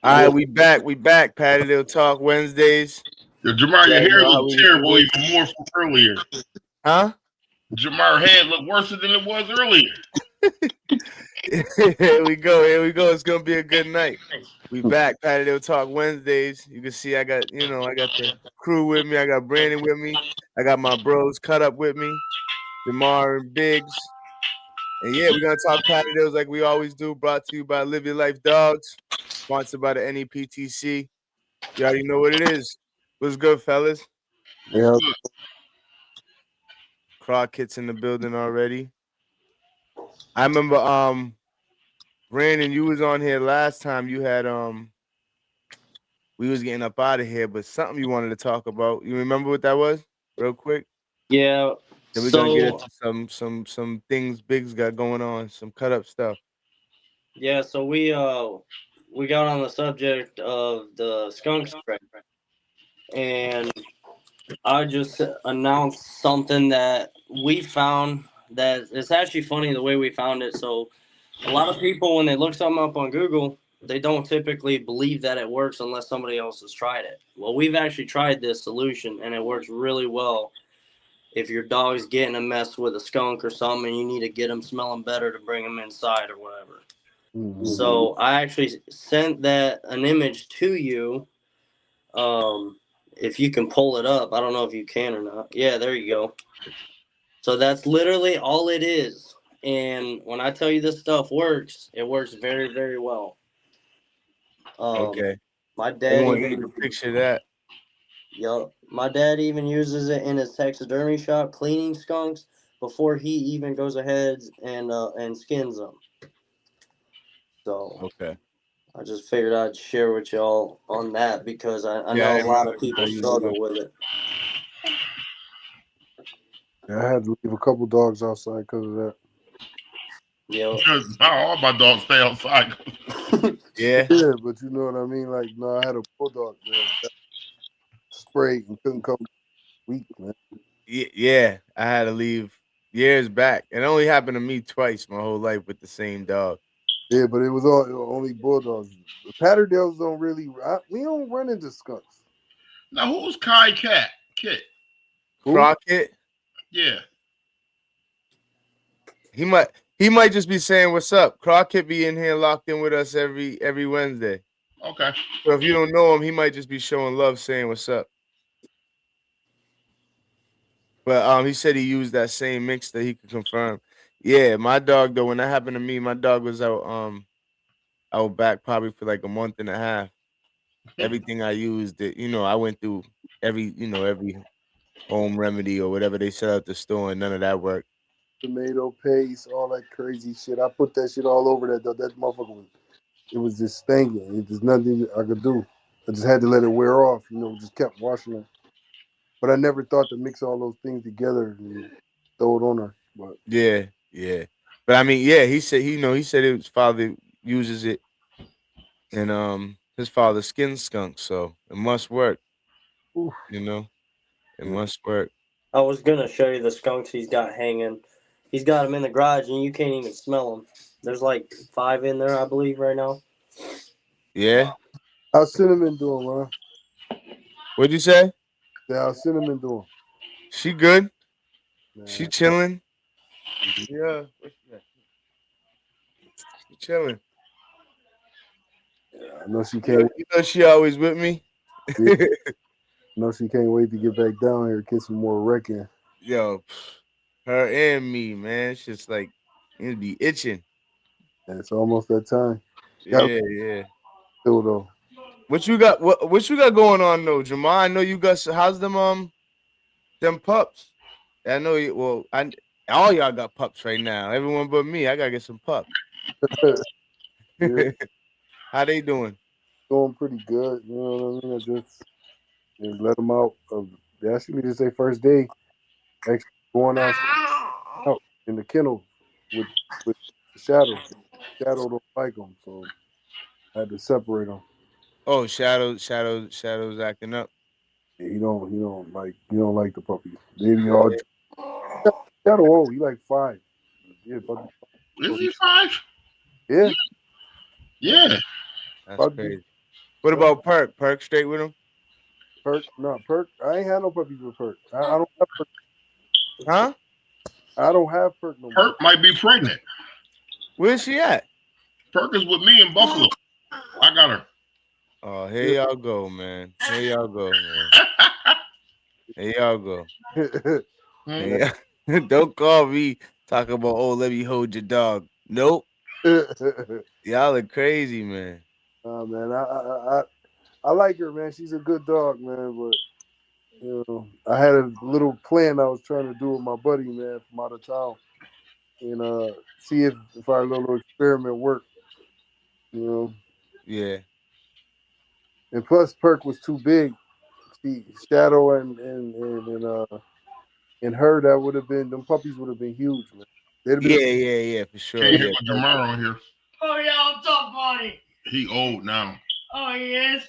All right, we back. We back. Patterdale Talk Wednesdays. Yo, Jamar, your Yeah, you hair know how looked we terrible do it. even more from earlier. Huh? Jamar head looked worse than it was earlier. Here we go. Here we go. It's gonna be a good night. We back. Patterdale Talk Wednesdays. You can see I got, I got the crew with me. I got Brandon with me. I got my bros cut up with me. Jamar and Biggs. And yeah, we're gonna talk Patterdales like we always do. Brought to you by Live Your Life Dogs. Sponsored by the NEPTC. You already know what it is. What's good, fellas? Yeah. Crockett's in the building already. I remember Brandon, you was on here last time. You had we was getting up out of here, but something you wanted to talk about. You remember what that was? Real quick. Yeah. Then we're gonna get into some things Biggs got going on, some cut up stuff. Yeah, so we got on the subject of the skunk spray, and I just announced something that we found that it's actually funny the way we found it. So a lot of people, when they look something up on Google, they don't typically believe that it works unless somebody else has tried it. Well, we've actually tried this solution, and it works really well. If your dog's getting a mess with a skunk or something, and you need to get them smelling better to bring them inside or whatever. Mm-hmm. So I actually sent an image to you. If you can pull it up, I don't know if you can or not. Yeah, there you go. So that's literally all it is. And when I tell you this stuff works, it works very, very well. Okay. My dad Everyone even need to picture that. Yup. My dad even uses it in his taxidermy shop cleaning skunks before he even goes ahead and skins them. So Okay. I just figured I'd share with y'all on that because I Yeah, know I a lot remember of people you struggle know. with it. Yeah, I had to leave a couple dogs outside because of that. Yep. Because not all my dogs stay outside. Yeah. Yeah, but you know what I mean? Like, no, I had a bulldog, man. That sprayed and couldn't come week, man. Yeah. I had to leave years back. It only happened to me twice my whole life with the same dog. Yeah, but it was only bulldogs. The Patterdales don't really. We don't run into skunks. Now, who's Kai Cat? Kit? Who? Crockett. Yeah. He might just be saying what's up. Crockett be in here locked in with us every Wednesday. Okay. So if you don't know him, he might just be showing love, saying what's up. But he said he used that same mix that he could confirm. Yeah, my dog though, when that happened to me, my dog was out back probably for like a month and a half. Everything I used, I went through every home remedy or whatever they sell at the store, and none of that worked. Tomato paste, all that crazy shit. I put that shit all over that dog. That motherfucker was just stinging. There's nothing I could do. I just had to let it wear off. Just kept washing it. But I never thought to mix all those things together and throw it on her. But Yeah. But I mean, yeah, he said his father uses it, and his father skin skunk, so it must work. oof. It must work. I was gonna show you the skunks he's got hanging. He's got them in the garage, and you can't even smell them. There's like 5 in there, I believe, right now. Yeah. How's Cinnamon doing, Ron? What'd you say? Yeah, how's Cinnamon doing? She good. Man. She chilling. Yeah. She chilling. Yeah, I know she can't. She always with me. Yeah, I know she can't wait to get back down here and get some more wrecking. Yo, her and me, man. It's just like it'd be itching. And it's almost that time. Yeah. Still though. What you got? What you got going on though, Jamal? I know you got. How's them pups? I know you. Well, all y'all got pups right now. Everyone but me. I gotta get some pups. Yeah, How they doing? doing pretty good. You know what I mean? I just let them out. They asked me to say first day. Actually going out in the kennel with Shadow. Shadow don't like them, so I had to separate them. Oh, Shadow's acting up. Yeah, he don't like the puppies. They be all Shadow old. He like 5. Yeah, puppy. Is he 5? Yeah, Yeah. That's about to be crazy. What about Perk? Perk straight with him? Perk? No, Perk. I ain't had no puppies with Perk. I don't have Perk. Huh? I don't have Perk no more. Perk might be pregnant. Where's she at? Perk is with me in Buffalo. I got her. Oh, here y'all go, man. Here y'all go, man. Here y'all go. Hey, don't call me talking about, oh, let me hold your dog. Nope. Y'all are crazy, man. Oh man, I like her, man. She's a good dog, man. But you know, I had a little plan I was trying to do with my buddy, man, from out of town, and see if our little experiment worked. You know, Yeah. and plus Perk was too big. See, Shadow and her, that would have been, them puppies would have been huge, man. They'd have been Yeah, for sure. Can't Yeah. hit my Jamar on here. Oh yeah, what's up, buddy? He old now. Oh he is.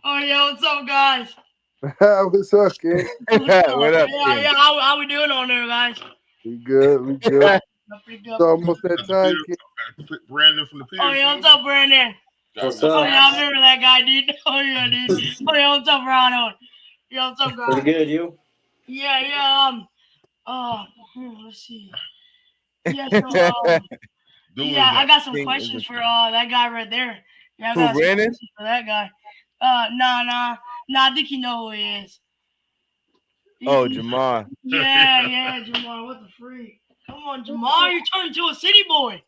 Oh yeah, what's up, guys? What's up, kid? What up, Yeah, kid? yeah. How we doing on there, guys? We good. We good. Pretty good. It's almost that time, kid. Brandon from the Peters. Oh yeah, what's up, Brandon? What's Oh up? yeah, I remember that guy, dude. Oh yeah, dude. Oh yeah, what's up, Ronald? Yeah, what's up, Pretty guys? good, you? Yeah. Let's see. Yeah, so yeah, I got some questions for that guy right there. Yeah, I got some Brandon? questions for that guy. Nah. I think you know who he is. Oh, Jamar. Yeah, Jamar. What the freak? Come on, Jamar. You're turning into a city boy.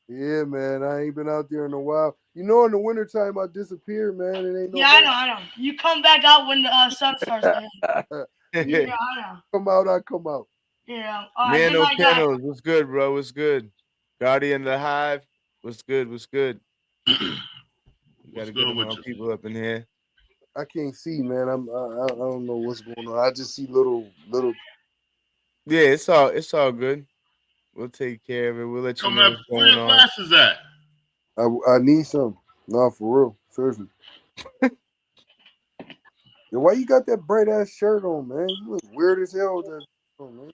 Yeah, man. I ain't been out there in a while. You know, in the wintertime, I disappear, man. It ain't no. Yeah, I know. You come back out when the sun starts. Yeah, I know. Come out, I come out. Yeah. Man, no pianos. What's good, bro? What's good? Guardian of the Hive. What's good? What's good? We gotta get more people up in here. I can't see, man. I don't know what's going on. I just see little. Yeah, it's all good. We'll take care of it. We'll let you know what's Where going your on. glasses at? I need some. No, for real. Seriously. And why you got that bright ass shirt on, man? You look weird as hell with that. Man.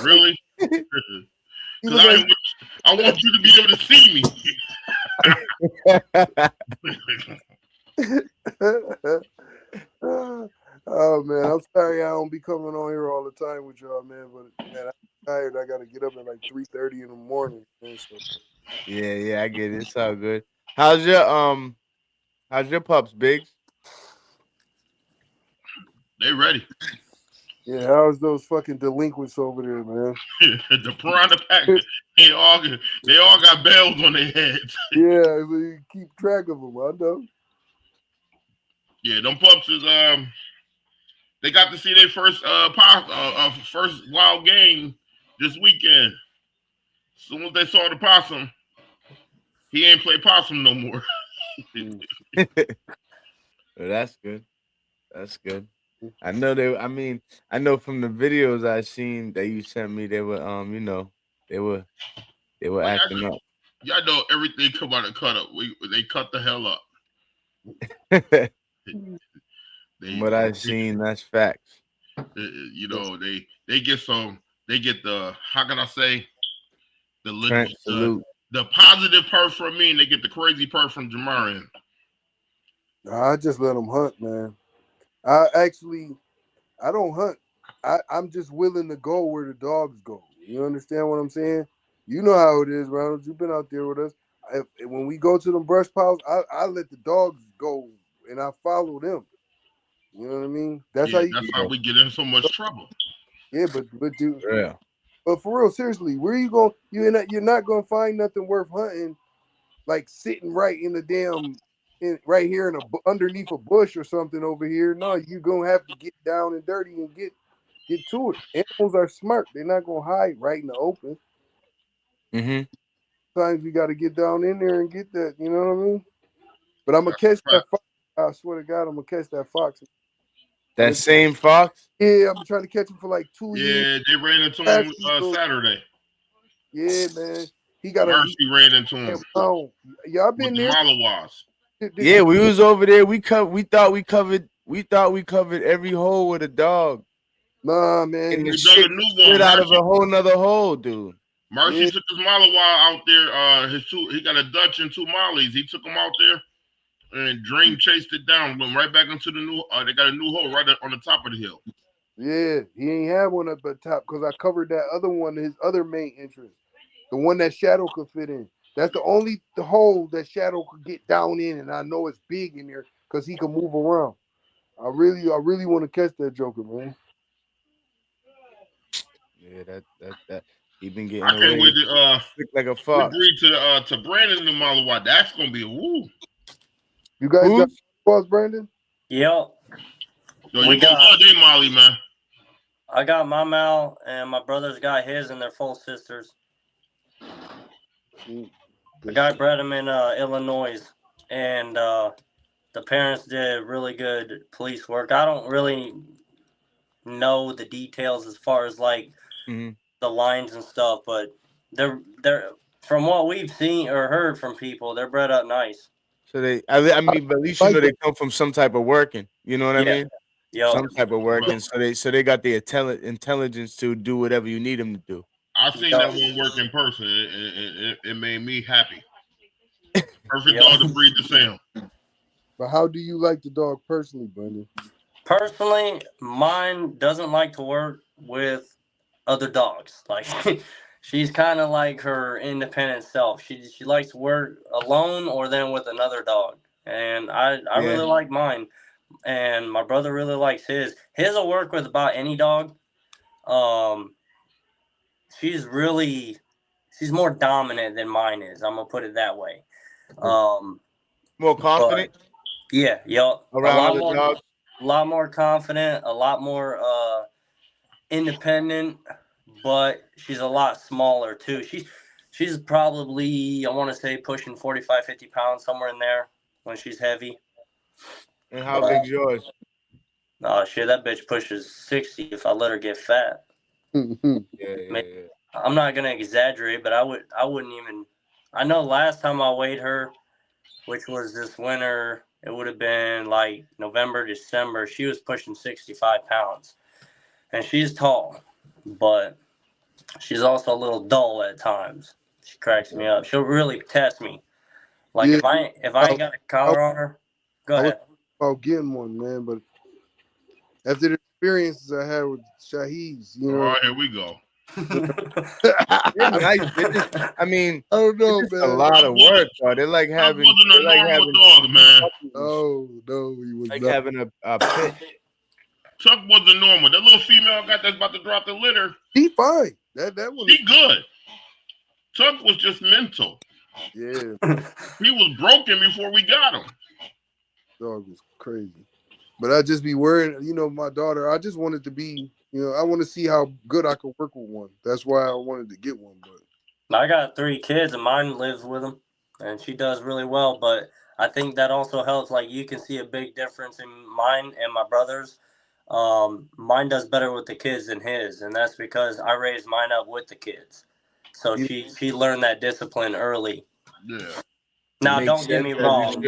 Really? Because I want you to be able to see me. Oh man, I'm sorry I don't be coming on here all the time with y'all, man. But man, I'm tired. I gotta get up at like 3:30 in the morning. Man, so. Yeah, I get it. It's all good. How's your pups, Biggs? They ready. Yeah, how's those fucking delinquents over there, man? The piranha pack, they all got bells on their heads. Yeah, you keep track of them. I know. Yeah, them pups is they got to see their first first wild game this weekend. As soon as they saw the possum, he ain't play possum no more. Well, that's good. That's good. I know I know from the videos I seen that you sent me, they were they were like, acting up. Y'all know everything come out of cut up. They cut the hell up. What I've seen, that's facts. You know, they get the, how can I say, the positive perf from me, and they get the crazy perf from Jamar. I just let them hunt, man. I don't hunt. I'm just willing to go where the dogs go. You understand what I'm saying? You know how it is, Ronald. You've been out there with us. When we go to them brush piles, I let the dogs go and I follow them. You know what I mean? That's how we get in so much trouble. Yeah, but dude, yeah. But for real, seriously, where you going? You're not gonna find nothing worth hunting, like sitting right in the damn, right here underneath a bush or something over here. No, you're gonna have to get down and dirty and get to it. Animals are smart; they're not gonna hide right in the open. Mm-hmm. Sometimes we got to get down in there and get that. You know what I mean? But I'm gonna catch that fox. I swear to God, I'm gonna catch that fox. That same fox? Yeah, I'm trying to catch him for like 2 years. Yeah, they ran into him Saturday. Yeah, man. He got Mercy ran into him. Y'all been there? Yeah, we was over there. We thought we covered every hole with a dog. Nah, man. And the shit slid out of a whole nother hole, dude. Mercy took his Malinois out there. He got a Dutch and 2 Mollies. He took them out there, and Dream chased it down, went right back into the new. They got a new hole right on the top of the hill. Yeah, he ain't have one up the top because I covered that other one, his other main entrance, the one that Shadow could fit in. That's the only hole that Shadow could get down in, and I know it's big in there because he can move around. I really want to catch that Joker, man. Yeah, that he been getting I can't away wait to like a fox. breed to Brandon and Malawi. That's gonna be a woo. You guys got spots, Brandon? Yep. Yo, you got love day, Molly, man. I got my Mal, and my brother's got his, and they're full sisters. The guy bred them in Illinois, and the parents did really good police work. I don't really know the details as far as like the lines and stuff, but they're from what we've seen or heard from people, they're bred up nice. So I mean, but at least you know they come from some type of working. You know what I mean? Yeah. Some type of working. So they got the intelligence to do whatever you need them to do. I seen that one work in person. It made me happy. Perfect dog to breed the same. But how do you like the dog personally, Brandon? Personally, mine doesn't like to work with other dogs. Like she's kind of like her independent self. She likes to work alone or then with another dog. And I really like mine. And my brother really likes his. His will work with about any dog. She's more dominant than mine is. I'm gonna put it that way. More confident. Around other dogs. A lot more confident. A lot more independent. But she's a lot smaller too. She's probably, I want to say, pushing 45, 50 pounds, somewhere in there when she's heavy. And how big's yours? Oh shit, that bitch pushes 60 if I let her get fat. Yeah. I'm not gonna exaggerate, but I wouldn't even. I know last time I weighed her, which was this winter, it would have been like November, December. She was pushing 65 pounds, and she's tall, but she's also a little dull at times. She cracks me up. She'll really test me. Like if I ain't got a collar on her, go ahead. About getting one, man, but after the experiences I had with Shahid's, you know. Oh, here we go. I mean, I don't know, man. A lot of work, bro. They're like having. Wasn't a normal dog, man. No, he was like not. having a pet. Chuck wasn't normal. That little female got that's about to drop the litter. He fine. That one. He good. Chuck was just mental. Yeah. He was broken before we got him. Dog was crazy. But I just be worried, you know, my daughter, I just wanted to be, you know, I want to see how good I could work with one. That's why I wanted to get one. But I got 3 kids and mine lives with them and she does really well. But I think that also helps. Like you can see a big difference in mine and my brother's. Mine does better with the kids than his. And that's because I raised mine up with the kids. So she learned that discipline early. Yeah. Now, don't get me wrong.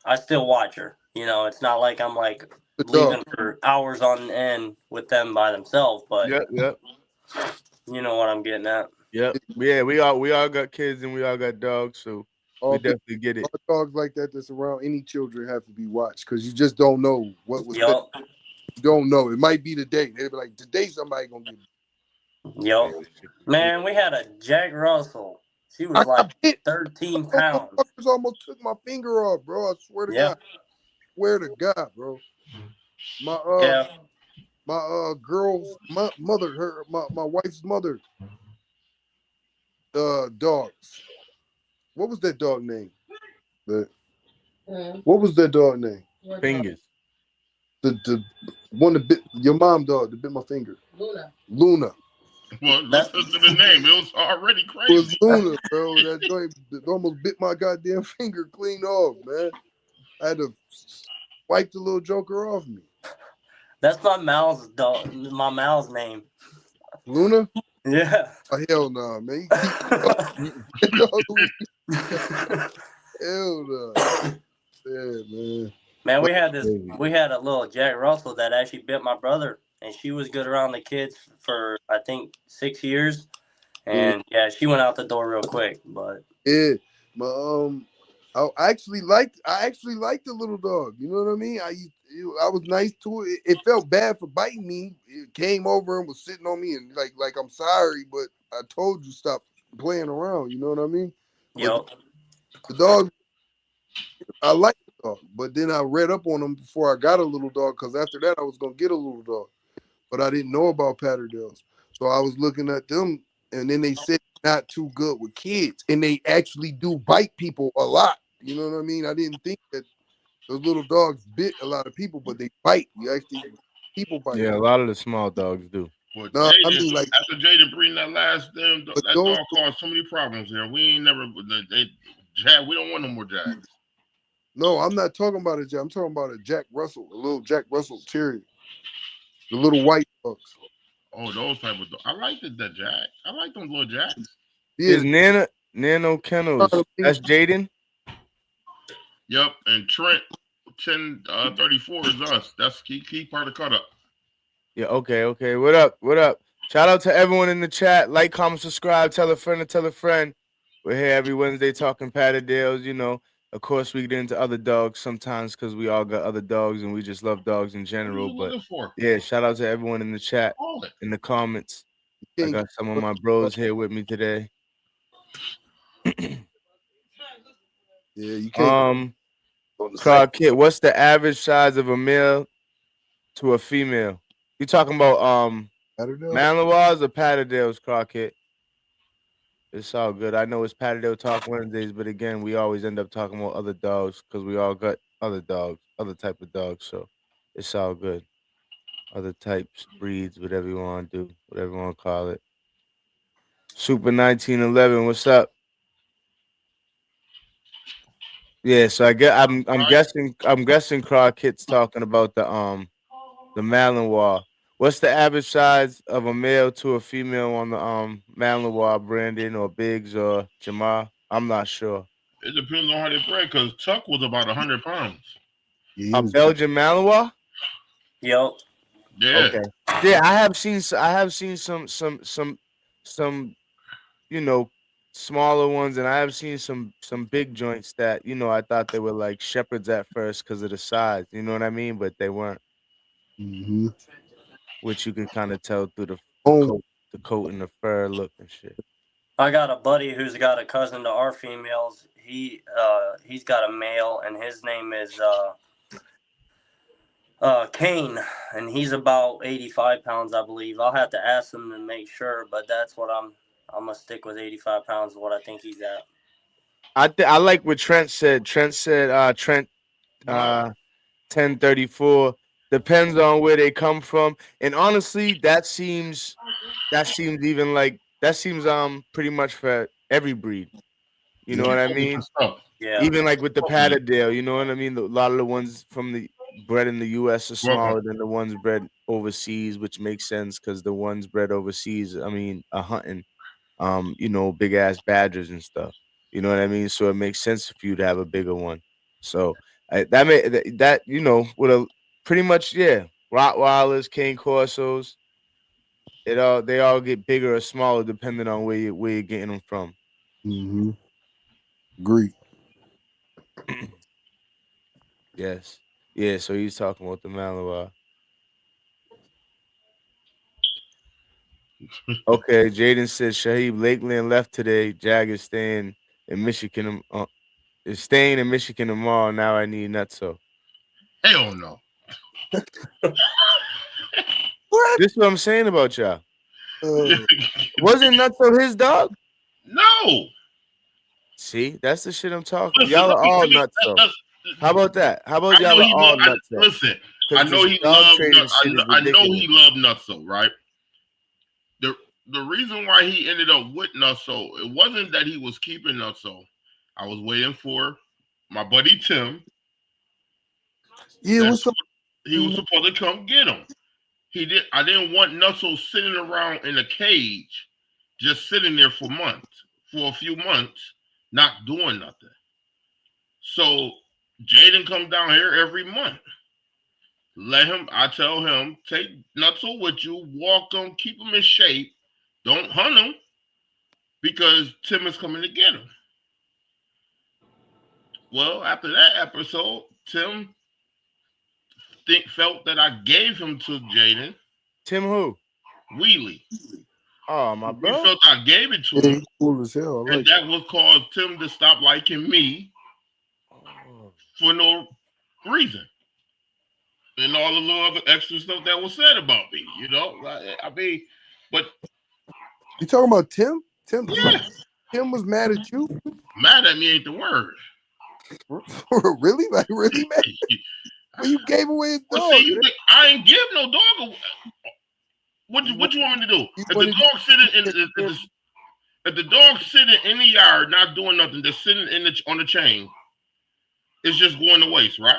I still watch her. You know, it's not like I'm like leaving for hours on end with them by themselves, but yep. You know what I'm getting at. Yep. Yeah, we all got kids and we all got dogs, so we definitely get it. All dogs like that's around any children have to be watched because you just don't know what was. Yep. You don't know. It might be the day. They'll be like, today somebody gonna get. Yep. Man, we had a Jack Russell. She was like 13 pounds. Almost took my finger off, bro. I swear to God. Swear to God, bro. My girl's mother, my wife's mother. Dogs. What was that dog name? What was that dog name? Fingers. The one that bit your mom dog that bit my finger. Luna. Well, listen to the name. It was already crazy. It was Luna, bro. That joint almost bit my goddamn finger clean off, man. I had to wipe the little joker off me. That's my Mal's dog. My Mal's name. Luna? Yeah. Oh, hell no, man. Hell no. Yeah, man. Man, we had a little Jack Russell that actually bit my brother, and she was good around the kids for I think 6 years, and she went out the door real quick. But yeah, my I actually liked the little dog. You know what I mean? I was nice to it. It felt bad for biting me. It came over and was sitting on me and like I'm sorry, but I told you stop playing around. You know what I mean? But Yep. the dog, I like the dog. But then I read up on him before I got a little dog because after that I was gonna get a little dog, but I didn't know about Patterdales, so I was looking at them, and then they said not too good with kids, and they actually do bite people a lot. You know what I mean? I didn't think that those little dogs bit a lot of people, but they bite. You actually people bite. Yeah, a lot of the small dogs do. But No, I Jaden, mean like, after Jaden breeding that last them, but that those dog caused so many problems here. We ain't never Jag. We don't want no more Jags. no, I'm not talking about a Jack. I'm talking about a Jack Russell, a little Jack Russell Terrier, the little white dogs. Oh, those type of dogs. I like the Jag. I like them little Jacks. Is Yeah, Nano Kennels? That's Jaden. Yep, and Trent 1034 is us. That's key part of cut up. Yeah, okay. What up? Shout out to everyone in the chat. Like, comment, subscribe, tell a friend to tell a friend. We're here every Wednesday talking Patterdales. You know, of course, we get into other dogs sometimes because we all got other dogs and we just love dogs in general. But yeah, shout out to everyone in the chat, in the comments. I got some of my bros here with me today. yeah, you can't. Clark Kit, what's the average size of a male to a female? You talking about Malinois or Patterdales, Clark Kit? It's all good. I know it's Patterdale Talk Wednesdays, but again, we always end up talking about other dogs because we all got other dogs, other type of dogs. So it's all good. Other types, breeds, whatever you want to do, whatever you want to call it. Super 1911, what's up? Yeah, so I'm guessing Crockett's talking about the Malinois. What's the average size of a male to a female on the Malinois, Brandon or Biggs or Jamal? I'm not sure. It depends on how they bred, because Tuck was about 100 pounds. A Belgian Malinois? Yep. Yeah. Okay. Yeah, I have seen some you know, smaller ones, and I have seen some big joints that, you know, I thought they were like shepherds at first because of the size. You know what I mean? But they weren't. Mm-hmm. Which you could kind of tell through the coat and the fur look and shit. I got a buddy who's got a cousin to our females. He's got a male, and his name is Kane, and he's about 85 pounds, I believe. I'll have to ask him to make sure, but that's what I'm gonna stick with. 85 pounds is what I think he's at. I like what Trent said. Trent 1034 depends on where they come from, and honestly, that seems pretty much for every breed. You know what I mean? Yeah. Even like with the Patterdale, you know what I mean? A lot of the ones bred in the U.S. are smaller than the ones bred overseas, which makes sense because the ones bred overseas, I mean, are hunting, you know, big ass badgers and stuff. You know what I mean? So it makes sense for you to have a bigger one. So that you know, with a pretty much Rottweilers, Cane Corsos, they all get bigger or smaller depending on where you're getting them from. Mm-hmm. Agree. Yes. Yeah, so he's talking about the Malinois. Okay, Jaden says Shaheeb Lakeland left today. Jag is staying in Michigan. Is staying in Michigan tomorrow. Now I need Nutso. Hell no. What? This is what I'm saying about y'all. Wasn't Nutso his dog? No. See, that's the shit I'm talking. Y'all are all Nutso. How about that? How about y'all are all Nutso? Listen, I know he loved Nutso, right? The reason why he ended up with Nutso, it wasn't that he was keeping Nutso. I was waiting for my buddy Tim. Yeah, he was supposed to come get him. I didn't want Nutso sitting around in a cage, just sitting there for a few months, not doing nothing. So Jaden comes down here every month. I tell him, take Nutso with you, walk him, keep him in shape. Don't hunt him because Tim is coming to get him. Well, after that episode, Tim felt that I gave him to Jaden. Tim who? Wheelie. Oh, my He bro. felt I gave it to Yeah, him. he's cool as hell. I And like that would cause Tim to stop liking me for no reason. And all the little other extra stuff that was said about me, you know? I mean, but you talking about Tim? Tim, yeah, Tim was mad at you? mad at me ain't the word. Really? Like really mad? When you gave away his Well, dog. see, I ain't give no dog away. What you want me to do? If the dog sitting if the dog sitting in the yard not doing nothing, just sitting on the chain, it's just going to waste, right?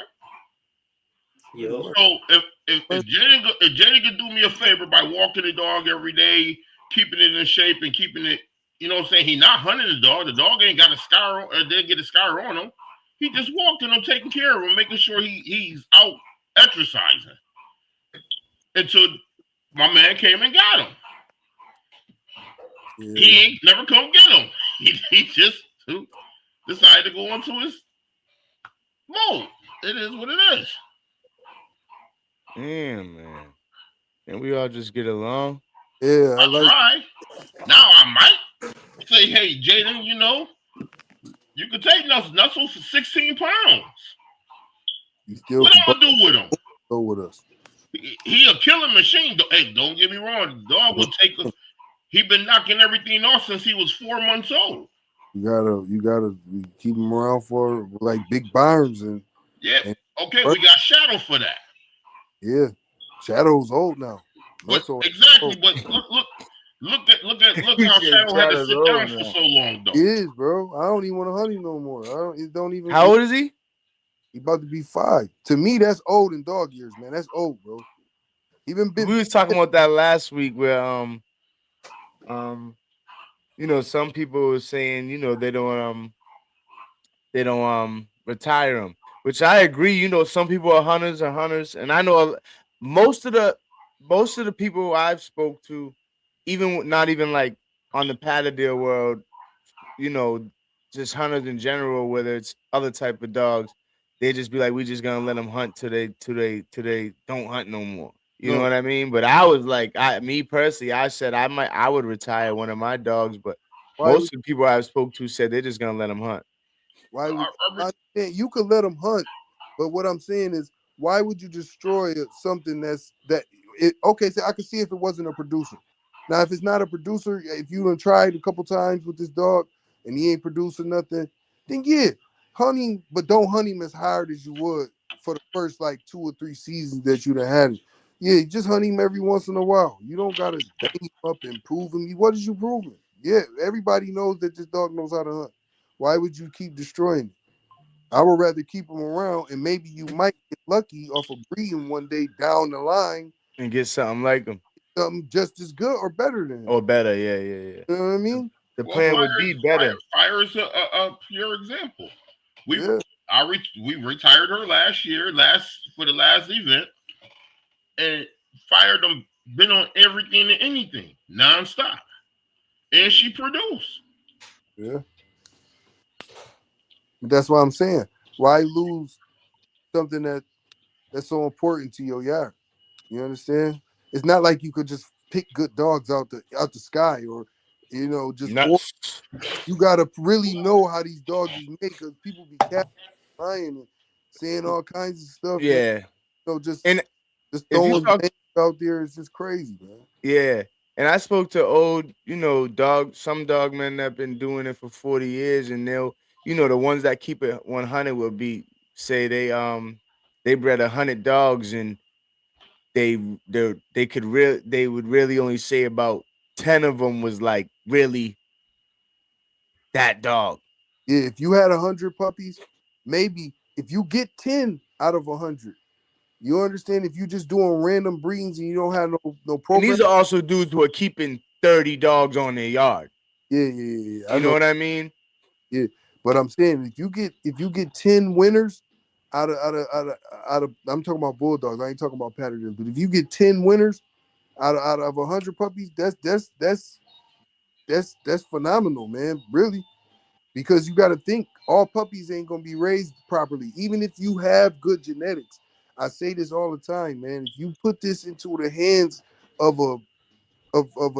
Yep. So if Jaden could do me a favor by walking the dog every day, keeping it in shape and keeping it, you know what I'm saying? He not hunting the dog. The dog ain't got a scar or didn't get a scar on him. He just walking him, taking care of him, making sure he's out exercising. Until my man came and got him. Yeah. He ain't never come get him. He just decided to go into his mode. It is what it is. Damn, man. And we all just get along. Yeah, I try. Now I might say, hey, Jaden, you know, you can take Nuzzle for 16 pounds. What I'm gonna do with him? Go with us. He a killing machine. Hey, don't get me wrong. The dog will take us. He been knocking everything off since he was 4 months old. You gotta keep him around for like Big Barnes and okay, we got Shadow for that. Yeah, Shadow's old now. But exactly, but look how Shadow had to sit down for so long though. He is, bro. I don't even want to hunt him no more. It don't even. How old is he? He about to be 5. To me, that's old in dog years, man. That's old, bro. We was talking about that last week where you know, some people were saying, you know, they don't retire them, which I agree. You know, some people are hunters, and I know most of the people I've spoke to, even not even like on the Patterdale world, you know, just hunters in general, whether it's other type of dogs, they just be like, we just gonna let them hunt till they don't hunt no more. You know what I mean? But I was like, me personally, I said I would retire one of my dogs, but most of the people I spoke to said they're just gonna let them hunt. Why would you could let them hunt, but what I'm saying is, why would you destroy something okay, so I could see if it wasn't a producer. Now, if it's not a producer, if you done tried a couple times with this dog and he ain't producing nothing, then yeah, hunt him, but don't hunt him as hard as you would for the first like 2 or 3 seasons that you done had it. Yeah, just hunt him every once in a while. You don't gotta bang him up and prove him. What is you proving? Yeah, everybody knows that this dog knows how to hunt. Why would you keep destroying it? I would rather keep him around, and maybe you might get lucky off of breeding one day down the line and get something like him, something just as good or better than him. Or better, yeah. You know what I mean? The plan would be better. Fire is a pure example. We retired her last year, for the last event, and Fire them been on everything and anything nonstop, and she produced. Yeah, that's what I'm saying. Why lose something that's so important to your yard? You understand? It's not like you could just pick good dogs out the sky, or just you gotta really know how these dogs is made, because people be lying and saying all kinds of stuff. Yeah. Just throwing things out there is just crazy, man. Yeah. And I spoke to old, some dog men that have been doing it for 40 years, and they'll, the ones that keep it 100 will say they bred 100 dogs, and they would really only say about 10 of them was like really that dog. Yeah, if you had 100 puppies, maybe if you get 10 out of 100, you understand, if you just doing random breedings and you don't have no program. And these are also dudes who are keeping 30 dogs on their yard. Yeah. You know what I mean? Yeah, but I'm saying if you get 10 winners out of I'm talking about bulldogs. I ain't talking about Patterdales. But if you get 10 winners out of 100 puppies, that's phenomenal, man. Really, because you got to think all puppies ain't gonna be raised properly, even if you have good genetics. I say this all the time, man. If you put this into the hands of a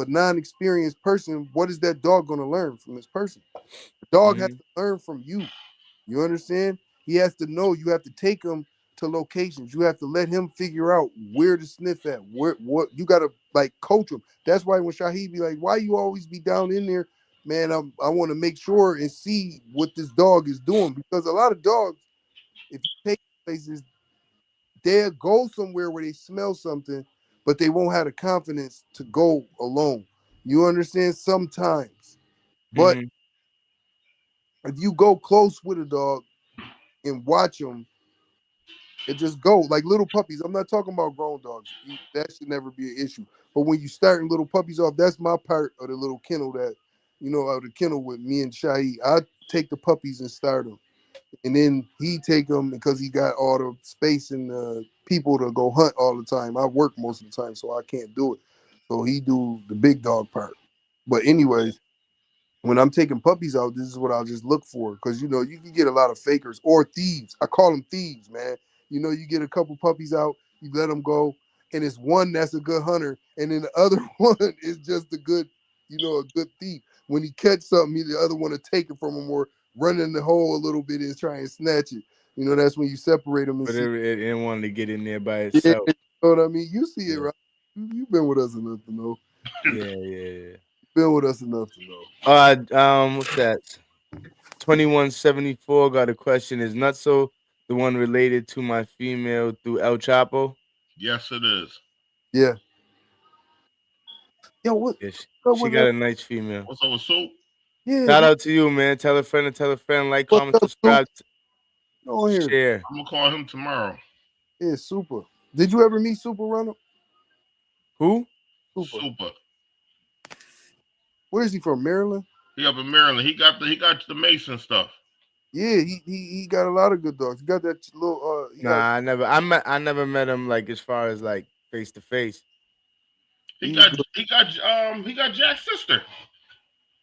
non-experienced person, what is that dog gonna learn from this person? The dog has to learn from you. You understand? He has to know. You have to take him to locations. You have to let him figure out where to sniff at. What you gotta like coach him. That's why when Shaheed be like, "Why you always be down in there, man?" I want to make sure and see what this dog is doing, because a lot of dogs, if you take places, they'll go somewhere where they smell something, but they won't have the confidence to go alone. You understand? Sometimes, but if you go close with a dog and watch them, it just go like little puppies. I'm not talking about grown dogs. That should never be an issue. But when you starting little puppies off, that's my part of the little kennel that, of the kennel with me and Shaheed. I take the puppies and start them. And then he take them because he got all the space and people to go hunt all the time. I work most of the time, so I can't do it. So he do the big dog part. But anyways, when I'm taking puppies out, this is what I'll just look for, because you can get a lot of fakers or thieves. I call them thieves, man. You get a couple puppies out, you let them go, and it's one that's a good hunter, and then the other one is just a good thief. When he catch something, the other one will take it from him or run in the hole a little bit and try and snatch it. That's when you separate them. But it didn't want to get in there by Yeah, itself. you know what I mean? You see it, right? You've been with us enough to know. Yeah. Been with us enough to know. What's that? 2174 got a question. Is Nutso the one related to my female through El Chapo? Yes, it is. Yeah. Yo, what? Yes, she got a nice female. What's up with Soup? Yeah. Shout out to you, man. Tell a friend and tell a friend. Like, comment, subscribe, share. I'm gonna call him tomorrow. Yeah, Super. Did you ever meet Super, Ronald? Who? Super. Where is he from? Maryland? He up in Maryland. He got the Mason stuff. Yeah, he got a lot of good dogs. He got that little Nah, I never met him like as far as like face to face. He got Jack's sister.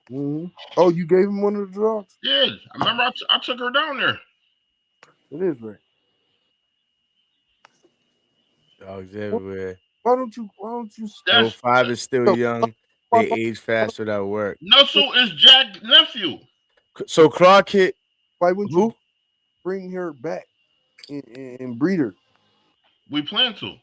Mm-hmm. Oh, you gave him one of the dogs? Yeah, I remember I took her down there. It is right. Dogs everywhere. Why don't you? 05 is still young. They age fast without work. Nutso is Jack's nephew. So Crockett. Why wouldn't you bring her back and breed her? We plan to.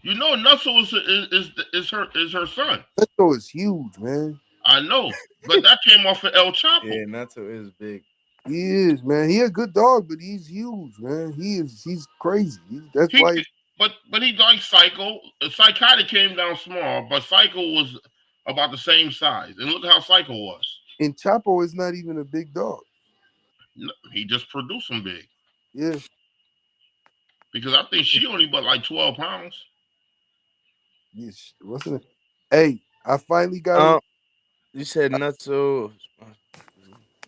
Nutso is her son. Nutso is huge, man. I know, but that came off of El Chapo. Yeah, Nutso is big. He is, man. He a good dog, but he's huge, man. He's crazy. Why. But he like Psycho. Psychotic came down small, but Psycho was about the same size. And look how Psycho was. And Chapo is not even a big dog. No, he just produced him big. Yeah. Because I think she only but like 12 pounds. Yes. Wasn't it? Hey, I finally got You said Nutso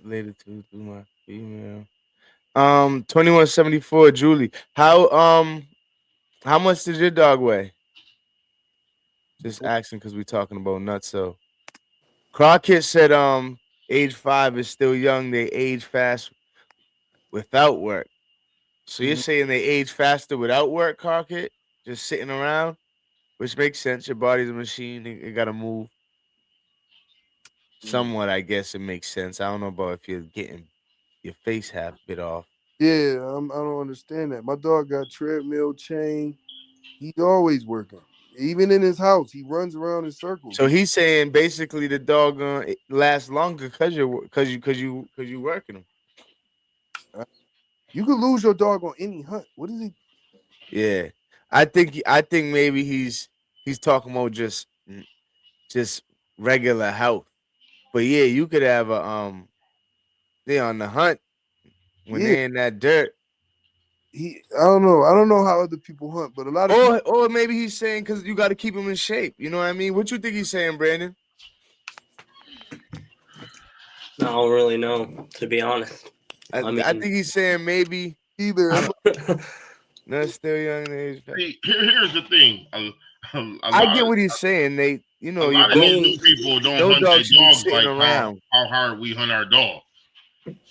related to my female. 2174 Julie. How much does your dog weigh? Just asking because we're talking about Nutso. Crockett said age 5 is still young. They age fast without work. So you're saying they age faster without work, Crockett? Just sitting around? Which makes sense. Your body's a machine. It got to move. Somewhat, I guess it makes sense. I don't know about if you're getting your face half bit off. Yeah, I don't understand that. My dog got treadmill, chain. He's always working. Even in his house, he runs around in circles. So he's saying basically the dog lasts longer because you working him. You could lose your dog on any hunt. What is he? Yeah, I think maybe he's talking about just regular health. But yeah, you could have a they on the hunt when they in that dirt. I don't know how other people hunt, but a lot of or maybe he's saying because you got to keep him in shape. You know what I mean? What you think he's saying, Brandon? I don't really know, to be honest. I think he's saying maybe either. Not still young age. Here's the thing. I get what he's saying. They, a lot of these people don't hunt their dogs like how hard we hunt our dog.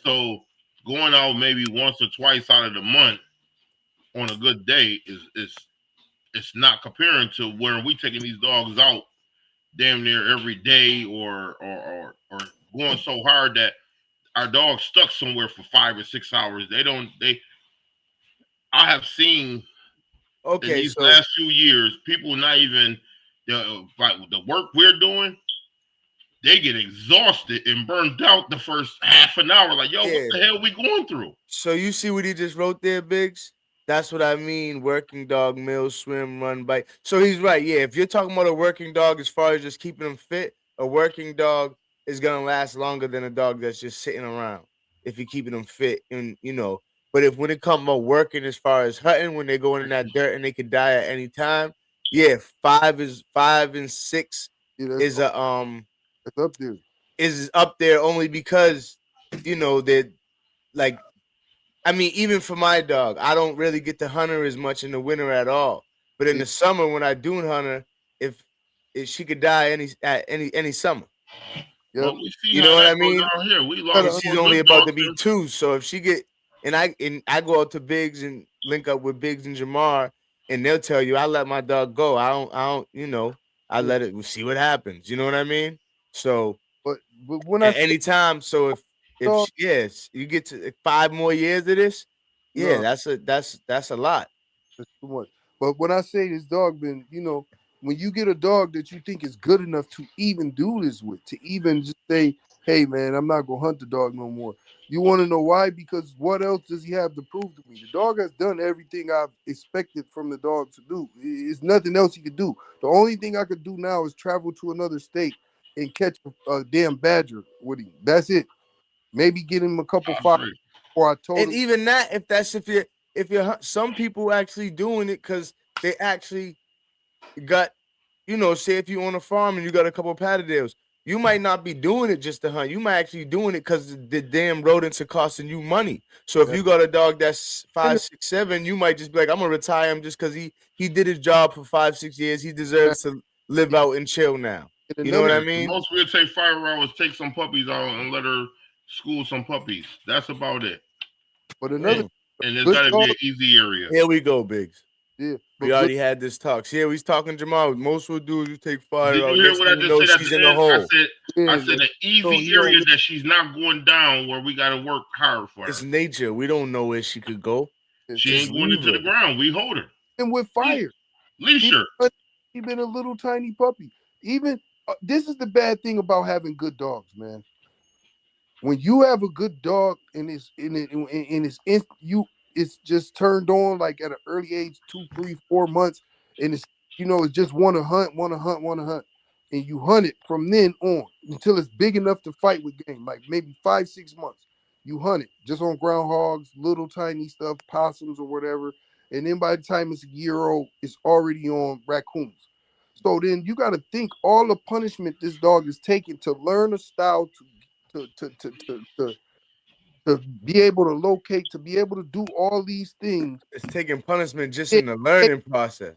So going out maybe once or twice out of the month on a good day is it's not comparing to where we taking these dogs out damn near every day or going so hard that our dog's stuck somewhere for 5 or 6 hours. I have seen in these last few years, people not even like the work we're doing, they get exhausted and burned out the first half an hour. Like, yo, what the hell are we going through? So you see what he just wrote there, Biggs? That's what I mean. Working dog, meal, swim, run, bite. So he's right. Yeah, if you're talking about a working dog as far as just keeping them fit, a working dog is gonna last longer than a dog that's just sitting around. If you're keeping them fit, and but if when it comes about working as far as hunting, when they're going in that dirt and they could die at any time, yeah, 5 and 6 is it's up there. Is up there only because they're like. I mean, even for my dog, I don't really get to hunt her as much in the winter at all. But in the summer, when I do hunt her, if she could die any summer. Well, we see you know what I mean? Down here. We lost she's only about to be 2, so if she get and I go out to Biggs and link up with Biggs and Jamar, and they'll tell you I let my dog go. I don't. I let it see what happens. You know what I mean? So, but when at any time, so if yes, you get to 5 more years of this, that's a lot. That's too much. But when I say this dog been, when you get a dog that you think is good enough to even do this with, to even just say, hey man, I'm not gonna hunt the dog no more. You want to know why? Because what else does he have to prove to me? The dog has done everything I've expected from the dog to do. It's nothing else he could do. The only thing I could do now is travel to another state and catch a damn badger with him. That's it. Maybe get him a couple fires before I told him. And even that, if you're some people actually doing it because they actually got, say if you're on a farm and you got a couple of Patterdales, you might not be doing it just to hunt. You might actually doing it because the damn rodents are costing you money. So if you got a dog that's 5, 6, 7, you might just be like, I'm gonna retire him just because he did his job for 5, 6 years. He deserves to live out and chill now. You know what I mean? Most we'll take 5 hours, take some puppies out and let her school some puppies. That's about it. But another and there's gotta be an easy area. Here we go, Biggs. Yeah, we already had this talk. See, we talking Jamal. Most we'll do is you take 5 Did out. You hear what I just said? She's in the hole. I said an easy area that she's not going down where we got to work hard for her. It's nature. We don't know where she could go. She ain't going into the ground. We hold her. And with fire. Leash her. She's been a little tiny puppy. Even this is the bad thing about having good dogs, man. When you have a good dog and it's just turned on like at an early age, 2, 3, 4 months, and it's it's just want to hunt, and you hunt it from then on until it's big enough to fight with game, like maybe 5, 6 months. You hunt it just on groundhogs, little tiny stuff, possums or whatever, and then by the time it's a year old, it's already on raccoons. So then you got to think all the punishment this dog is taking to learn a style to be able to locate, to be able to do all these things. It's taking punishment just in the learning process.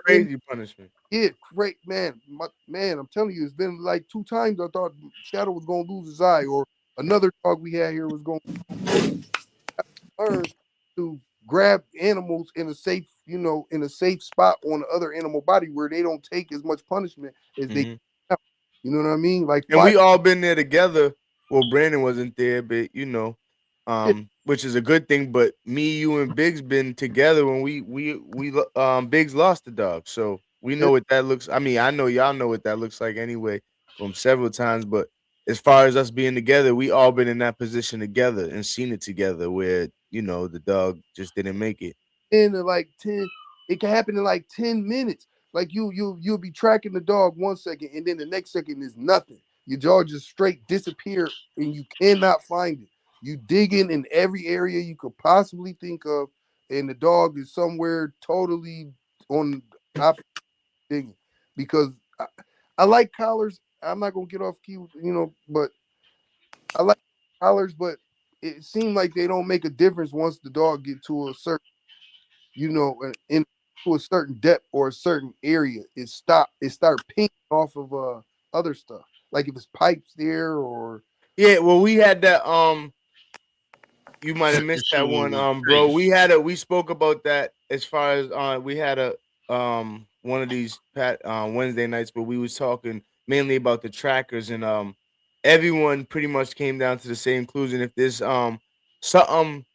Crazy punishment. Yeah, great, man. Man, I'm telling you, it's been like 2 times I thought Shadow was going to lose his eye, or another dog we had here was going to learn to grab animals in a safe, in a safe spot on the other animal body where they don't take as much punishment as they. You know what I mean? Like, and we all been there together. Well, Brandon wasn't there, but which is a good thing. But me, you, and Biggs been together when we Biggs lost the dog, so we know what that looks. I mean, I know y'all know what that looks like anyway from several times. But as far as us being together, we all been in that position together and seen it together where the dog just didn't make it. It can happen in like 10 minutes. Like you'll be tracking the dog 1 second, and then the next second is nothing. Your dog just straight disappear, and you cannot find it. You digging in every area you could possibly think of, and the dog is somewhere totally on opposite digging. Because I like collars. I'm not gonna get off key, but I like collars, but it seemed like they don't make a difference once the dog get to a certain, to a certain depth or a certain area. It start pinging off of other stuff. Like if it's pipes there or well, we had that You might have missed that one, bro. Chase. We spoke about that as far as we had a one of these Wednesday nights where we was talking mainly about the trackers, and everyone pretty much came down to the same conclusion. If there's something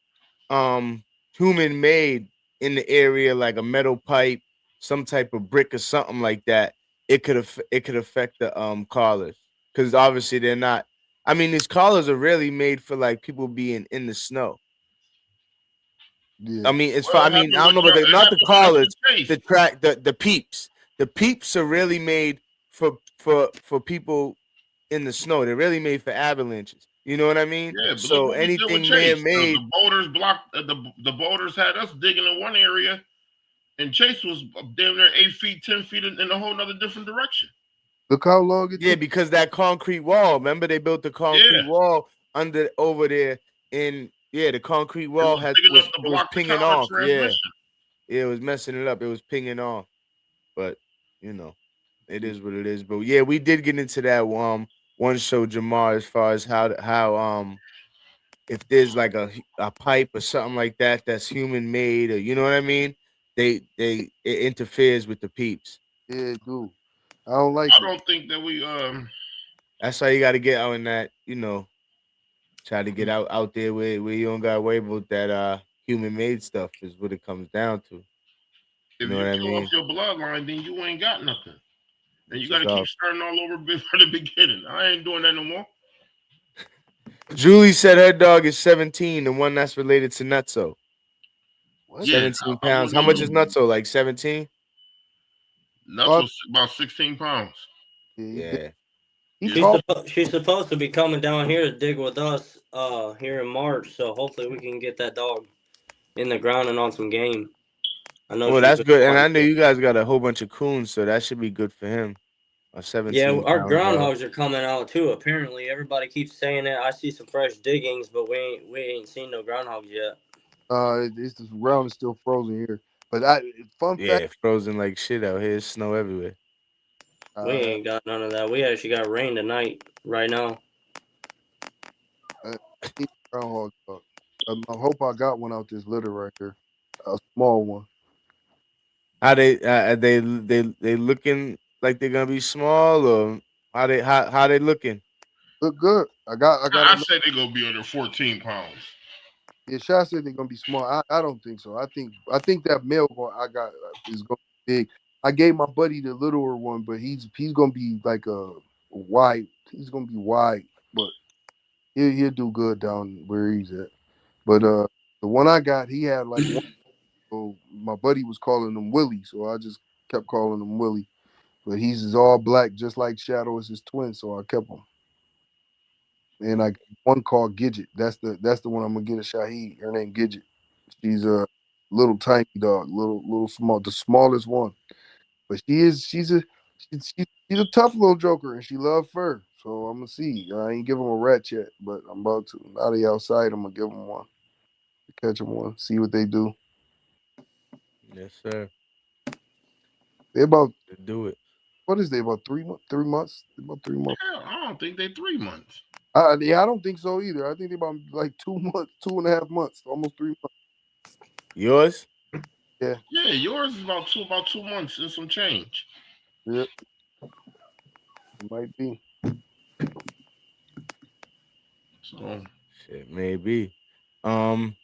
human made in the area, like a metal pipe, some type of brick or something like that, it could affect the collars, because obviously they're not. I mean, these collars are really made for like people being in the snow. Yeah. I mean, it's Well, I it mean, happened I don't with know, but it not the happened with collars, Chase. the track, the peeps. The peeps are really made for people in the snow. They're really made for avalanches. You know what I mean? Yeah, but look So what we did with anything Chase. man made, The boulders blocked the boulders had us digging in one area, and Chase was damn near 8 feet, 10 feet in a whole nother different direction. Look how long it yeah, took. because that concrete wall. Remember, they built the concrete Yeah, wall over there, and yeah, the concrete it wall was big enough to it was block the pinging counter off. Yeah, transmission. it was messing it up. It was pinging off. But you know, it is what it is. But yeah, we did get into that one show, Jamar, as far as how if there's like a pipe or something like that that's human made, or you know what I mean, it interferes with the peeps. Yeah, dude. I don't like I it. don't think that we That's why you got to get out in that, try to get out there where you don't got to worry about that human made stuff is what it comes down to. You if know you what I kill off mean? your bloodline, then you ain't got nothing. And you Which got is to keep all. starting all over from the beginning. I ain't doing that no more. Julie said her dog is 17, the one that's related to Nutso. What? Yeah, 17 I pounds. wouldn't How know much is nothing. Nutso? Like 17? Nuts Oh, was about 16 pounds. yeah, Yeah. he Yeah, tall. She's supposed to be coming down here to dig with us here in March, so hopefully we can get that dog in the ground and on some game. I know Well, she's that's been good. And I wanting know to. you guys got a whole bunch of coons, so that should be good for him. A Yeah, 17 our pound dog. groundhogs are coming out too. Apparently, everybody keeps saying it. I see some fresh diggings, but we ain't seen no groundhogs yet. It's the ground is still frozen here. But fun fact, Yeah, frozen like shit out here. It's snow everywhere. We uh, ain't got none of that. We actually got rain tonight, right now. I need a groundhog dog. I hope I got one out this litter right here, a small one. How are they looking like they're gonna be small, or how they looking? Look good. I got I a say they're gonna be under 14 pounds. yeah. Shot said they're gonna be small. I don't think so. I think that male one I got is gonna be big. I gave my buddy the littler one, but he's gonna be like a wide. He's gonna be wide, but he'll do good down where he's at. But the one I got, he had like one. So my buddy was calling him Willie, so I just kept calling him Willie. But he's all black, just like Shadow is his twin, so I kept him. And I got one called Gidget. That's the one I'm gonna get a Shaheed. Her name Gidget. She's a little tiny dog, little small, the smallest one. But she's a tough little joker, and she love fur. So I'm gonna see. I ain't give him a rat yet, but I'm about to. Now they outside, I'm gonna give him one. Catch him one. See what they do. Yes, sir. They about Do it. what is they about 3 months? 3 months? They about 3 months. Hell, I don't think they 3 months. Yeah, I don't think so either. I think they about like 2 months, 2.5 months, almost 3 months. Yours? Yeah, Yeah, yours is about 2 months and some change. yeah, it might be. So Shit, maybe. Um.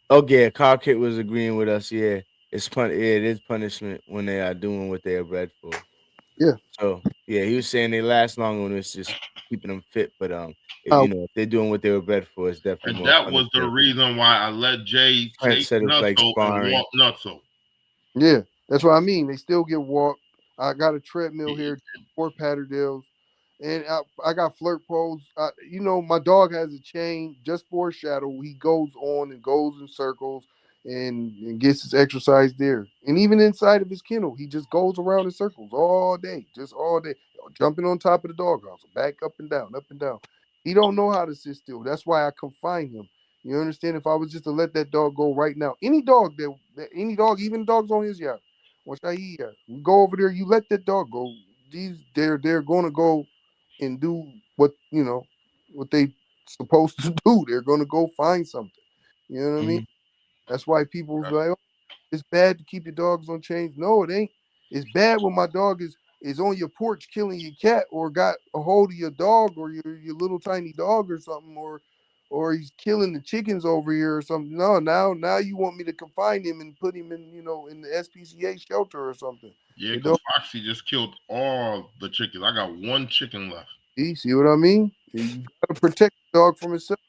Oh yeah, Carl Kit was agreeing with us. Yeah, it is punishment when they are doing what they are bred for. Yeah. So yeah, he was saying they last longer when it's just keeping them fit. But Uh, if they're doing what they were bred for, it's definitely and more that was the punishment. reason why I let Jay Trent take said it's like Nutso and sparring. walk Nutso. yeah, that's what I mean. They still get walked. I got a treadmill Yeah, here, 4 Patterdales, and I got flirt poles. My dog has a chain just for a shadow. He goes on and goes in circles and gets his exercise there. And even inside of his kennel, he just goes around in circles all day, just all day, jumping on top of the doghouse, back up and down, up and down. He don't know how to sit still. That's why I confine him. You understand? If I was just to let that dog go right now, any dog any dog, even dogs on his yard, what I eat at, you go over there, you let that dog go. They're gonna go and do what they supposed to do. They're gonna go find something. You know what I mean? That's why people's like, oh, it's bad to keep your dogs on chains. No, it ain't. It's bad when my dog is on your porch killing your cat, or got a hold of your dog, or your little tiny dog or something, or he's killing the chickens over here or something. No, now you want me to confine him and put him in, in the SPCA shelter or something. Yeah, because Foxy just killed all the chickens. I got one chicken left. See what I mean? You gotta protect the dog from itself,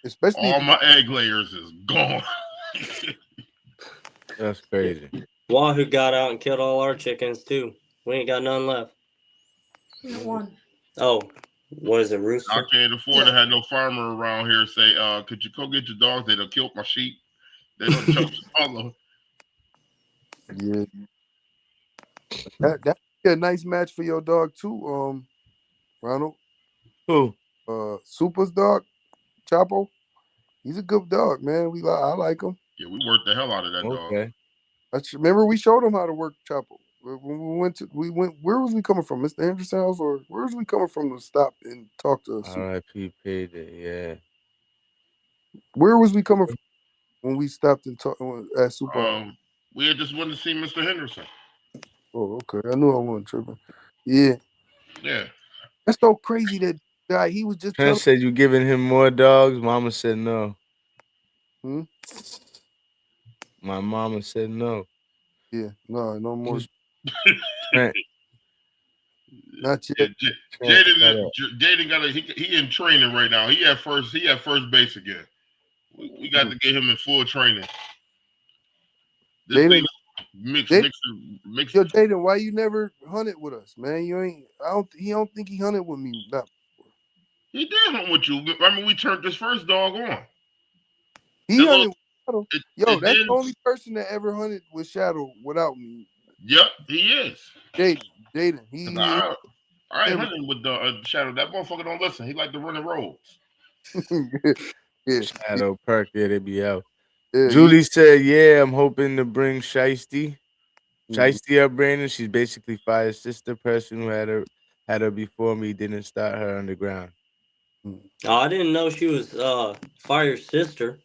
especially all my egg layers is gone. That's crazy. Wahoo got out and killed all our chickens too. We ain't got none left. One. Oh, what is it, Rooster? I can't afford to have no farmer around here say, could you go get your dogs? They done killed my sheep. They don't choke the Yeah. That'd be a nice match for your dog too, Ronald. Who? Super's dog, Chapo. He's a good dog, man. I like him. Yeah, we worked the hell out of that dog. Remember we showed him how to work Chapo. When we went. Where was we coming from, Mr. Anderson's house, or where was we coming from to stop and talk to us? R.I.P. Payday, yeah. Where was we coming from when we stopped and talked at Super? We had just wanted to see Mr. Henderson. Oh, okay. I knew I wasn't tripping. Yeah. Yeah. That's so crazy that guy. He was just. Trent said you giving him more dogs. Mama said no. My mama said no. Yeah, no more. Trent. Not yet. Jaden got he in training right now. He at first base again. We got to get him in full training. This thing mixed. Yo, Jaden, why you never hunted with us, man? You ain't. He don't think he hunted with me. He did hunt with you. I mean, we turned this first dog on. He hunted with Shadow. Yo, that's the only person that ever hunted with Shadow without me. Yep, he is. Jaden. I ain't hunting with the Shadow. That motherfucker don't listen. He like to run the roads. Yeah. Shadow Perk, yeah, they be out. Yeah, Julie said, yeah, I'm hoping to bring Shiesty. Shiesty up, Brandon. She's basically Fire's sister. Person who had her before me didn't start her underground. Oh, I didn't know she was Fire's sister.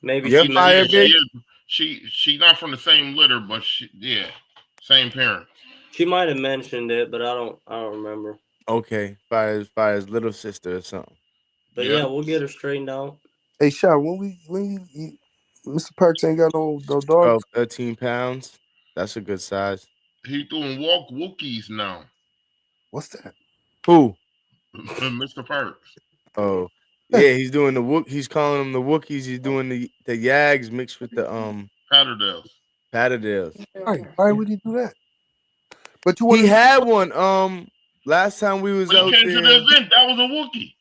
Maybe she's not from the same litter, but same parents. She might have mentioned it, but I don't remember. Okay, Fire's little sister or something. But yeah, we'll get her straightened out. Hey, Shaw, when you Mr. Parks ain't got no dogs. 12, 13 pounds. That's a good size. He doing walk Wookiees now. What's that? Who? Mr. Parks. Oh, yeah, he's doing the He's calling them the Wookiees. He's doing the Yags mixed with the Patterdales. Why would he do that? But he had one. Last time we was out came to the event, that was a Wookiee.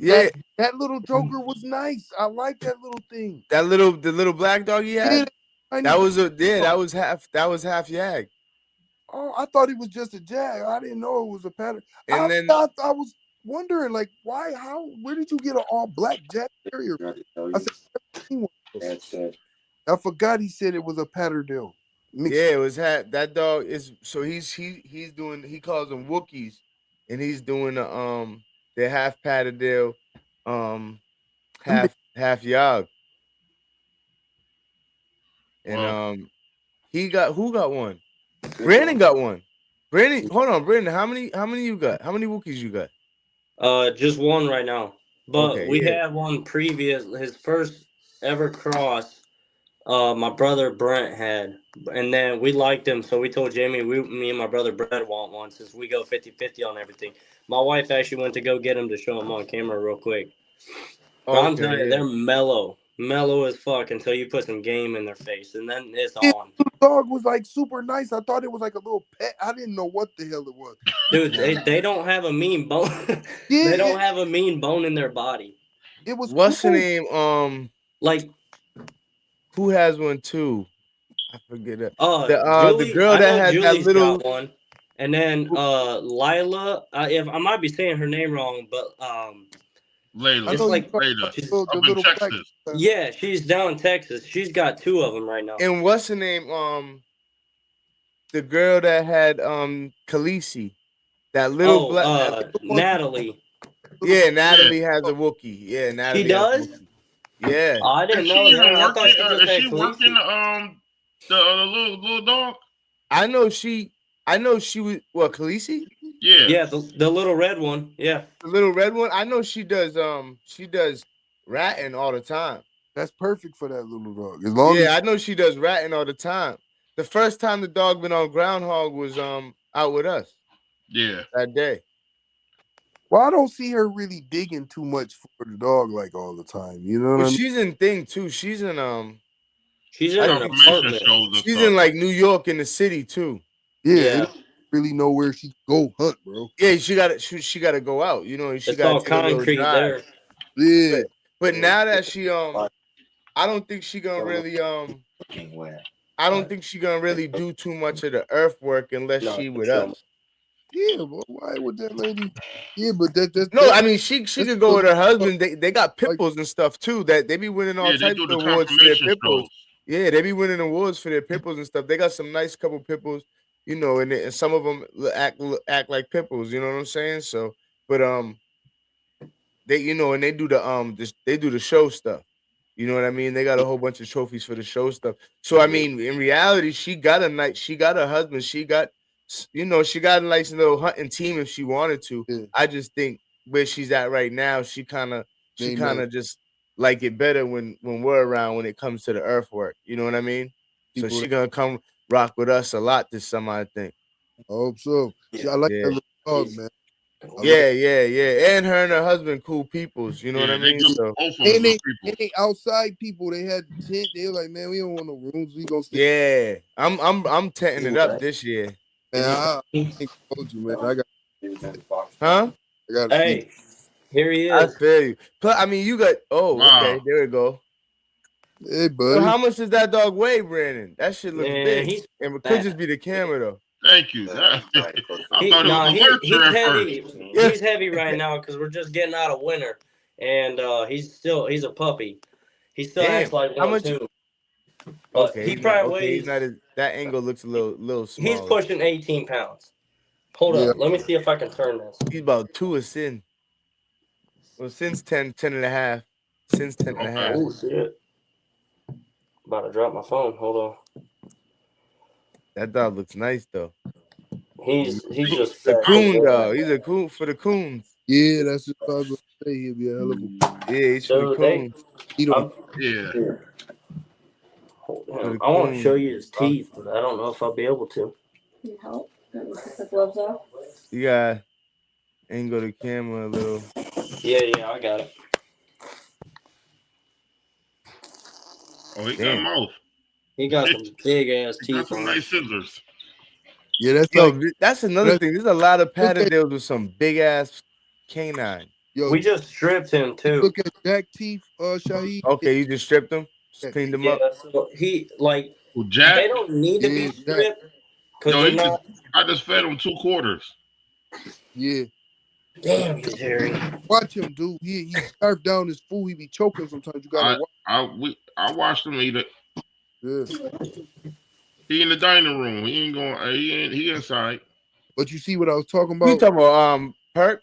Yeah, that little Joker was nice. I like that little thing. The little black dog he had. Yeah, that was half Yag. Oh, I thought it was just a Jag. I didn't know it was a pattern. I was wondering, like, where did you get an all black Jag Terrier? I said, I forgot he said it was a Patterdale. Yeah, it was that dog is he's doing, he calls them Wookiees, and he's doing the half Patterdale, half Yag. And who got one? Brandon got one. Brandon, how many you got? How many Wookiees you got? Just one right now. But we had one previous, his first ever cross. My brother Brent had, and then we liked him, so we told Jamie me and my brother Brett want one, since we go 50-50 on everything. My wife actually went to go get him to show him on camera real quick. I'm telling you, they're mellow as fuck until you put some game in their face, and then it's on. The dog was like super nice. I thought it was like a little pet. I didn't know what the hell it was. Dude, they don't have a mean bone. They don't have a mean bone in their body. It was what's the name? Like, who has one too? I forget it. Julie, the girl that had Julie's that little got one, and then Lila. If I might be saying her name wrong, but Layla. It's like up in Texas. Yeah, she's down in Texas. She's got two of them right now. And what's the name? The girl that had Khaleesi, that little Natalie. Yeah, Natalie has a Wookiee. Yeah, Natalie She does? has a Wookiee. Yeah. Oh, I didn't Is she know even that. I thought working? she just Is had she working Khaleesi. the little dog? I know she was Khaleesi? Yeah. Yeah, the little red one. Yeah. The little red one. I know she does ratting all the time. That's perfect for that little dog. As long Yeah, as I know she does ratting all the time. The first time the dog been on groundhog was out with us. Yeah. That day. well, I don't see her really digging too much for the dog like all the time. You know what But I mean? she's in thing too. She's in She's in I an think Confirmation apartment. shows and she's stuff. in like New York in the city too. Yeah, Yeah. and really know where she go hunt, bro. Yeah, she got to go out. You know, she It's got all to take a little concrete drive. there. Yeah, But now that she I don't think she gonna really I don't think she gonna really do too much of the earthwork unless she with us. yeah. But why would that lady? Yeah, but that No, I mean she that's could go with her husband. like They got pit bulls and stuff too. That they be winning all Yeah, they types do the of awards for their confirmation pit bulls. shows. Yeah, they be winning awards for their pit bulls and stuff. They got some nice couple pit bulls, you know, and some of them act like pit bulls. You know what I'm saying? So, but they and they do they do the show stuff. You know what I mean? They got a whole bunch of trophies for the show stuff. So I mean, in reality, she got a husband, she got she got a nice little hunting team if she wanted to. yeah, I just think where she's at right now, she ain't nothing. kind of just like it better when we're around when it comes to the earthwork. You know what I mean? So People, she gonna come rock with us a lot this summer, I think. I hope so. I like Yeah. that little dog, man. I like. Yeah. And her and her husband, cool peoples. You know what Yeah, I they mean? do So both of them And good they people. outside people. They had tent. They were like, man, we don't want no rooms. We gonna stay. yeah, I'm tenting it up this year. Man, I ain't told you, man. Huh? I gotta see. Hey, here he I is. feel you. Plus, I mean, you got. Oh, Wow. okay. There we go. Hey, So, buddy. how much does that dog weigh, Brandon? That shit looks Man, big, he's and it could fat. just be the camera though. Thank you. I thought it was a He's lurcher at first. heavy. Yeah. He's heavy right now because we're just getting out of winter, and he's a puppy. He still acts Damn. like How one much? too. But Okay, he he's not. probably Okay, he's weighs. not. That angle looks a little He's smaller. pushing 18 pounds. Hold Yeah. up. Let me see if I can turn this. He's about 2 a sin. Well, since 10 and a half. Since 10 and a Okay. half. Oh shit! About to drop my phone. Hold on. That dog looks nice though. He's just The fat. coon dog. He's a coon for the coons. Yeah, that's just what I was gonna say. He'll be a hell of a. Yeah, he's for the So coons. He don't. Yeah. For the I want to show coons. you his teeth, but I don't know if I'll be able to. Need help? Let me take the gloves off. You got angle the camera a little. Yeah, I got it. Oh, he got a Damn. mouth. He got some big ass He got teeth some on nice him. scissors. Yeah, that's Yo, like. that's another thing. There's a lot of Look at- Patterdales with some big ass canine. Yo, We just stripped him too. look at Jack teeth, Shaheed. Okay, you just stripped them, just cleaned them Yeah, up. so he like Well, Jack, they don't need to be Yeah, Jack. stripped because yo, they're he not. I just fed him 2 quarters. Yeah, Damn you, Jerry. watch him, dude. He scarfed down his food. He be choking sometimes. You gotta watch. I watched him eat it. Yeah. He in the dining room. He ain't going. He inside. But you see what I was talking You about? talking about Perk?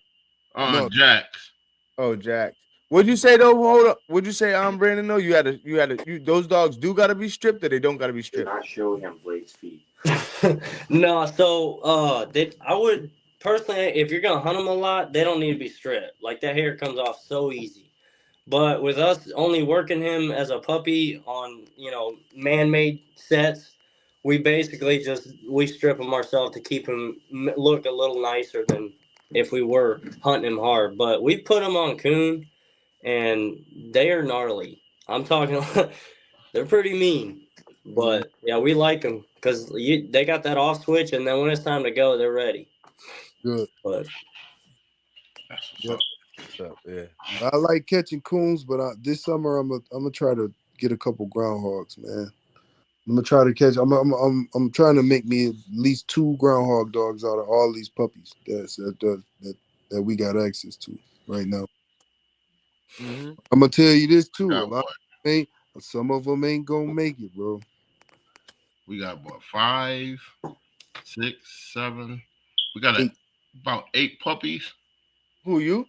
No. Jax. Oh, Jack. What'd you say though? Hold up. What'd you say, Brandon? No, those dogs do gotta be stripped, or they don't gotta be stripped. Not show him Blake's feet. No, so I would personally, if you're gonna hunt them a lot, they don't need to be stripped. Like that hair comes off so easy. But with us only working him as a puppy on man-made sets, we basically we strip him ourselves to keep him look a little nicer than if we were hunting him hard. But we put him on coon, and they are gnarly. I'm talking, they're pretty mean. But yeah, we like them because they got that off switch, and then when it's time to go, they're ready. Good. But That's what's Yep. up. What's up? Yeah. I like catching coons, but this summer I'm gonna try to get a couple groundhogs, man. I'm gonna try to catch. I'm trying to make me at least 2 groundhog dogs out of all these puppies that we got access to right now. Mm-hmm. I'm gonna tell you this too. Got what? Some of them ain't gonna make it, bro. We got what? 5, 6, 7. We got 8. about 8 puppies. Who you?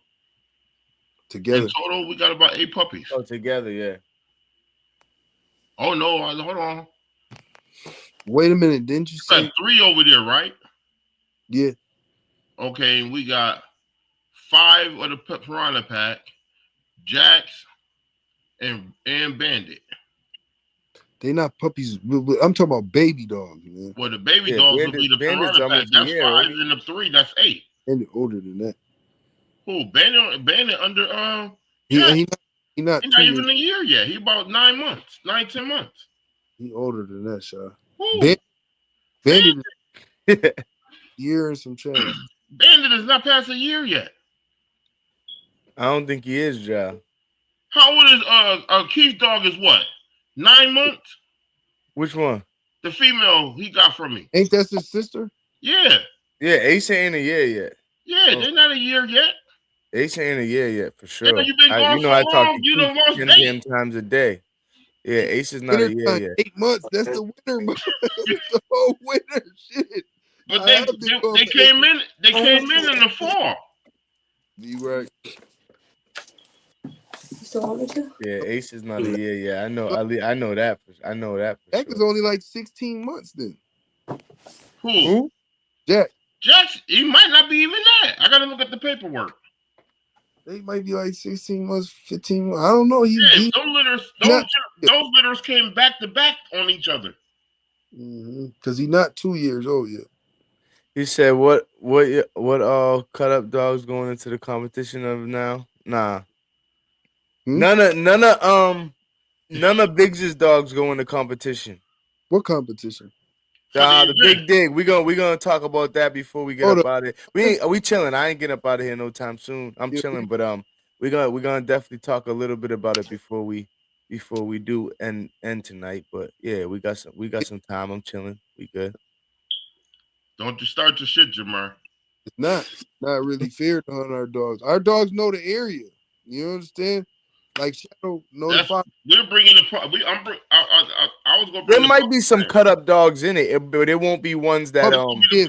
Together. In total, we got about 8 puppies. Oh, together, yeah. Oh no, hold on. Wait a minute, didn't you say got 3 over there, right? Yeah. Okay, and we got 5 of the Piranha Pack, Jacks, and Bandit. They not puppies. I'm talking about baby dogs, man. Well, the baby dogs will be the Piranha Pack. That's 5, and the 3, that's 8. And older than that. Who? Bandit under He not even a year yet. He about 9 months, 9-10 months. He older than that, Shaw. Bandit year and some change. Bandit is not past a year yet. I don't think he is, Ja. How old is Keith's dog is what? 9 months? Which one? The female he got from me. Ain't that his sister? Yeah. Yeah, Ace ain't a year yet. Yeah, they're not a year yet. Ace ain't a year yet, for sure. Yeah, you've been gone I so talk long, you done lost 10 times a day. Yeah, Ace is not a year yet. 8 months. That's the winter month. The whole winter shit. But they came in. They came in the fall. You right. Yeah, Ace is not a year yet. I know that. I know that. Jack is only like 16 months then. Who? Jack. He might not be even that. I gotta look at the paperwork. They might be like 16 months, 15 months. I don't know. Those litters came back to back on each other. Because he's not 2 years old yet. He said, "What cut up dogs going into the competition of now? Nah, none of Biggs' dogs go in the competition. What competition? The Big Dig. We gonna talk about that before we get up out of here. We chilling. I ain't getting up out of here no time soon. I'm chilling, but we gonna definitely talk a little bit about it before we do end tonight. But yeah, we got some time. I'm chilling. We good. Don't you start your shit, Jamar. It's not really fair to hunt our dogs. Our dogs know the area. You understand? Like Shadow notified. We're bringing the. I was gonna. There might be some cut up dogs in it, but it won't be ones that puppies.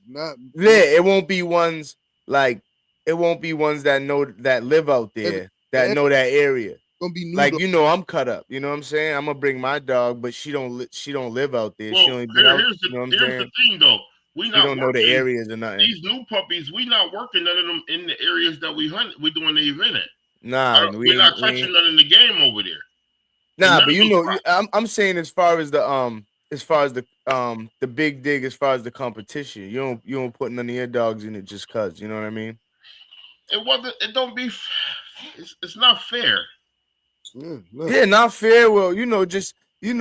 Not. It won't be ones like it won't be ones that live out there that know that area. Gonna be new like dogs. You know, I'm cut up. You know what I'm saying? I'm gonna bring my dog, but she don't live out there. Well, she only been out. Here's the thing, though. We don't know the areas or nothing. These new puppies, we not working none of them in the areas that we hunt. We doing the event at. Nah, we're not touching none in the game over there. Nah, but you know, I'm saying as far as the Big Dig, as far as the competition, you don't put none of your dogs in it just cause. You know what I mean? It don't be. It's not fair. Yeah, not fair. Well, you know, and you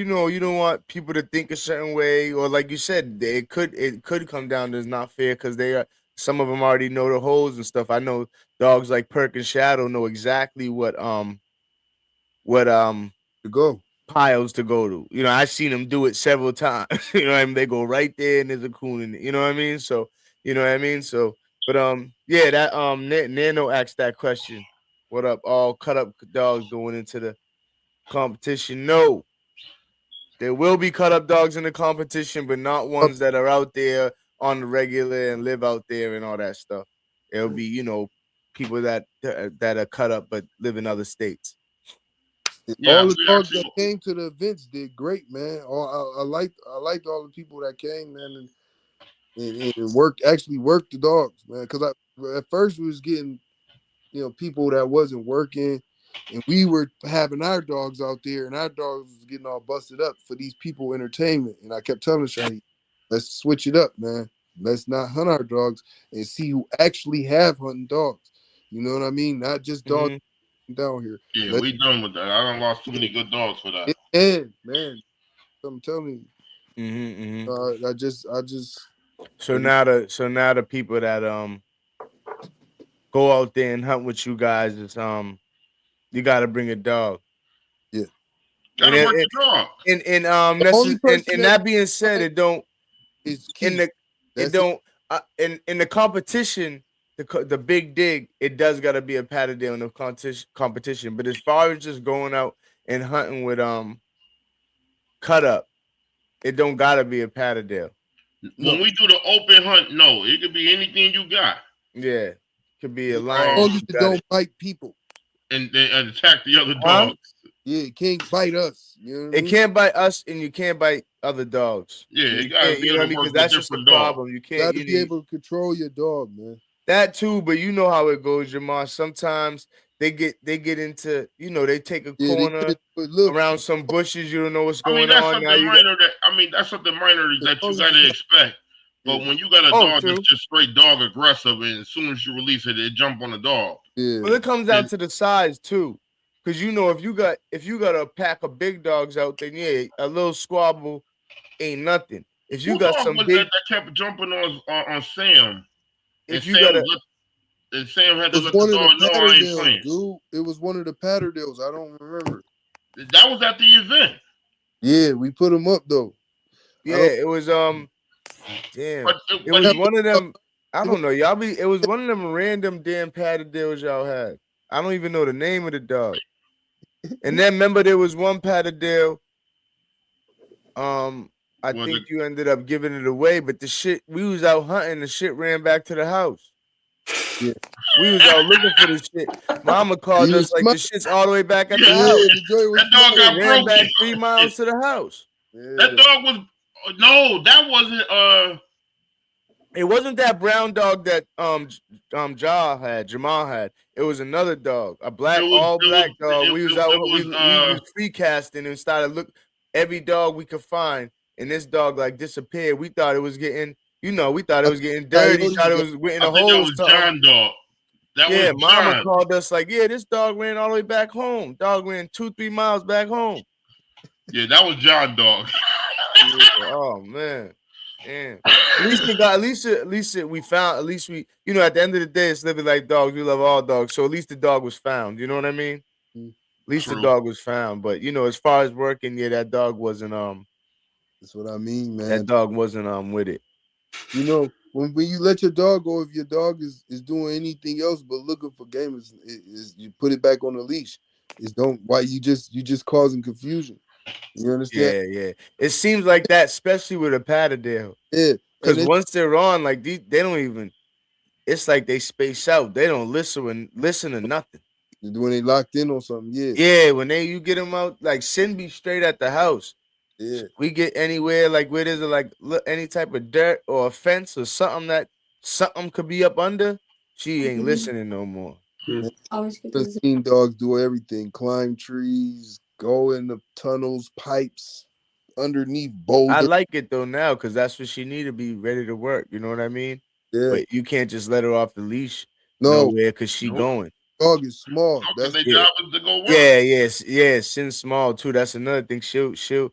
know, you don't want people to think a certain way, or like you said, it could come down to it's not fair because some of them already know the holes and stuff. I know dogs like Perk and Shadow know exactly what to go piles to go to. You know, I've seen them do it several times. You know what I mean? They go right there and there's a coon in it. You know what I mean? So you know what I mean? So but yeah, that Nano asked that question. What up? All cut up dogs going into the competition? No. There will be cut up dogs in the competition, but not ones that are out there on the regular and live out there and all that stuff. It'll be, you know, people that are cut up but live in other states. Yeah, all the dogs that came to the events did great, man. I liked all the people that came, man, and actually worked the dogs, man. Because at first we was getting, you know, people that wasn't working, and we were having our dogs out there, and our dogs was getting all busted up for these people entertainment. And I kept telling Shani, let's switch it up, man. Let's not hunt our dogs and see who actually have hunting dogs. You know what I mean? Not just dogs down here. Yeah, we done with that. I done lost too many good dogs for that. Yeah, man. I'm telling you. I just. So now the people that go out there and hunt with you guys is you got to bring a dog. Yeah. Gotta work the dog. And that being said, it don't. It's in the competition. The Big Dig, it does gotta be a Patterdale in the competition. But as far as just going out and hunting with cut up, it don't gotta be a Patterdale. When we do the open hunt, no, it could be anything you got. Yeah. could be a lion. As long as it don't bite people. And attack the other Huh? dogs. Yeah, it can't bite us. You know what I It mean? can't bite us, and you can't bite other dogs. Yeah, you you gotta can't, be you know able what I to mean? work Because with that's just the different dogs. problem. You You can't. got to be able to control your dog, man. That too, but you know how it goes, Jamar. Sometimes they get into, they take a corner around some bushes. You don't know what's I mean, going that's on. something Now you minor that's something minor that you gotta expect. But when you got a dog true. that's just straight dog aggressive, and as soon as you release it, it jump on the dog. Yeah. Well, it comes down to the size too, because if you got a pack of big dogs out, then yeah, a little squabble ain't nothing. If you got some big that kept jumping on Sam, if you got a and Sam had to It was let one the of dog the know I ain't playing. Patterdales, dude. It was one of the Patterdales. I don't remember. That was at the event. Yeah, we put them up though. Yeah, it was damn. It was one of them. I don't know. It was one of them random damn Patterdales y'all had. I don't even know the name of the dog. And then remember there was one Patterdale. I think you ended up giving it away, but the shit, we was out hunting, the shit ran back to the house. Yeah. We was out looking for the shit. Mama called us like the shit's all the way back at the house. That dog got ran broken. back 3 miles to the house. That dog was that wasn't it wasn't that brown dog that Jamal had. It was another dog, a black black dog. We was free casting and started every dog we could find, and this dog like disappeared. We thought it was getting, we thought it was getting dirty. Thought it was in a hole. That was John dog. That was Mama John. Called us like, yeah, this dog ran all the way back home. Dog ran 2-3 miles back home. Yeah, that was John dog. Yeah, oh man. Damn. At least we found, at the end of the day, it's living like dogs. We love all dogs. So at least the dog was found. You know what I mean? At least the dog was found. But as far as working, yeah, that dog wasn't That's what I mean, man. That dog wasn't with it. When you let your dog go, if your dog is doing anything else but looking for game, is you put it back on the leash. You just causing confusion. You understand? Yeah. It seems like that, especially with a Patterdale. Yeah. Because once they're on, like they don't even. It's like they space out. They don't listen to nothing. When they locked in on something, yeah. Yeah, when you get them out, like Sin be straight at the house. Yeah. We get anywhere like where there's any type of dirt or a fence or something could be up under. She ain't listening no more. I've seen dogs do everything: climb trees, go in the tunnels, pipes, underneath boulders. I like it though now because that's what she need to be ready to work. You know what I mean? Yeah. But you can't just let her off the leash nowhere because she going. Dog is small. That's their job is to go work. Yeah. Sin's small too. That's another thing. She'll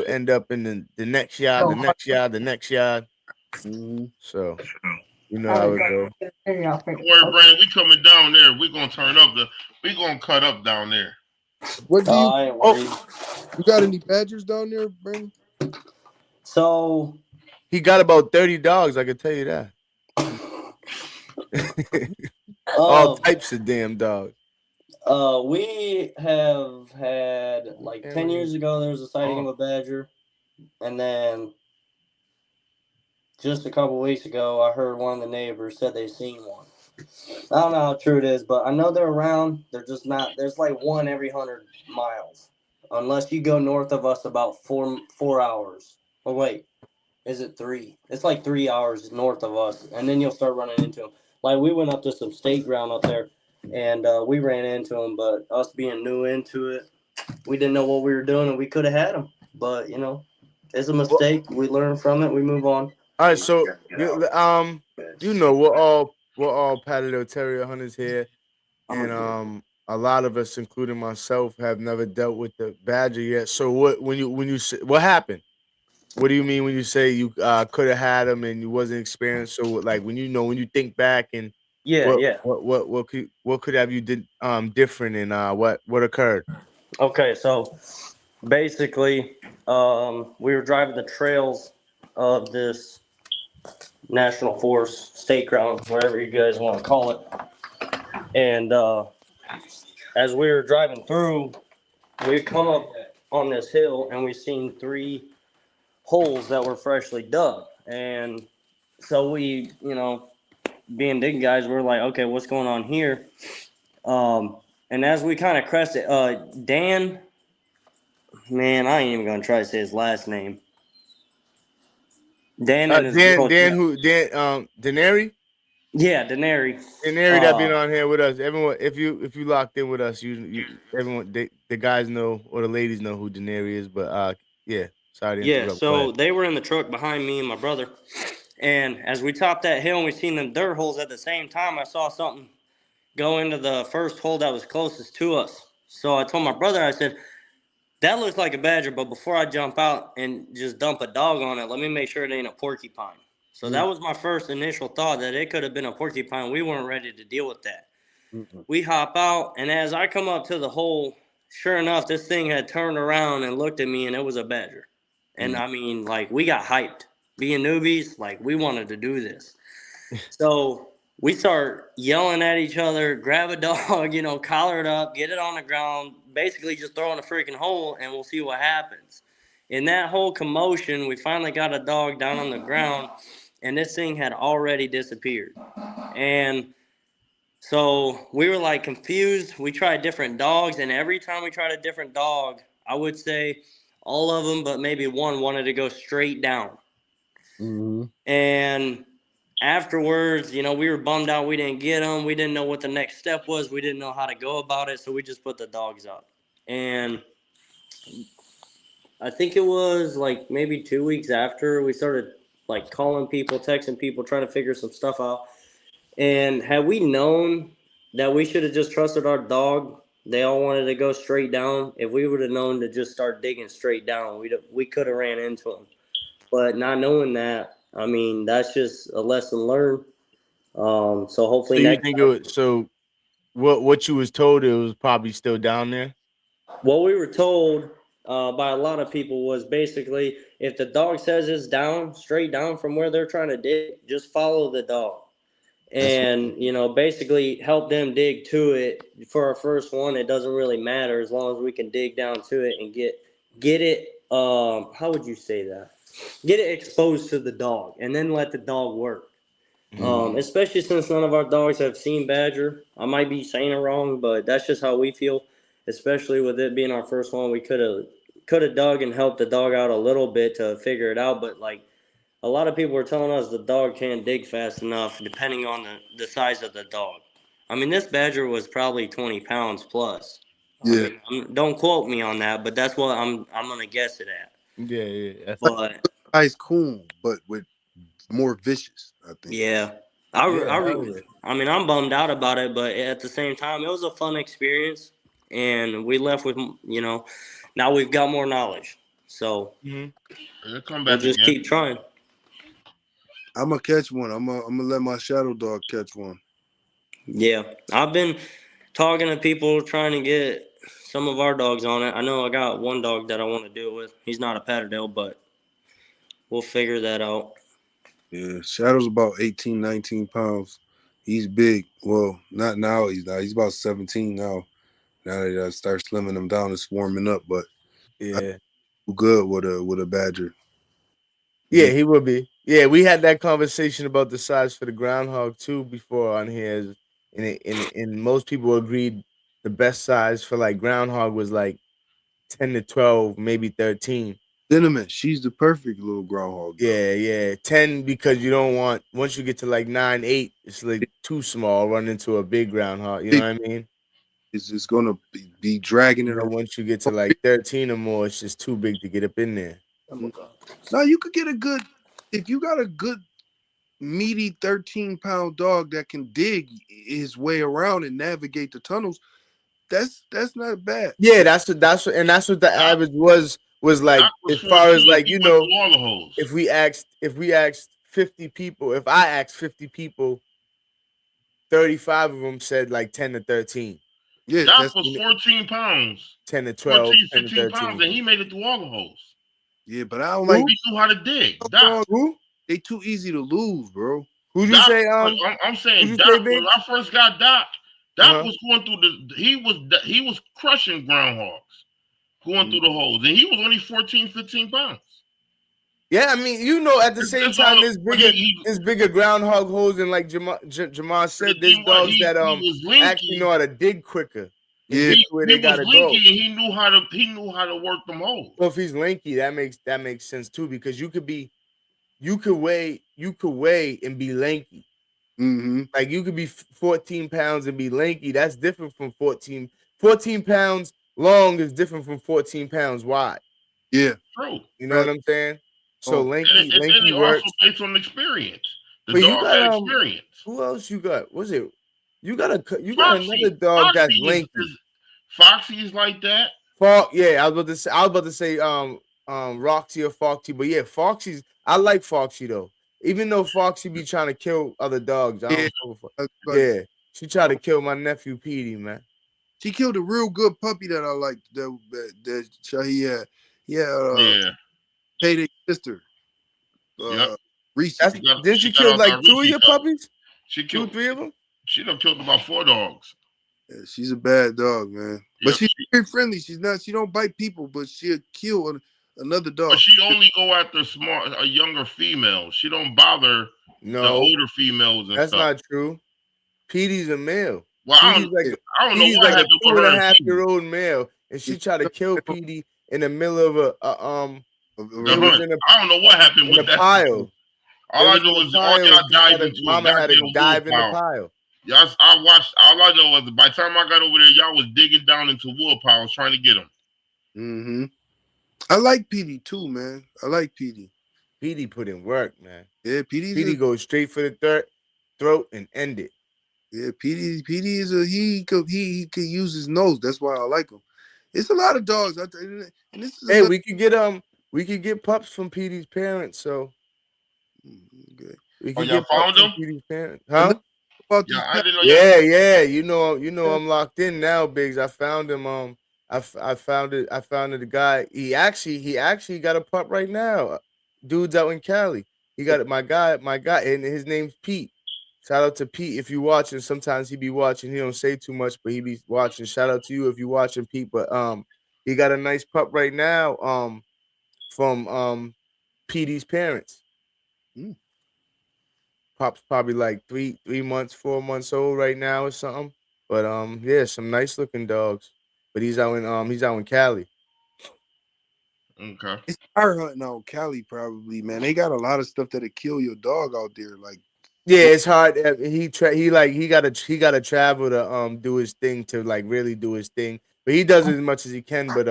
end up in the next yard, the next yard, the next yard. Mm-hmm. So how it go. Don't worry, Brandon. We coming down there. We gonna we gonna cut up down there. What do you got any badgers down there, Brandon? So he got about 30 dogs. I can tell you that. All types of damn dogs. We have had 10 years ago there was a sighting of a badger, and then just a couple weeks ago I heard one of the neighbors said they seen one. I don't know how true it is, but I know they're around. They're just not. There's one every 100 miles, unless you go north of us about 4 hours. Oh wait, is it 3? It's 3 hours north of us, and then you'll start running into them. We went up to some state ground up there, and we ran into them. But us being new into it, we didn't know what we were doing, and we could have had them. But it's a mistake. We learn from it. We move on. All right, so we're all Patterdale Terrier hunters here, and a lot of us, including myself, have never dealt with the badger yet. So when you say what happened? What do you mean when you say you could have had them and you wasn't experienced? So when you think back and what could have you did different and what occurred? Okay, so basically, we were driving the trails of this national forest, state ground, whatever you guys want to call it. And as we were driving through, we come up on this hill and we seen 3 holes that were freshly dug. And so we, being dig guys, we're like, okay, what's going on here? And as we kind of crested, Dan, man, I ain't even gonna try to say his last name. Dan and his girl. Denary? Yeah, Denary. Denary that been on here with us. Everyone, if you locked in with us, everyone, the guys know or the ladies know who Denary is. But yeah, sorry to interrupt. So they were in the truck behind me and my brother, and as we topped that hill and we seen them dirt holes at the same time, I saw something go into the first hole that was closest to us. So I told my brother, I said, that looks like a badger, but before I jump out and just dump a dog on it, let me make sure it ain't a porcupine. So that was my first initial thought, that it could have been a porcupine. We weren't ready to deal with that. We hop out, and as I come up to the hole, sure enough, this thing had turned around and looked at me, and it was a badger. And I mean, like, we got hyped. Being newbies, like, we wanted to do this. So we start yelling at each other, grab a dog, collar it up, get it on the ground, basically just throw in a freaking hole, and we'll see what happens. In that whole commotion, we finally got a dog down on the ground, and this thing had already disappeared. And so we were like confused. We tried different dogs, and every time we tried a different dog, I would say all of them, but maybe one wanted to go straight down. And afterwards, we were bummed out we didn't get them. We didn't know what the next step was. We didn't know how to go about it, so we just put the dogs up. And I think it was like maybe 2 weeks after we started like calling people, texting people, trying to figure some stuff out. And had we known that we should have just trusted our dog, they all wanted to go straight down. If we would have known to just start digging straight down, we could have ran into them. But not knowing that, I mean, that's just a lesson learned. So hopefully next time. So what you was told, it was probably still down there? What we were told by a lot of people was basically, if the dog says it's down, straight down from where they're trying to dig, just follow the dog. And, basically help them dig to it. For our first one, it doesn't really matter as long as we can dig down to it and get it, how would you say that? Get it exposed to the dog and then let the dog work. Especially since none of our dogs have seen badger. I might be saying it wrong, but that's just how we feel. Especially with it being our first one, we could have dug and helped the dog out a little bit to figure it out. But like a lot of people were telling us, the dog can't dig fast enough, depending on the size of the dog. I mean, this badger was probably 20 pounds plus. Yeah. I mean, don't quote me on that, but that's what I'm gonna guess it at. Yeah. But Ice cool, but with more vicious, I think. Yeah. I mean, I'm bummed out about it, but at the same time, it was a fun experience, and we left with, now we've got more knowledge. So we'll just keep trying. I'm gonna catch one. I'm gonna let my shadow dog catch one. Yeah, I've been talking to people trying to get some of our dogs on it. I know I got one dog that I want to do it with. He's not a Patterdale, but we'll figure that out. Yeah, Shadow's about 18, 19 pounds. He's big. Well, not now. He's about 17 now. Now that I start slimming him down and swarming up, but yeah, good with a badger. Yeah, he will be. Yeah, we had that conversation about the size for the groundhog too before on here, and most people agreed the best size for like groundhog was like 10 to 12, maybe 13. Cinnamon, she's the perfect little groundhog. Yeah. 10 because you don't want, once you get to like 9, 8, it's like too small, run into a big groundhog. You know what I mean? It's just gonna be dragging it around. Once you get to like 13 or more, it's just too big to get up in there. Now you could get if you got a good meaty 13-pound dog that can dig his way around and navigate the tunnels. That's not bad. Yeah, that's what the average was like, as far as like, if we asked 50 people, if I asked 50 people, 35 of them said like 10 to 13. Yeah, that was 14 pounds. 10 to 12, 14, 15 pounds, and he made it through all the holes. Yeah, but I don't like. He knew how to dig. Who? They too easy to lose, bro. Who'd you say? I'm saying Doc. When I first got Doc, Doc was going through he was crushing groundhogs, going through the holes, and he was only 14, 15 pounds. Yeah, I mean, you know, at the same time, there's he bigger groundhog holes, and like Jamal said, there's dogs that was linky. actually know how to dig quicker. And Yeah, get where they gotta go. And he knew how to work them holes. Well, if he's lanky, that makes sense too, because you could weigh and be lanky. Mm-hmm. Like you could be 14 pounds and be lanky. That's different from 14 pounds long is different from 14 pounds wide. Yeah. True. You know what I'm saying? So lanky also works. based on experience. The But dog you got had experience. Who else you got? Was it? You got Foxy. another dog Foxy that's lanky. Foxy is like that. Yeah, I was about to say Roxy or Foxy, but yeah, Foxy's. I like Foxy though. Even though Foxy be trying to kill other dogs, yeah, she tried to kill my nephew Petey, man. She killed a real good puppy that I liked. That he had. Yeah. Payday sister. Reese. Did she kill like 2 of your puppies? She killed 3 of them. She done killed about 4 dogs. Yeah, she's a bad dog, man. But she's very friendly. She don't bite people, but she'll kill another dog. But she only go after a younger female. She don't bother the older females and that's stuff. That's not true. Petey's a male. Well, I don't know what like a 2.5-year-old male, and she tried to kill Petey in the middle of I don't know what happened with that pile. All I know is all y'all dived into Mama had to dive in the pile. Yes, I watched. All I know was by the time I got over there, y'all was digging down into wood piles trying to get them. Mm-hmm. I like Petey too, man. I like Petey. Petey put in work, man. Yeah, Petey goes straight for the throat and end it. Yeah, Petey is he could use his nose. That's why I like him. It's a lot of dogs out there, and this is we could get pups from Petey's parents. So we could get found them? Petey's parents, huh? Yeah, yeah. You know, I'm locked in now, Biggs. I found him. I found it. The guy. He actually got a pup right now. Dude's out in Cali. He got it. My guy, and his name's Pete. Shout out to Pete if you watching. Sometimes he be watching. He don't say too much, but he be watching. Shout out to you if you watching, Pete. But he got a nice pup right now. From Petey's parents. Pop's probably like 3 months, 4 months old right now or something. But yeah, some nice looking dogs. But he's out in Cali. Okay. It's fire hunting out in Cali, probably, man. They got a lot of stuff that'll kill your dog out there. Like, yeah, it's hard. He gotta travel to do his thing, to like really do his thing. But he does it as much as he can. But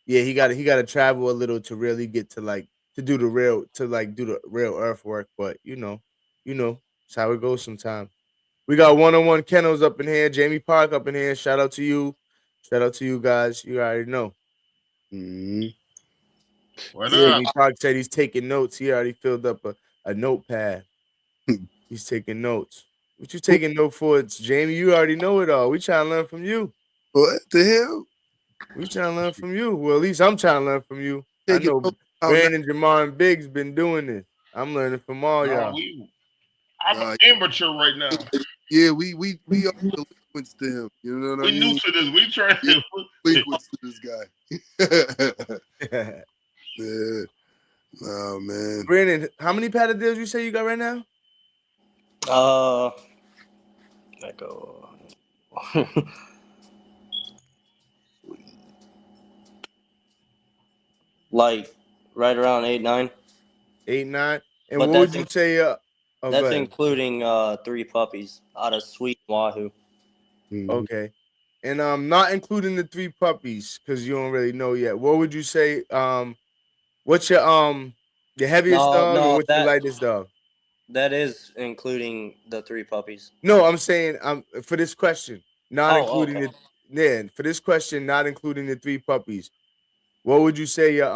yeah, he gotta travel a little to really get to do the real earthwork. But you know, it's how it goes sometimes. We got one-on-one kennels up in here. Jamie Park up in here. Shout out to you. Shout out to you guys. You already know. Jamie Park said he's taking notes. He already filled up a notepad. He's taking notes. What you taking note for? It's Jamie. You already know it all. We trying to learn from you. What the hell? We trying to learn from you. Well, at least I'm trying to learn from you. I know Brandon, Jamar, and Biggs been doing this. I'm learning from all y'all. I'm an amateur right now. Yeah, we are delinquents to him. You know what I mean? We new to this. We trying to delinquents to this guy. Yeah. Oh man. Brandon, how many Patterdales you say you got right now? I go like right around 8, 9. 8, 9. And but what would you say? That's including 3 puppies out of Sweet Wahoo. Okay. And not including the 3 puppies, because you don't really know yet. What would you say? What's your heaviest dog or what's your lightest dog? That is including the 3 puppies. No, I'm saying for this question, not including for this question, not including the 3 puppies. What would you say your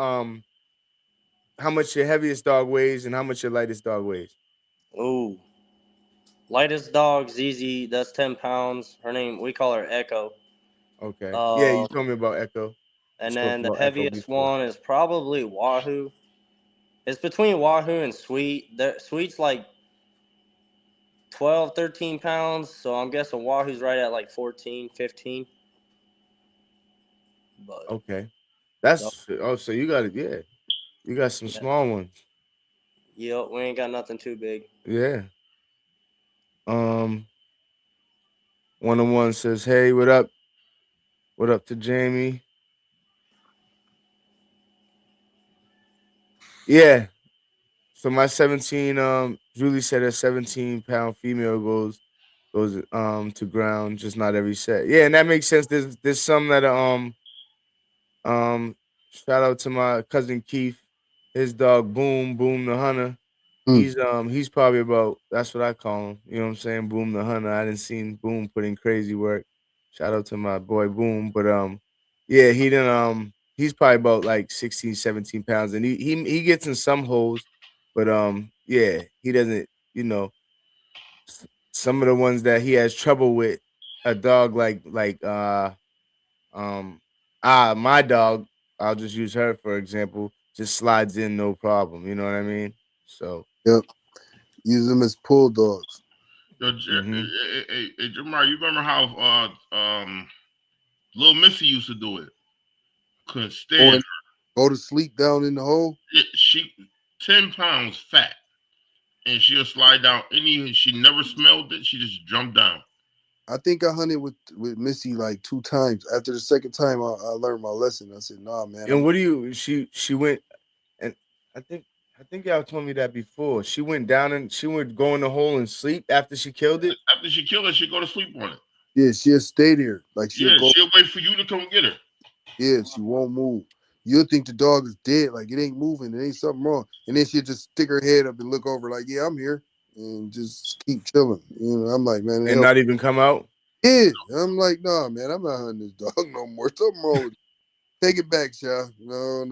how much your heaviest dog weighs and how much your lightest dog weighs? Ooh. Lightest dog, ZZ, that's 10 pounds. Her name, we call her Echo. Okay. Yeah, you told me about Echo. And then the heaviest one is probably Wahoo. It's between Wahoo and Sweet. Sweet's like 12, 13 pounds. So I'm guessing Wahoo's right at like 14, 15. But okay. That's so you got it, yeah. You got some small ones. Yep, we ain't got nothing too big. Yeah. 101 says, "Hey, what up? What up to Jamie?" Yeah. So my 17, Julie said a 17-pound female goes to ground, just not every set. Yeah, and that makes sense. There's some that shout out to my cousin Keith, his dog Boom the Hunter. He's probably about, that's what I call him. You know what I'm saying? Boom the Hunter. I didn't seen Boom put in crazy work. Shout out to my boy Boom. But yeah, he's probably about like 16, 17 pounds. And he gets in some holes, but yeah, he doesn't, you know, some of the ones that he has trouble with, a dog my dog, I'll just use her for example, just slides in no problem. You know what I mean? So Yep. Use them as pull dogs. Hey, Jamar, you remember how little Missy used to do it? Couldn't stand her. Go to sleep down in the hole. She 10 pounds fat, and she'll slide down she never smelled it. She just jumped down. I think I hunted with Missy like 2 times. After the second time, I learned my lesson. I said, "Nah, man." And what do you? She went, and I think y'all told me that before. She went down and she would go in the hole and sleep after she killed it. After she killed it, she'd go to sleep on it. Yeah, she'll stay there. Like she'll wait for you to come get her. Yeah, she won't move. You'll think the dog is dead, like it ain't moving, there ain't something wrong. And then she'll just stick her head up and look over, like, yeah, I'm here, and just keep chilling. You know, I'm like, man, and not even come out. Yeah, I'm like, nah, man, I'm not hunting this dog no more. Something wrong with it. Take it back, Sha. No.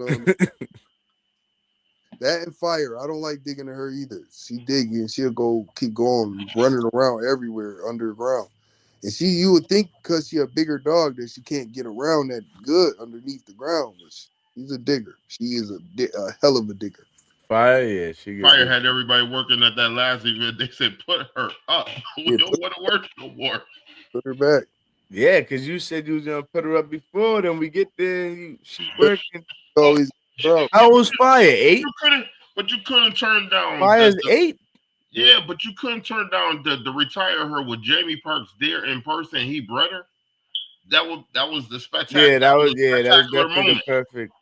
That and fire. I don't like digging to her either. She dig and she'll keep going, running around everywhere underground. And you would think because she a bigger dog that she can't get around that good underneath the ground, but she's a digger. She is a hell of a digger. Fire, yeah, Fire had everybody working at that last event. They said, "Put her up. We don't want to work no more. Put her back." Yeah, because you said you was gonna put her up before. Then we get there, she's working. Always. How old was Fire? 8. But you couldn't turn down. Fire's 8. Yeah, but you couldn't turn down the retire her with Jamie Parks there in person. He bred her. That was the spectacular. Yeah, that was definitely moment. The perfect.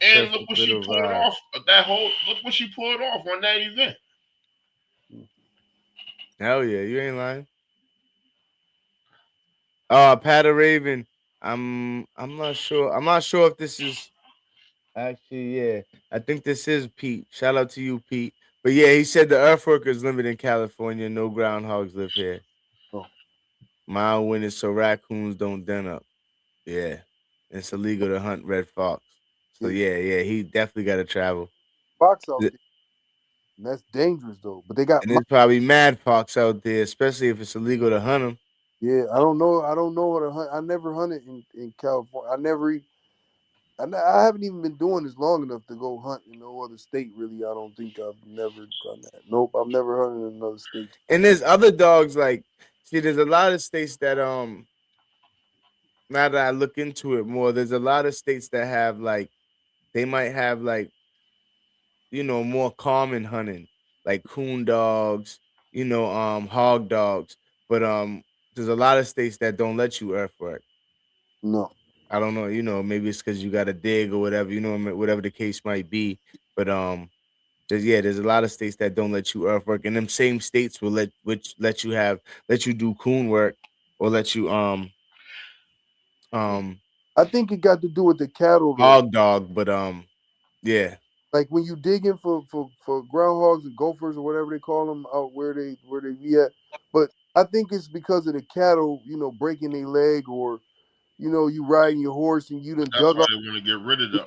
And look what she pulled off. Look what she pulled off on that event. Hell yeah, you ain't lying. Patter Raven. I'm not sure. I'm not sure if this is actually, yeah. I think this is Pete. Shout out to you, Pete. But yeah, he said the earthwork is limited in California. No groundhogs live here. Oh. Mild winter so raccoons don't den up. Yeah. It's illegal to hunt red fox. So yeah, he definitely got to travel. Fox out there. And that's dangerous though. But they got. And there's probably mad fox out there, especially if it's illegal to hunt them. Yeah, I don't know how to hunt. I never hunted in California. I haven't even been doing this long enough to go hunt in no other state. Really, I don't think I've never done that. Nope, I've never hunted in another state. And there's other dogs there's a lot of states that now that I look into it more, there's a lot of states that have they might have more common hunting, like coon dogs, hog dogs. But there's a lot of states that don't let you earthwork. No. I don't know, maybe it's because you got to dig or whatever, whatever the case might be. But there's a lot of states that don't let you earthwork, and them same states will let you do coon work or let you I think it got to do with the cattle though. hog dog, but yeah. Like when you digging for groundhogs and gophers or whatever they call them out where they be at, but I think it's because of the cattle, breaking their leg or. You riding your horse and you done That's dug why up. they want to get rid of the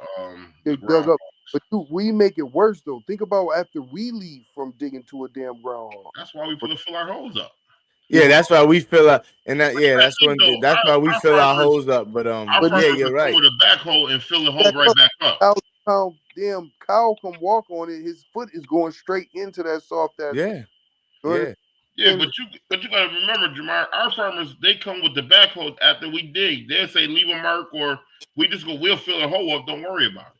dug up. But we make it worse though. Think about after we leave from digging to a damn groundhog. That's why we fill our holes up. Yeah, that's why we fill up, and that's why we fill our holes up. But yeah, you're right. With a backhoe and fill the hole right back up. Damn cow come walk on it, his foot is going straight into that soft ass. Yeah. Yeah, but you gotta remember, Jamar, our farmers, they come with the backhoe after we dig. They'll say leave a mark or we'll fill the hole up, don't worry about it.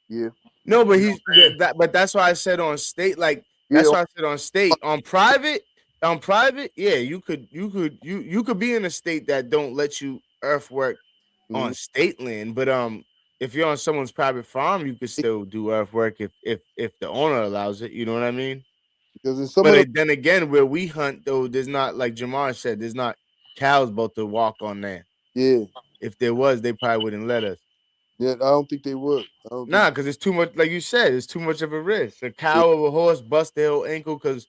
Yeah. No, but You know he's what I'm saying? but that's why I said on state, like that's Yeah. why I said on state. On private, yeah, you could be in a state that don't let you earthwork Mhm. on state land, but if you're on someone's private farm, you could still do earthwork if the owner allows it. You know what I mean? Because in some But of the then again, where we hunt though, there's not like Jamar said, there's not cows about to walk on land. yeah, If there was, they probably wouldn't let us. yeah, I don't think they would. I don't think. Nah, because it's too much. Like you said, it's too much of a risk. A Yeah, cow or a horse bust their whole ankle because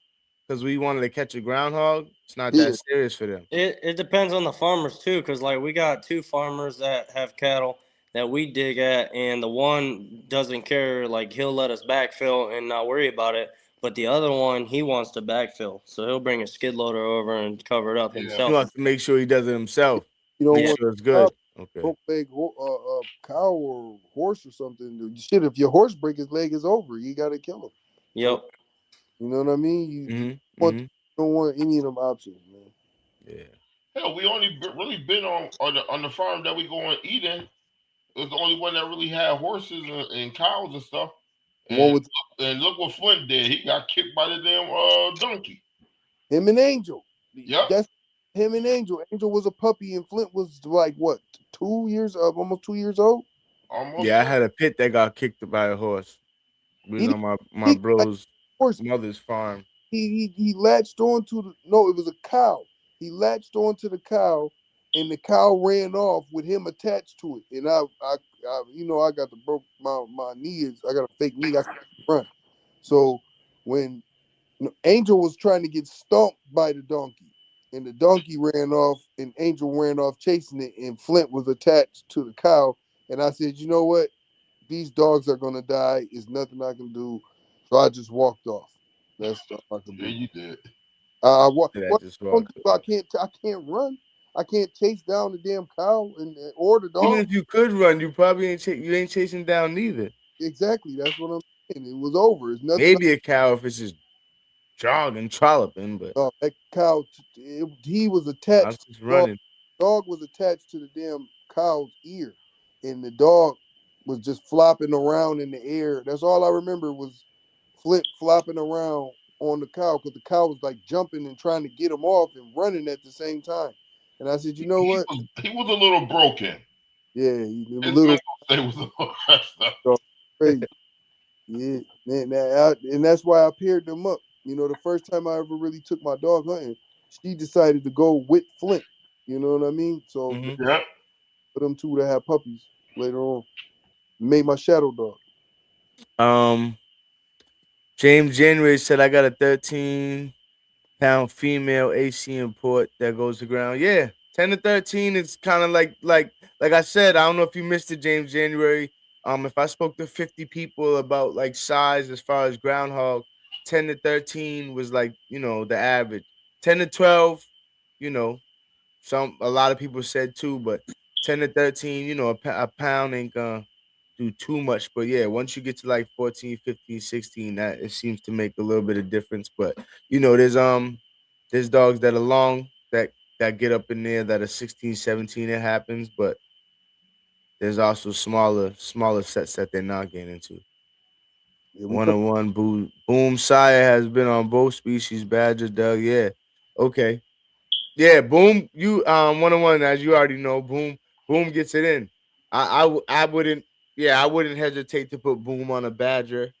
we wanted to catch a groundhog. It's not yeah, that serious for them. It depends on the farmers too, because like we got two farmers that have cattle that we dig at, and the one doesn't care, like he'll let us backfill and not worry about it. But the other one, he wants to backfill, so he'll bring a skid loader over and cover it up Yeah. He himself. wants to make sure he does it himself. you don't Make Yeah, want sure it's a good. Okay. broke leg cow or horse or something. Shit, if your horse break his leg, it's over. You got to kill him. So yep. you know what I mean. Mm-hmm. Want Mm-hmm. don't want any of them options, man. Yeah. Hell, we only really been on the farm that we go and eat in. It was the only one that really had horses and cows and stuff. The one with And look what Flint did. He got kicked by the damn donkey. him and Angel. Yep. That's him and Angel. Angel was a puppy, and Flint was like what 2 years, almost 2 years old. Almost Yeah, I there. had a pit that got kicked by a horse. We He was didn't on my kick like bro's a horse. mother's farm. He latched onto the no, it was a cow. He latched onto the cow, and the cow ran off with him attached to it. And I got the broke my knee is I got a fake knee. I can't run. So when Angel was trying to get stomped by the donkey, and the donkey ran off, and Angel ran off chasing it, and Flint was attached to the cow. And I said, you know what? These dogs are gonna die. There's nothing I can do. So I just walked off. That's all I could Yeah, do. you did. What And I what just I walked do? off. I can't run. I can't chase down the damn cow or the Even dog. if you could run, you probably you ain't chasing down neither. Exactly. That's what I'm saying. It was over. It's nothing. Maybe a cow if it's just jogging, trolloping, but That cow. He was I was attached. just Dog, running. dog was attached to the damn cow's ear, and the dog was just flopping around in the air. That's all I remember was Flint flopping around on the cow because the cow was like jumping and trying to get him off and running at the same time. And I said, you know what? He was a little broken. Yeah, a His little mental state was a little messed up. dog, crazy. Yeah, man, and that's why I paired them up. The first time I ever really took my dog hunting, she decided to go with Flint. You know what I mean? So Hmm. Yep. for them two to have puppies later on, made my shadow dog. Um, James January said I got a 13-pound female AC import that goes to ground. Yeah, 10 to 13 is kind of like I said. I don't know if you missed it, James January. If I spoke to 50 people about like size as far as groundhog, 10 to 13 was like the average. 10 to 12, you know, a lot of people said too, but 10 to 13, a pound ain't gonna do too much. But yeah, once you get to like 14, 15, 16, that it seems to make a little bit of difference. But there's dogs that are long that get up in there that are 16, 17, it happens, but there's also smaller sets that they're not getting into. Yeah, we come 101 Boom Sire has been on both species, Badger, Doug. Yeah. Okay. Yeah, Boom. You 101, as you already know, Boom gets it in. I wouldn't. Yeah, I wouldn't hesitate to put Boom on a Badger.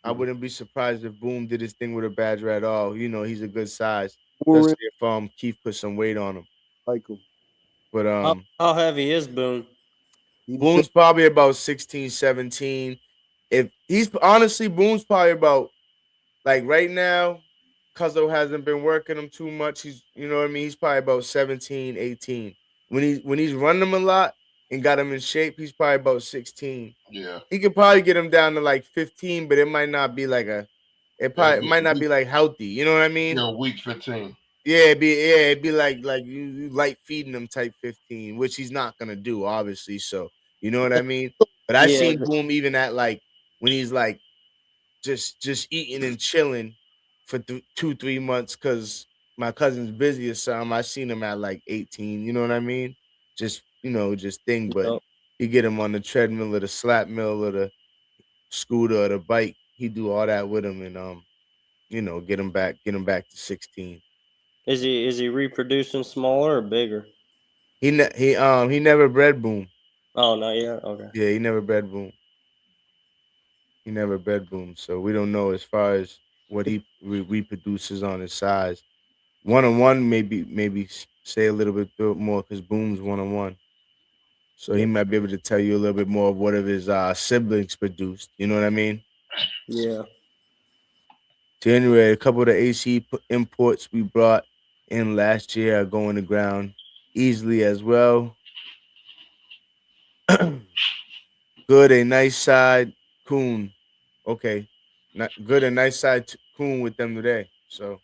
I mhm. wouldn't be surprised if Boom did his thing with a Badger at all. He's a good size, We're in especially if Keith put some weight on him. like him. But How heavy is Boone? He the same. Boone's probably about 16, 17. If he's honestly Boone's probably about like right now, Cuzzo hasn't been working him too much. He's you know what I mean. He's probably about 17, 18. When he's running him a lot and got him in shape, he's probably about 16. Yeah. He could probably get him down to like 15, but it might not be like it might not Week, be like healthy. You know what I mean? week 15. Yeah, it'd be like you light feeding him type 15, which he's not gonna do, obviously. So you know what I mean? But I Yeah, seen Boom even at like when he's like just eating and chilling for 2-3 months because my cousin's busy or something. I seen him at like 18. You know what I mean? Just just thing. But yep. you get him on the treadmill or the slap mill or scooter or the bike. He do all that with him, and get him back to 16. Is he reproducing smaller or bigger? He never bred Boom. Oh, not yet. Okay. Yeah, he never bred Boom. He never bred Boom, so we don't know as far as what he reproduces on his size. 1-on-1, maybe say a little bit more because Boom's 1-on-1. So he might be able to tell you a little bit more of what of his siblings produced. You know what I mean? Yeah. January, a couple of the AC imports we brought in last year are going to ground easily as well. Good, a nice side coon. Okay. Not good, a nice side coon with them today. So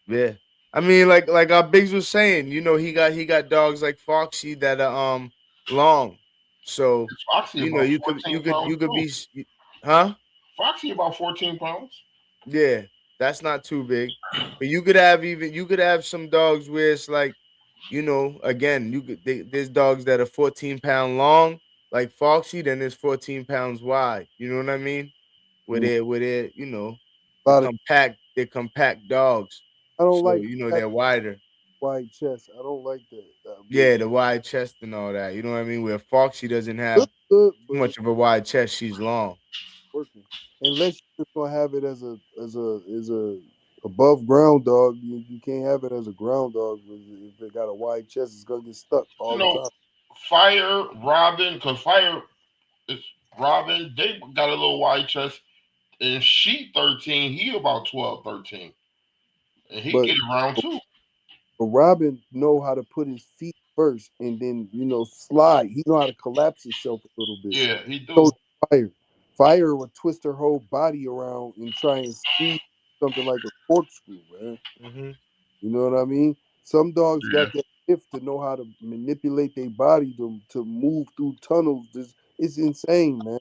yeah. I mean, like our Biggs was saying, he got dogs like Foxy that are long. So Foxy about you 14 pounds could be, too. huh? Foxy about 14 pounds. Yeah, that's not too big. But you could have some dogs where it's like, again, there's dogs that are 14-pound long, like Foxy, then there's 14 pounds wide. You know what I mean? Where they're they're compact dogs. I don't So like that they're wider. wide chest. I don't like that. Yeah, the wide chest and all that. You know what I mean? Where Foxy doesn't have Good, too but much of a wide chest, she's long. working. Unless you're just gonna have it as a above ground dog, you can't have it as a ground dog. If it got a wide chest, it's gonna get stuck all the time. Fire, Robin, because Fire is Robin, they got a little wide chest. And she 13, he about 12, 13. And he But get around too. But Robin know how to put his feet first and then slide. He know how to collapse himself a little bit. Yeah, he do. So Fire would twist her whole body around and try and squeeze something like a corkscrew, man. Mm-hmm. You know what I mean? Some dogs Yeah. got that gift to know how to manipulate their body to move through tunnels. It's insane, man.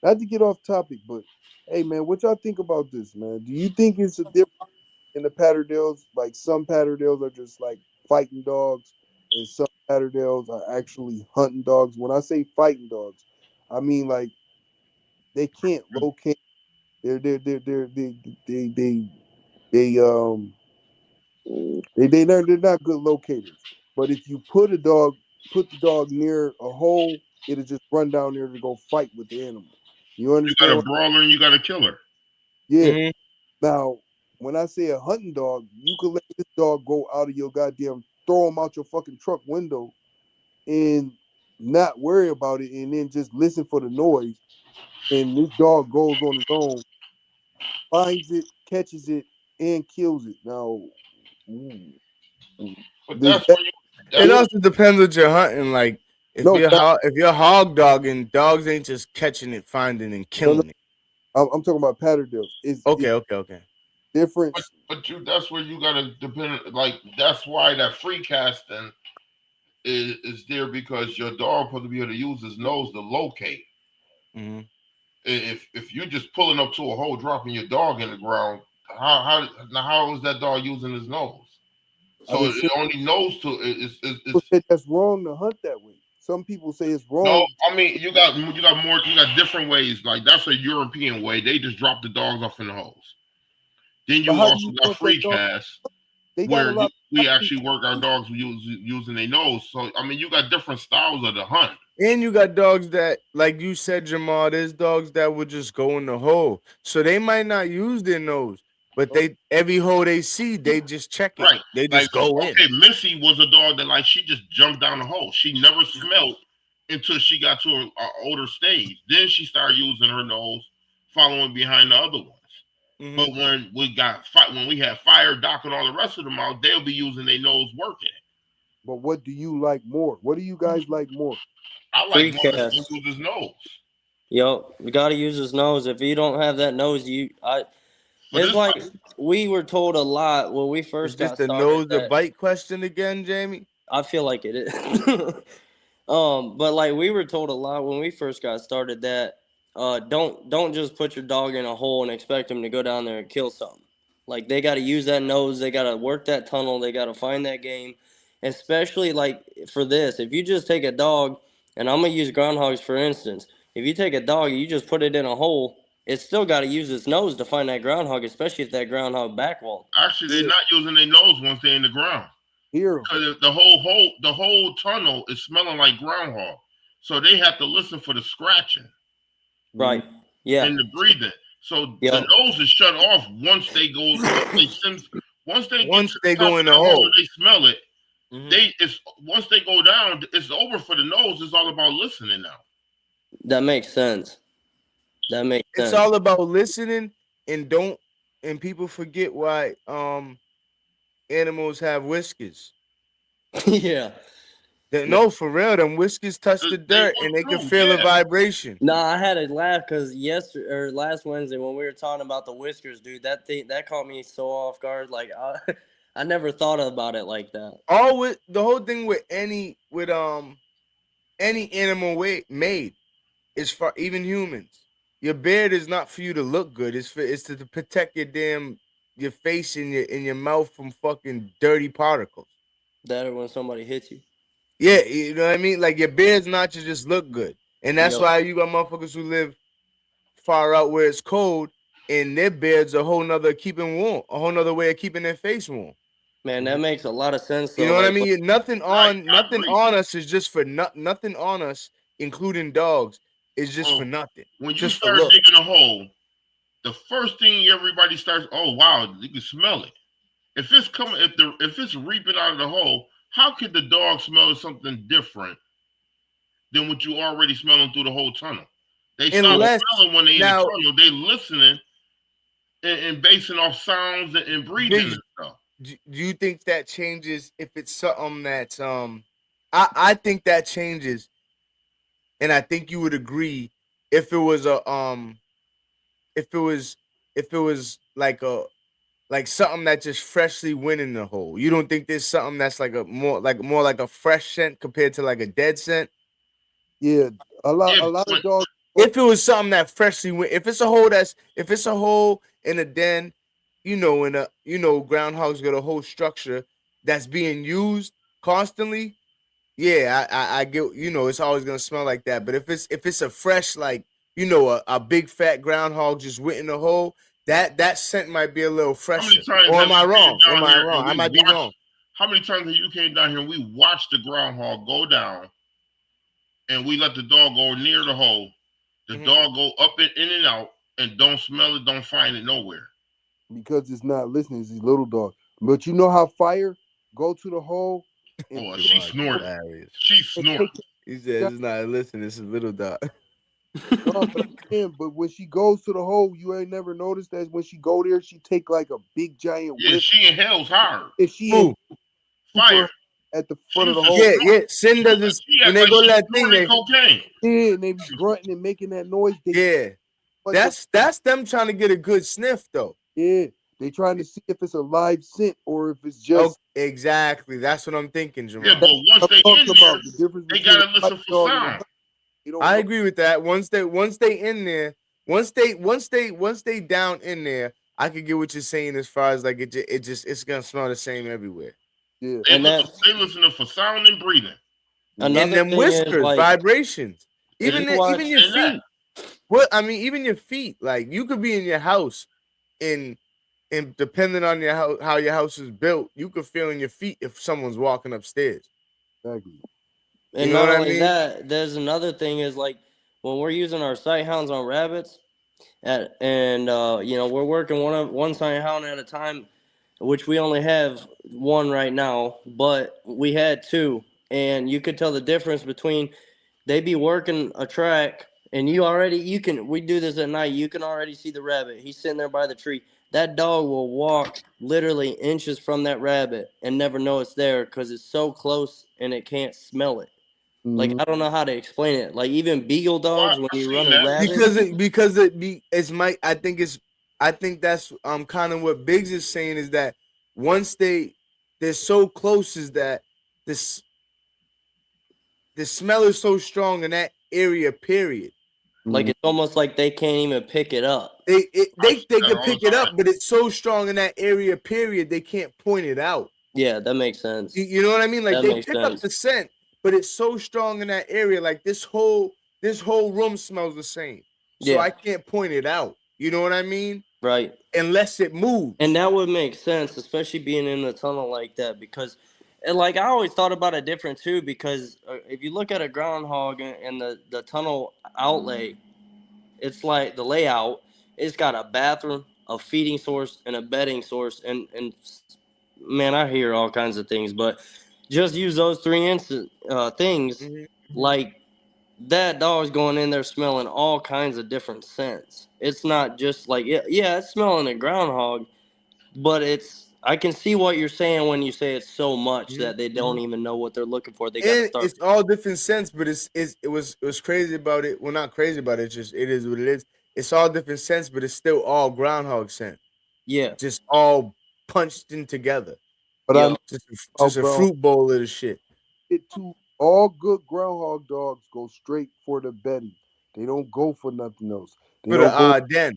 Not to get off topic, but hey, man, what y'all think about this, man? Do you think it's a difference in the Patterdales? Like some Patterdales are just like fighting dogs, and some Patterdales are actually hunting dogs. When I say fighting dogs, I mean like they can't locate. They they're not good locators. But if you put the dog near a hole, it'll just run down there to go fight with the animal. You You understand? got a brawler and you got a killer. Yeah. Mm-hmm. Now, when I say a hunting dog, you could let this dog go out of your goddamn, throw him out your fucking truck window and not worry about it and then just listen for the noise. And this dog goes on his own, finds it, catches it, and kills it. Now, But does that's that, where you It that's also depends what you're hunting. Like no, if you're hog dogging, dogs ain't just catching it, finding and no, killing it. I'm talking about Patterdales. It's Okay. difference. but that's where you gotta depend, like that's why that free casting is there, because your dog supposed to be able to use his nose to locate. Mm-hmm. If you're just pulling up to a hole, dropping your dog in the ground, how is that dog using his nose? So it only knows to People say that's wrong to hunt that way. Some people say it's no. wrong. I mean, you got different ways. Like that's a European way. They just drop the dogs off in the holes. Then you But how do also you know got if that free dog? cast, They got a where lot. we actually work our dogs using their nose. So I mean, you got different styles of the hunt. And you got dogs that, like you said, Jamal, there's dogs that would just go in the hole. So they might not use their nose, but every hole they see, they just check it. Right. They Like, just go in. okay, Missy was a dog that she just jumped down the hole. She never smelled until she got to an older stage. Then she started using her nose, following behind the other ones. Mm-hmm. But when we had Fire, Doc, and all the rest of them out, they'll be using their nose working. But what do you like more? What do you guys like more? I like one that uses his nose. Yo, you gotta use his nose. If you don't have that nose, it's like we were told a lot when we first got started. Is this the nose to bite question again, Jamie? I feel like it is. But like we were told a lot when we first got started that don't just put your dog in a hole and expect him to go down there and kill something. Like they got to use that nose, they got to work that tunnel, they got to find that game. Especially like for this, if you just take a dog, and I'm gonna use groundhogs for instance. If you take a dog, you just put it in a hole, it's still got to use its nose to find that groundhog, especially if that groundhog backwall. Actually, they're not using their nose once they're in the ground. Because the whole tunnel is smelling like groundhog. So they have to listen for the scratching. Right. Yeah. And the breathing. So the nose is shut off once they go. Once they go in the hole, they smell it. Once they go down, it's over for the nose. It's all about listening now. That makes sense. It's all about listening, and people forget why animals have whiskers. Yeah. No, for real, them whiskers touch the dirt and they can feel a vibration. Nah, I had to laugh because last Wednesday when we were talking about the whiskers, dude, that caught me so off guard. Like I never thought about it like that. The whole thing with any animal made is for even humans. Your beard is not for you to look good. It's to protect your face and your mouth from fucking dirty particles. That or when somebody hits you. Yeah, you know what I mean? Like your beard's not to just look good. And that's why you got motherfuckers who live far out where it's cold and their beards a whole nother keeping warm, a whole nother way of keeping their face warm. Man, that makes a lot of sense. You know what I mean? Nothing on us is just for nothing on us, including dogs, is just for nothing. When you start digging a hole, the first thing everybody starts, oh wow, you can smell it. If it's reaping out of the hole, how could the dog smell something different than what you already smelling through the whole tunnel? They start smelling when they in the tunnel. They listening and basing off sounds and breathing and stuff. Do you think that changes if it's something that's I think that changes, and I think you would agree if it was like something that just freshly went in the hole. You don't think there's something that's like more like a fresh scent compared to like a dead scent? Yeah, a lot of dogs. If it was something that freshly went, if it's a hole in a den, groundhogs got a whole structure that's being used constantly. Yeah, I get, it's always gonna smell like that. But if it's a fresh, like, a big fat groundhog just went in the hole, that scent might be a little fresher. Or am I wrong? I might be wrong. How many times have you came down here and we watched the groundhog go down and we let the dog go near the hole? The dog go up and in and out and don't smell it, don't find it nowhere. Because it's not listening. It's these little dogs. But you know how fire go to the hole? She snorted. She snorted. He says it's not listening. It's a little dog. But when she goes to the hole, you ain't never noticed that when she go there, she take like a big giant whiff. Yeah, she inhales hard. If she fire at the front of the hole. Yeah. Sin does this when they go that thing. Cocaine. Yeah, and they be grunting and making that noise. That's them trying to get a good sniff though. Yeah, they trying to see if it's a live scent or if it's just exactly. That's what I'm thinking, Jamal. Yeah, but once they in there, they gotta listen for sound. I agree with that. Once they in there, once they down in there, I could get what you're saying as far as like it's gonna smell the same everywhere. Yeah, they listening for sound and breathing. And them whiskers, vibrations, even your feet. Well, I mean, even your feet. Like you could be in your house, and depending on how your house is built, you could feel in your feet if someone's walking upstairs. Exactly. And not only that, there's another thing is like when we're using our sight hounds on rabbits, we're working one sight hound at a time, which we only have one right now, but we had two, and you could tell the difference between they be working a track, and we do this at night. You can already see the rabbit. He's sitting there by the tree. That dog will walk literally inches from that rabbit and never know it's there because it's so close and it can't smell it. Like, I don't know how to explain it. Like, even beagle dogs, when you run a rabbit. I think that's kind of what Biggs is saying is that once they're so close is that the smell is so strong in that area, period. Like, it's almost like they can't even pick it up. They can pick it up, but it's so strong in that area, period, they can't point it out. Yeah, that makes sense. You know what I mean? Like, they pick up the scent, but it's so strong in that area. Like, this whole this whole room smells the same. So Yeah. I can't point it out. You know what I mean? Right. Unless it moves. And that would make sense, especially being in the tunnel like that, because, and like, I always thought about it different too, because if you look at a groundhog and the tunnel outlay, it's like the layout. It's got a bathroom, a feeding source, and a bedding source, and man, I hear all kinds of things, but just use those three things. Like, that dog's going in there smelling all kinds of different scents. It's not just like, yeah, it's smelling a groundhog, but I can see what you're saying when you say it's so much that they don't even know what they're looking for. They got to start. It's all different scents, but it was crazy about it. Well, not crazy about it. It's just, it is what it is. It's all different scents, but it's still all groundhog scent. Yeah. Just all punched in together. But I know just a fruit bowl of the shit. All good groundhog dogs go straight for the bedding. They don't go for nothing else. They For don't the den.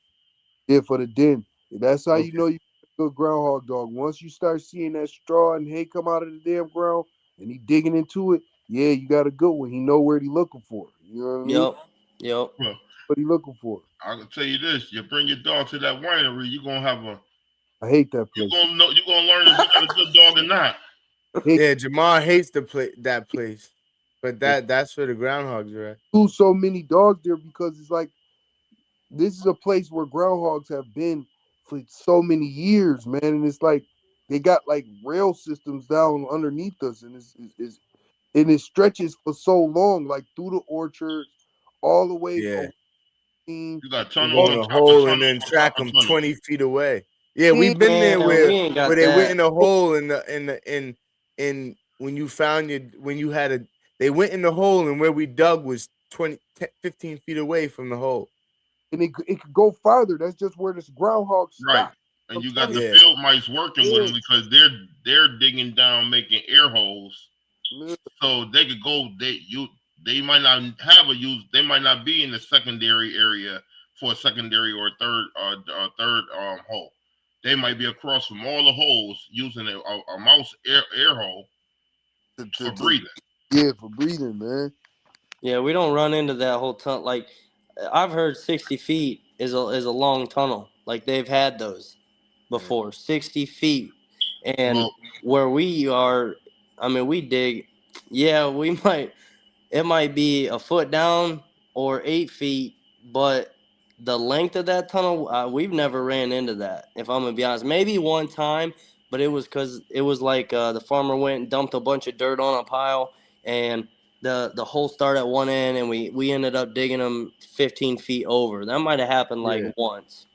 Yeah, for the den. That's how you know you a good groundhog dog. Once you start seeing that straw and hay come out of the damn ground and he digging into it, yeah, you got a good one. He know where he looking for. You know what I mean? Yep. Well, what he looking for. I can tell you this: you bring your dog to that winery, you're gonna have I hate that place. You're gonna learn if you got a good dog or not. Yeah, Jamar hates that place, but that's where the groundhogs are at. Do so many dogs there because it's like this is a place where groundhogs have been for so many years, man, and it's like they got like rail systems down underneath us, and it stretches for so long, like through the orchards, all the way. Yeah. You got Go tunnels in on a top hole of and then tunnels track on top them of 20 feet away. Yeah, we've been there where they went in a hole in when you found they went in the hole and where we dug was 15 feet away from the hole. And it could go farther. That's just where this groundhog stop. Right. And you got the field mice working with them because they're digging down, making air holes. So they could go. They might not have a use. They might not be in the secondary area for a secondary or third hole. They might be across from all the holes using a mouse air hole for breathing. Yeah, for breathing, man. Yeah, we don't run into that whole tunnel. Like, I've heard 60 feet is a long tunnel. Like, they've had those before, 60 feet. And where we are, I mean, we dig. Yeah, it might be a foot down or 8 feet, but the length of that tunnel, we've never ran into that, if I'm going to be honest. Maybe one time, but it was because it was like the farmer went and dumped a bunch of dirt on a pile, and the hole started at one end, and we ended up digging them 15 feet over. That might have happened once,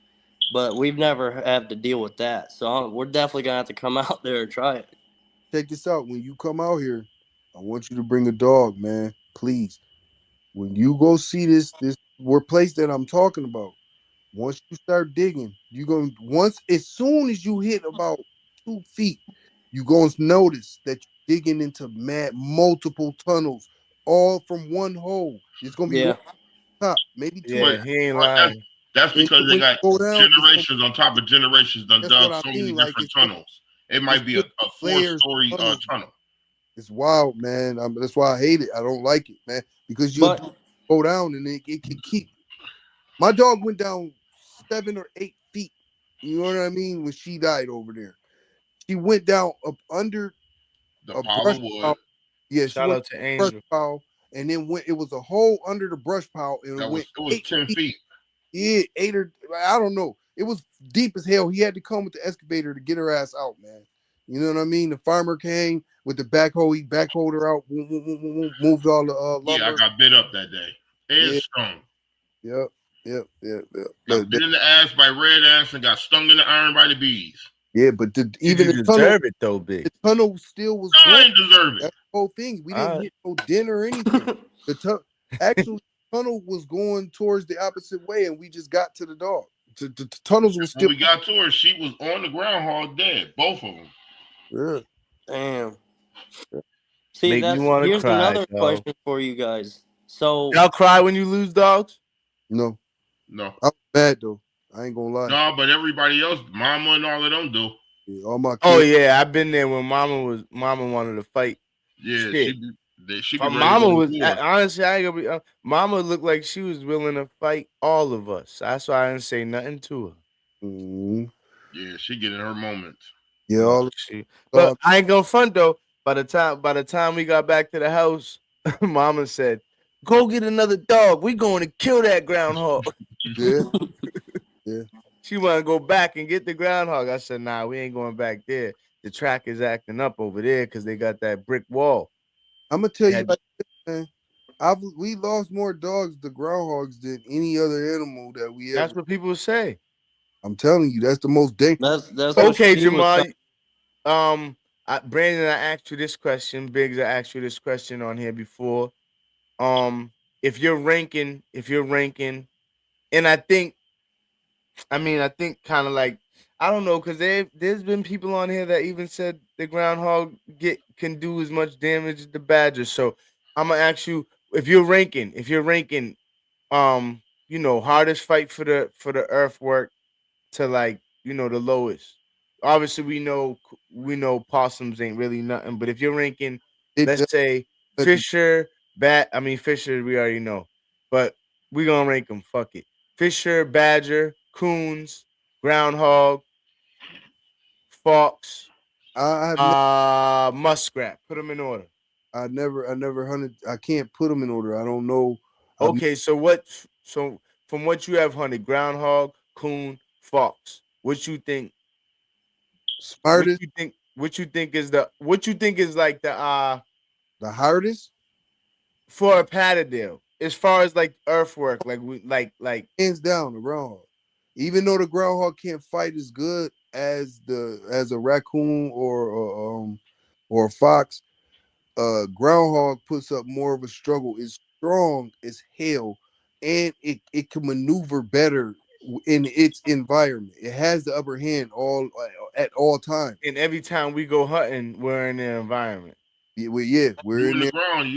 but we've never had to deal with that. So we're definitely going to have to come out there and try it. Check this out. When you come out here, I want you to bring a dog, man. Please. When you go see this place that I'm talking about, once you start digging, as soon as you hit about 2 feet, you're going to notice that you're digging into multiple tunnels, all from one hole. It's going to be one top, maybe two. Yeah, he ain't lying. That's because they got generations on top of generations done dug so many different tunnels. It might be a 4-story tunnel. It's wild, man. That's why I hate it. I don't like it, man, because you go down and it can keep. My dog went down 7 or 8 feet. You know what I mean? When she died over there, she went down up under the pile of wood. Yeah, shout out to Angel. Brush pile, and then it was a hole under the brush pile, and it was 10 feet. Yeah, 8 or I don't know. It was deep as hell. He had to come with the excavator to get her ass out, man. You know what I mean? The farmer came with the backhoe. He backhoed her out, moved all the lumber. Yeah, I got bit up that day. And stung. Yep. Got bit in the ass by red ants and got stung in the iron by the bees. Yeah, but even the deserve it though, big. The tunnel still was. I didn't deserve it. That's the whole thing. We didn't hit no din or anything. Actually, the tunnel was going towards the opposite way, and we just got to the dog. The tunnels was still. When we got to her, she was on the groundhog dead, both of them. Yeah. Damn. See, here's another question for you guys. So y'all cry when you lose dogs? No. I'm bad though. I ain't gonna lie. No, but everybody else, mama and all of them do. Yeah, all my kids. Oh yeah, I've been there when mama wanted to fight. Yeah, She get ready Mama to was war. honestly, I ain't gonna be. Mama looked like she was willing to fight all of us. That's why I didn't say nothing to her. Yeah, she getting her moment. Yeah, but I ain't gonna front though. By the time we got back to the house, Mama said, "Go get another dog. We going to kill that groundhog." Yeah, yeah. She want to go back and get the groundhog. I said, "Nah, we ain't going back there. The track is acting up over there because they got that brick wall." I'm gonna tell you like this, man. We lost more dogs to groundhogs than any other animal that we ever. That's what people say. I'm telling you, that's the most dangerous. That's Okay, what she was Jamal. Brandon, I asked you this question. Biggs, I asked you this question on here before. If you're ranking, and I think kind of like, I don't know, because there's been people on here that even said the groundhog can do as much damage as the badger. So I'm gonna ask you, if you're ranking, hardest fight for the earthwork to, like, the lowest. Obviously, we know possums ain't really nothing, but if you're ranking, It let's say Fisher, Fisher, we already know, but we gonna rank them. Fuck it. Fisher, badger, coons, groundhog, fox, muskrat. Put them in order. I never hunted. I can't put them in order. I don't know. Okay, so from what you have hunted, groundhog, coon, fox. What you think? Smartest. What you think is like the hardest for a Patterdale, as far as like earthwork, hands down the groundhog. Even though the groundhog can't fight as good as a raccoon or a fox, groundhog puts up more of a struggle. It's strong as hell, and it can maneuver better in its environment. It has the upper hand at all times. And every time we go hunting, we're in the environment. We're you in the there. ground.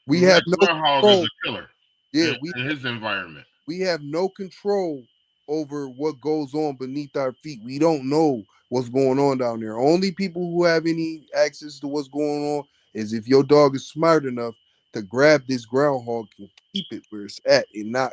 We have no groundhog control. is a killer. Yeah, in his environment. We have no control over what goes on beneath our feet. We don't know what's going on down there. Only people who have any access to what's going on is if your dog is smart enough to grab this groundhog and keep it where it's at and not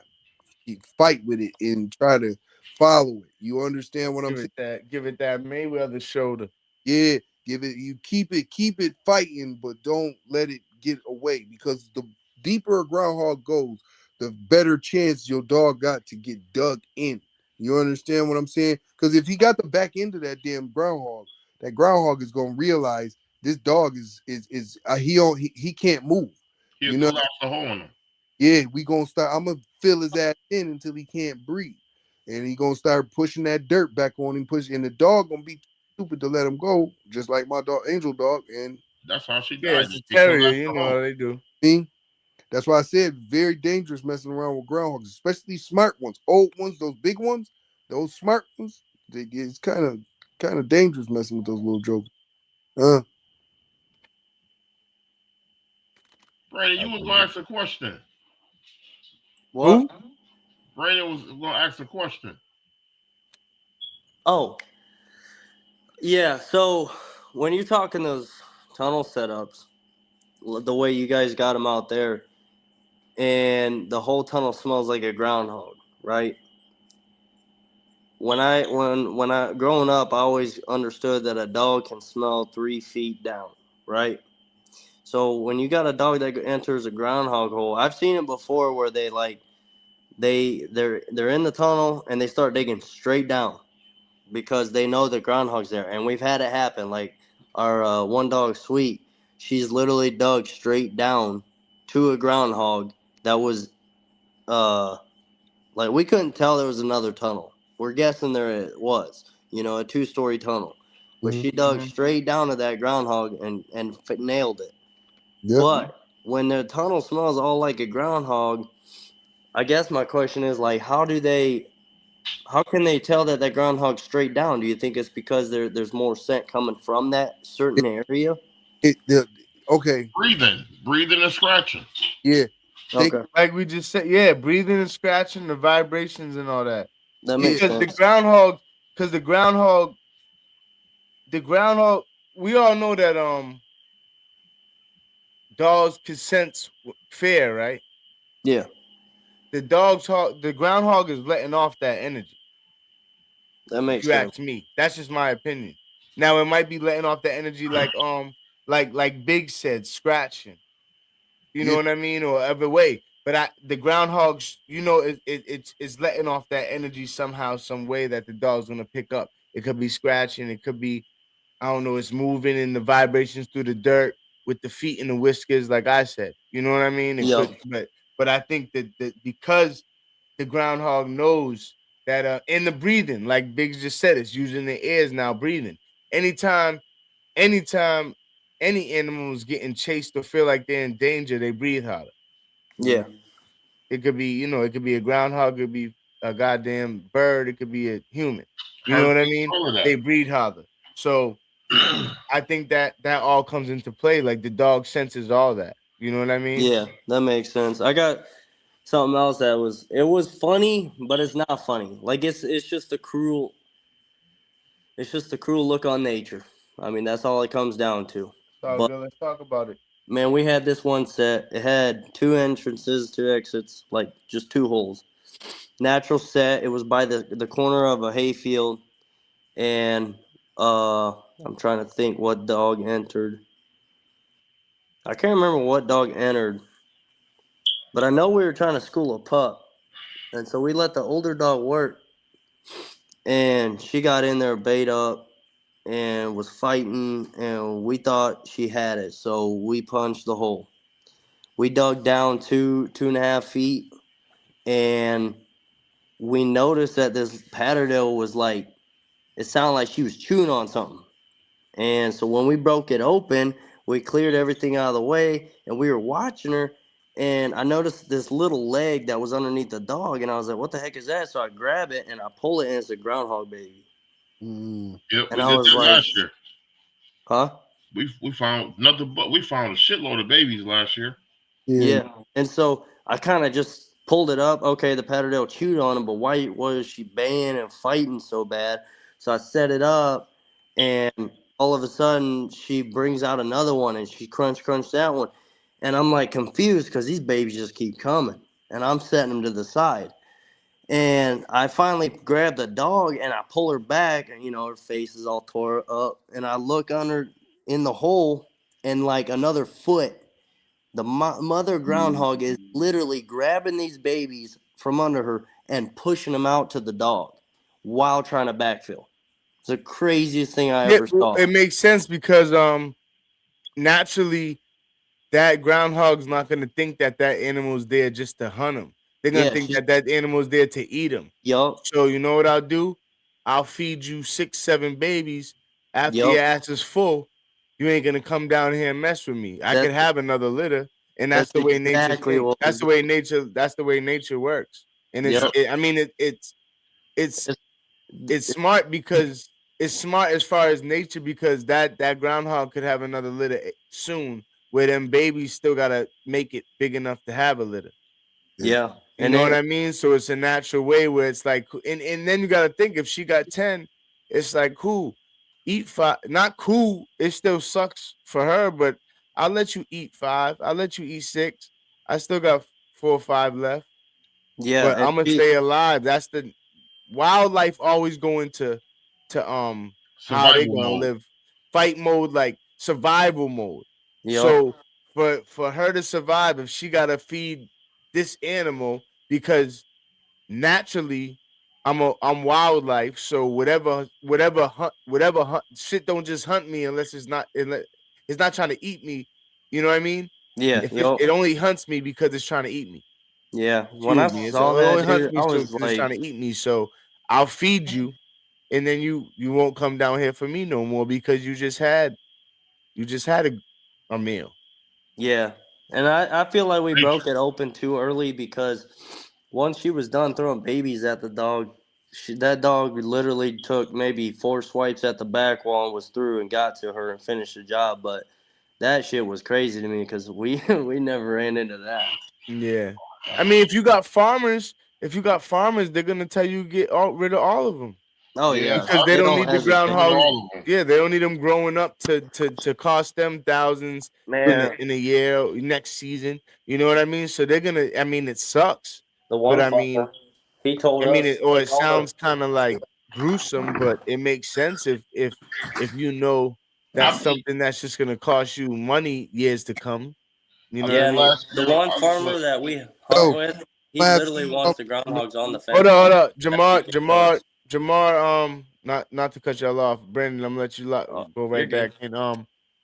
fight with it and try to follow it. You understand what I'm saying? Give it that Mayweather shoulder. Yeah, you keep it fighting, but don't let it get away, because the deeper a groundhog goes, the better chance your dog got to get dug in. You understand what I'm saying? Because if he got the back end of that damn groundhog, that groundhog is gonna realize this dog he can't move. He'll collapse the hole in him. Yeah, we gonna start. I'm gonna fill his ass in until he can't breathe, and he gonna start pushing that dirt back on him. And the dog gonna be stupid to let him go, just like my dog, Angel Dog, and that's how she died. Yeah, it's a terrier. You know how they do. That's why I said very dangerous messing around with groundhogs, especially smart ones, old ones, those big ones, those smart ones. It's kind of dangerous messing with those little jokers. Brandon, you was gonna ask a question. What? Who? Brandon was gonna ask a question. Oh. Yeah, so when you're talking those tunnel setups, the way you guys got them out there, and the whole tunnel smells like a groundhog, right? When I growing up, I always understood that a dog can smell 3 feet down, right? So when you got a dog that enters a groundhog hole, I've seen it before where they're in the tunnel and they start digging straight down because they know the groundhog's there, and we've had it happen. Like our one dog, Sweet, she's literally dug straight down to a groundhog that was like, we couldn't tell there was another tunnel. We're guessing there it was, a 2-story tunnel, but she dug straight down to that groundhog and nailed it. Yep. But when the tunnel smells all like a groundhog, I guess my question is, like, how can they tell that groundhog's straight down? Do you think it's because there's more scent coming from that certain area? Okay. Breathing and scratching. Yeah. Okay. Like we just said, yeah, breathing and scratching, the vibrations and all that. That makes sense. The groundhog, we all know that dogs can sense fear, right? Yeah. The groundhog is letting off that energy. That If makes you sense. ask me, that's just my opinion. Now it might be letting off the energy like Big said, scratching. You know what I mean, or other way. But the groundhogs, it's letting off that energy somehow, some way that the dog's gonna pick up. It could be scratching. It could be, I don't know. It's moving in the vibrations through the dirt with the feet and the whiskers, like I said. You know what I mean? It Yeah. could, but I think that because the groundhog knows that in the breathing, like Biggs just said, it's using the ears now, breathing. Anytime any animal is getting chased or feel like they're in danger, they breathe harder. Yeah. It could be, it could be a groundhog, it could be a goddamn bird, it could be a human. You know Hard what to I mean? control They that. breathe harder. So I think that all comes into play. Like the dog senses all that. You know what I mean? Yeah, that makes sense. I got something else that was funny, but it's not funny. Like it's just a cruel look on nature. I mean, that's all it comes down to. So But good. Let's talk about it. man, we had this one set. It had 2 entrances, 2 exits, like just 2 holes. Natural set. It was by the corner of a hayfield, and I'm trying to think what dog entered. I can't remember what dog entered, but I know we were trying to school a pup, and so we let the older dog work, and she got in there bait up and was fighting, and we thought she had it, so we punched the hole. We dug down 2.5 feet, and we noticed that this Patterdale was like, it sounded like she was chewing on something. And so when we broke it open, we cleared everything out of the way, and we were watching her, and I noticed this little leg that was underneath the dog, and I was like, what the heck is that? So I grab it, and I pull it, and it's a groundhog baby. Yep, And we I did was that like, last year. huh? We found nothing, but we found a shitload of babies last year. Yeah. And so I kind of just pulled it up. Okay, the Patterdale chewed on him, but why was she baying and fighting so bad? So I set it up, and all of a sudden she brings out another one, and she crunch that one. And I'm like confused because these babies just keep coming, and I'm setting them to the side. And I finally grab the dog, and I pull her back, and her face is all tore up. And I look under in the hole, and like another foot, the mother groundhog is literally grabbing these babies from under her and pushing them out to the dog while trying to backfill. It's the craziest thing I Yeah, ever saw. it makes sense because naturally that groundhog's not gonna think that animal's there just to hunt him. They're gonna Yeah, think that animal's there to eat him. yup, So you know what I'll do? I'll feed you 6, 7 babies. After your yup. ass is full, you ain't gonna come down here and mess with me. I could That's have another litter, and that's that's the way nature exactly thinks. what was That's the way going. nature. That's the way nature works. And Yep. I mean, it's It's, it's smart because it's smart as far as nature because that groundhog could have another litter soon, where them babies still gotta make it big enough to have a litter. yeah, You and know what then I mean? So it's a natural way where it's like, and then you got to think if she got 10, it's like, cool, eat 5. Not cool. It still sucks for her, but I'll let you eat 5. I'll let you eat 6. I still got 4 or 5 left, yeah, but and I'm gonna she, stay alive. That's the wildlife always going to how they Survival gonna mode. live, fight mode, like survival mode. yep, So for her to survive, if she gotta feed this animal, because naturally I'm wildlife, so whatever hunt, shit don't just hunt me unless it's not trying to eat me. You know what I mean? yeah, If yep, it only hunts me because it's trying to eat me. yeah. When I Excuse me. It saw only that, hunts dude, me I so was because it's like, trying to eat me. So I'll feed you, and then you won't come down here for me no more because you just had a meal. yeah, and I feel like we broke it open too early because once she was done throwing babies at the dog, that dog literally took maybe 4 swipes at the back wall and was through and got to her and finished the job. But that shit was crazy to me because we we never ran into that. Yeah, I mean, if you got farmers, they're gonna tell you get rid of all of them. Oh yeah, because they don't need the groundhogs. all of them. Yeah, they don't need them growing up to cost them thousands man. in a year next season. You know what I mean? So they're gonna. I mean, it sucks, The but one I mean, farmer, he told us. it sounds kind of like gruesome, but it makes sense if you know that's something that's just gonna cost you money years to come. You know what I mean? The one farmer that we hunt Yo, with, he I have literally to- wants the groundhogs on the fence. Hold up, Jamar. Not to cut y'all off, Brandon. I'm gonna let you Oh, go you're right good. back. And I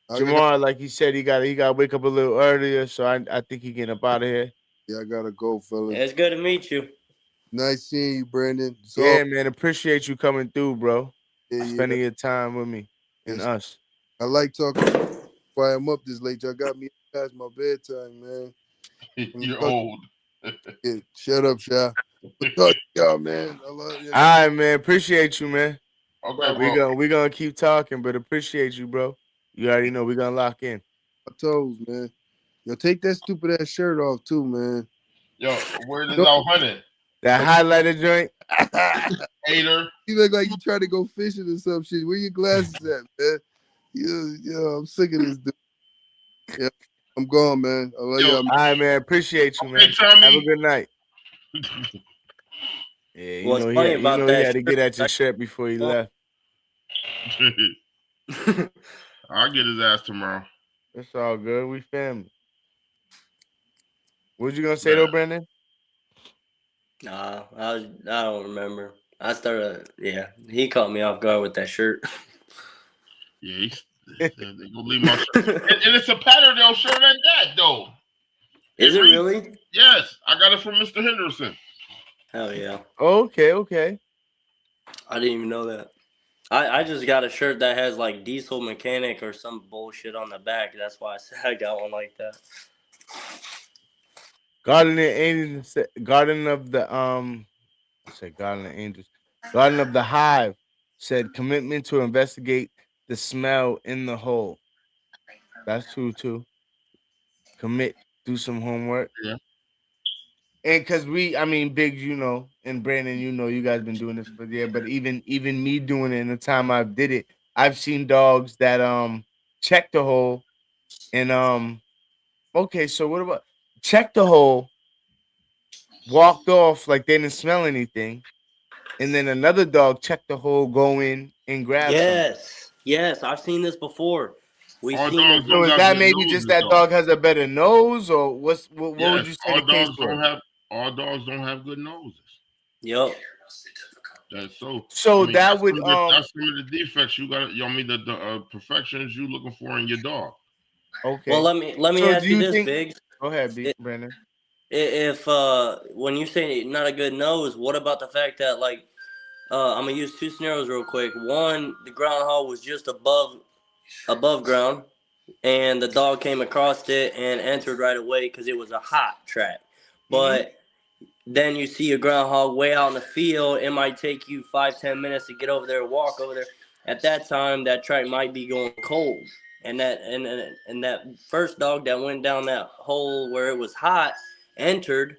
got, Jamar, like he said, he got to wake up a little earlier, so I think he getting up out of here. yeah, I gotta go, fellas. It's good to meet you. Nice seeing you, Brandon. So, Yeah, man, appreciate you coming through, bro. yeah, Spending your time with me and us. I like talking. Why I'm up this late? Y'all got me past my bedtime, man. You're old. Yeah, shut up, Sha. Talk to y'all, man. I love you. All right, man. Appreciate you, man. Okay, bro. We gonna keep talking, but appreciate you, bro. You already know we gonna lock in. My toes, man. Yo, take that stupid ass shirt off too, man. Yo, where is our hunting? That highlighter joint. Hater. You look like you trying to go fishing or some shit. Where your glasses at, man? Yo, I'm sick of this dude. Yeah, I'm gone, man. I love y'all. All right, man. Appreciate you, man. Hey, Tommy. Have a good night. Yeah, you know he had to get at your shirt before he left. I'll get his ass tomorrow. It's all good. We family. What you gonna say though, Brandon? Nah, I don't remember. I started. Yeah, he caught me off guard with that shirt. Yeah, they gonna leave my shirt, and it's a Patterdale shirt at that though. Is it really? Yes, I got it from Mr. Henderson. Hell yeah. Okay. I didn't even know that. I just got a shirt that has like diesel mechanic or some bullshit on the back. That's why I said I got one like that. Garden of the Garden of the Hive said commitment to investigate the smell in the hole. That's true too. Commit, do some homework. Yeah. And because Biggs, and Brandon, you guys been doing this for the year, but even me doing it in the time I did it, I've seen dogs that check the hole and okay, so what about check the hole, walked off like they didn't smell anything, and then another dog checked the hole, go in and grab something. Yes, I've seen this before. We've All seen dogs it. So is that maybe just that dog has a better nose, or what would you say the case was? All dogs don't have good noses. Yep. That's so. That would that's some of the defects you got. The perfections you looking for in your dog. Okay. Well, let me ask you this, Biggs. Go ahead, Brandon. If when you say not a good nose, what about the fact that I'm gonna use two scenarios real quick. One, the groundhog was just above ground, and the dog came across it and entered right away because it was a hot track. But then you see a groundhog way out in the field. It might take you 5-10 minutes to get over there, walk over there. At that time, that track might be going cold. And that first dog that went down that hole where it was hot entered,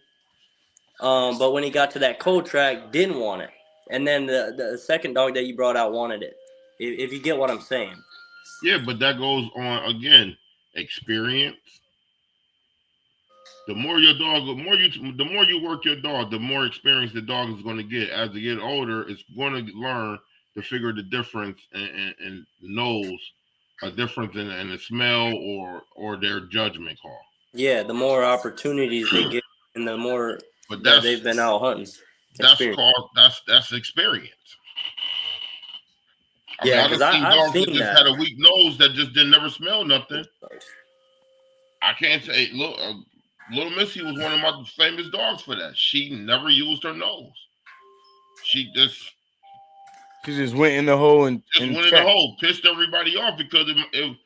but when he got to that cold track, didn't want it. And then the second dog that you brought out wanted it. If you get what I'm saying. Yeah, but that goes on again. Experience. The more you work your dog, the more experience the dog is going to get. As they get older, it's going to learn to figure the difference and knows a difference in the smell or their judgment call. Yeah, the more opportunities they get, and the more that they've been out hunting. That's experience. Because I've seen that just had a weak nose that just didn't never smell nothing. I can't say, look, Little Missy was one of my famous dogs for that. She never used her nose. She just went in the hole and went in the hole, pissed everybody off because if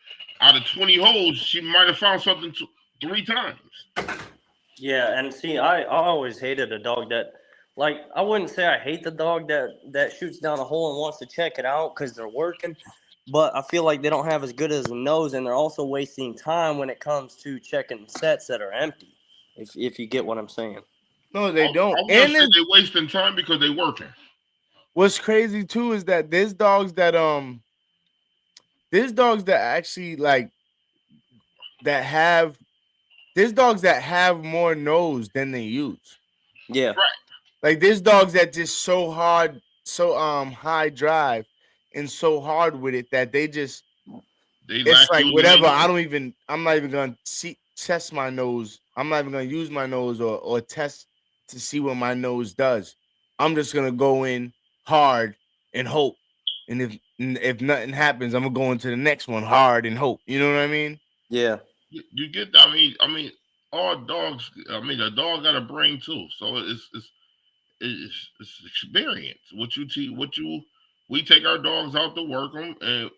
out of 20 holes, she might have found something 3 times. Yeah, and see, I always hated a dog that, I wouldn't say I hate the dog that shoots down a hole and wants to check it out because they're working, but I feel like they don't have as good as a nose, and they're also wasting time when it comes to checking sets that are empty, if you get what I'm saying. No, they don't. They're wasting time because they're working. what's crazy too is that there's dogs that actually like that have there's dogs that have more nose than they use. Yeah. Right. Like there's dogs that just so hard, so high drive and so hard with it that they just They it's lack like using their whatever. nose. I'm not even gonna test my nose. I'm not even gonna use my nose or test to see what my nose does. I'm just gonna go in hard and hope. And if nothing happens, I'm gonna go into the next one hard and hope. You know what I mean? Yeah. You get that? I mean, all dogs. I mean, a dog got a brain too, so it's experience. We take our dogs out to work them, and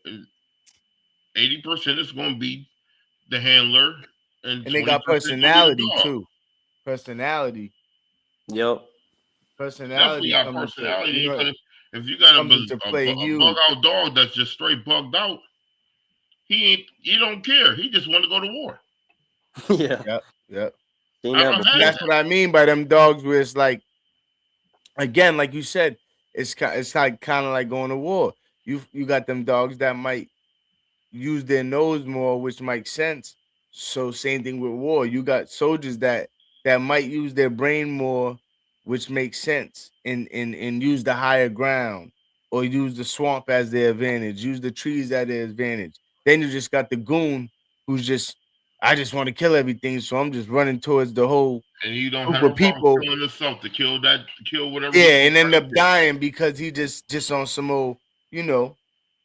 80% is going to be the handler, and And they 20% got is going to be the personality dog. too. Personality. Yep. Definitely Personality got comes into personality. If you got comes into play a bug huge. out dog that's just straight bugged out, he don't care. He just want to go to war. Yeah. Yep. Seen that I've before. had That's that. what I mean by them dogs where it's like, again, like you said, it's like kind of like going to war. You got them dogs that might use their nose more, which makes sense. So same thing with war. You got soldiers that might use their brain more, which makes sense, and use the higher ground or use the swamp as their advantage, use the trees as their advantage. Then you just got the goon who's just, I just want to kill everything, so I'm just running towards the whole And you don't group have of a problem people. killing himself to kill whatever he Yeah, wants and end right up there. dying because he just on some old, Man,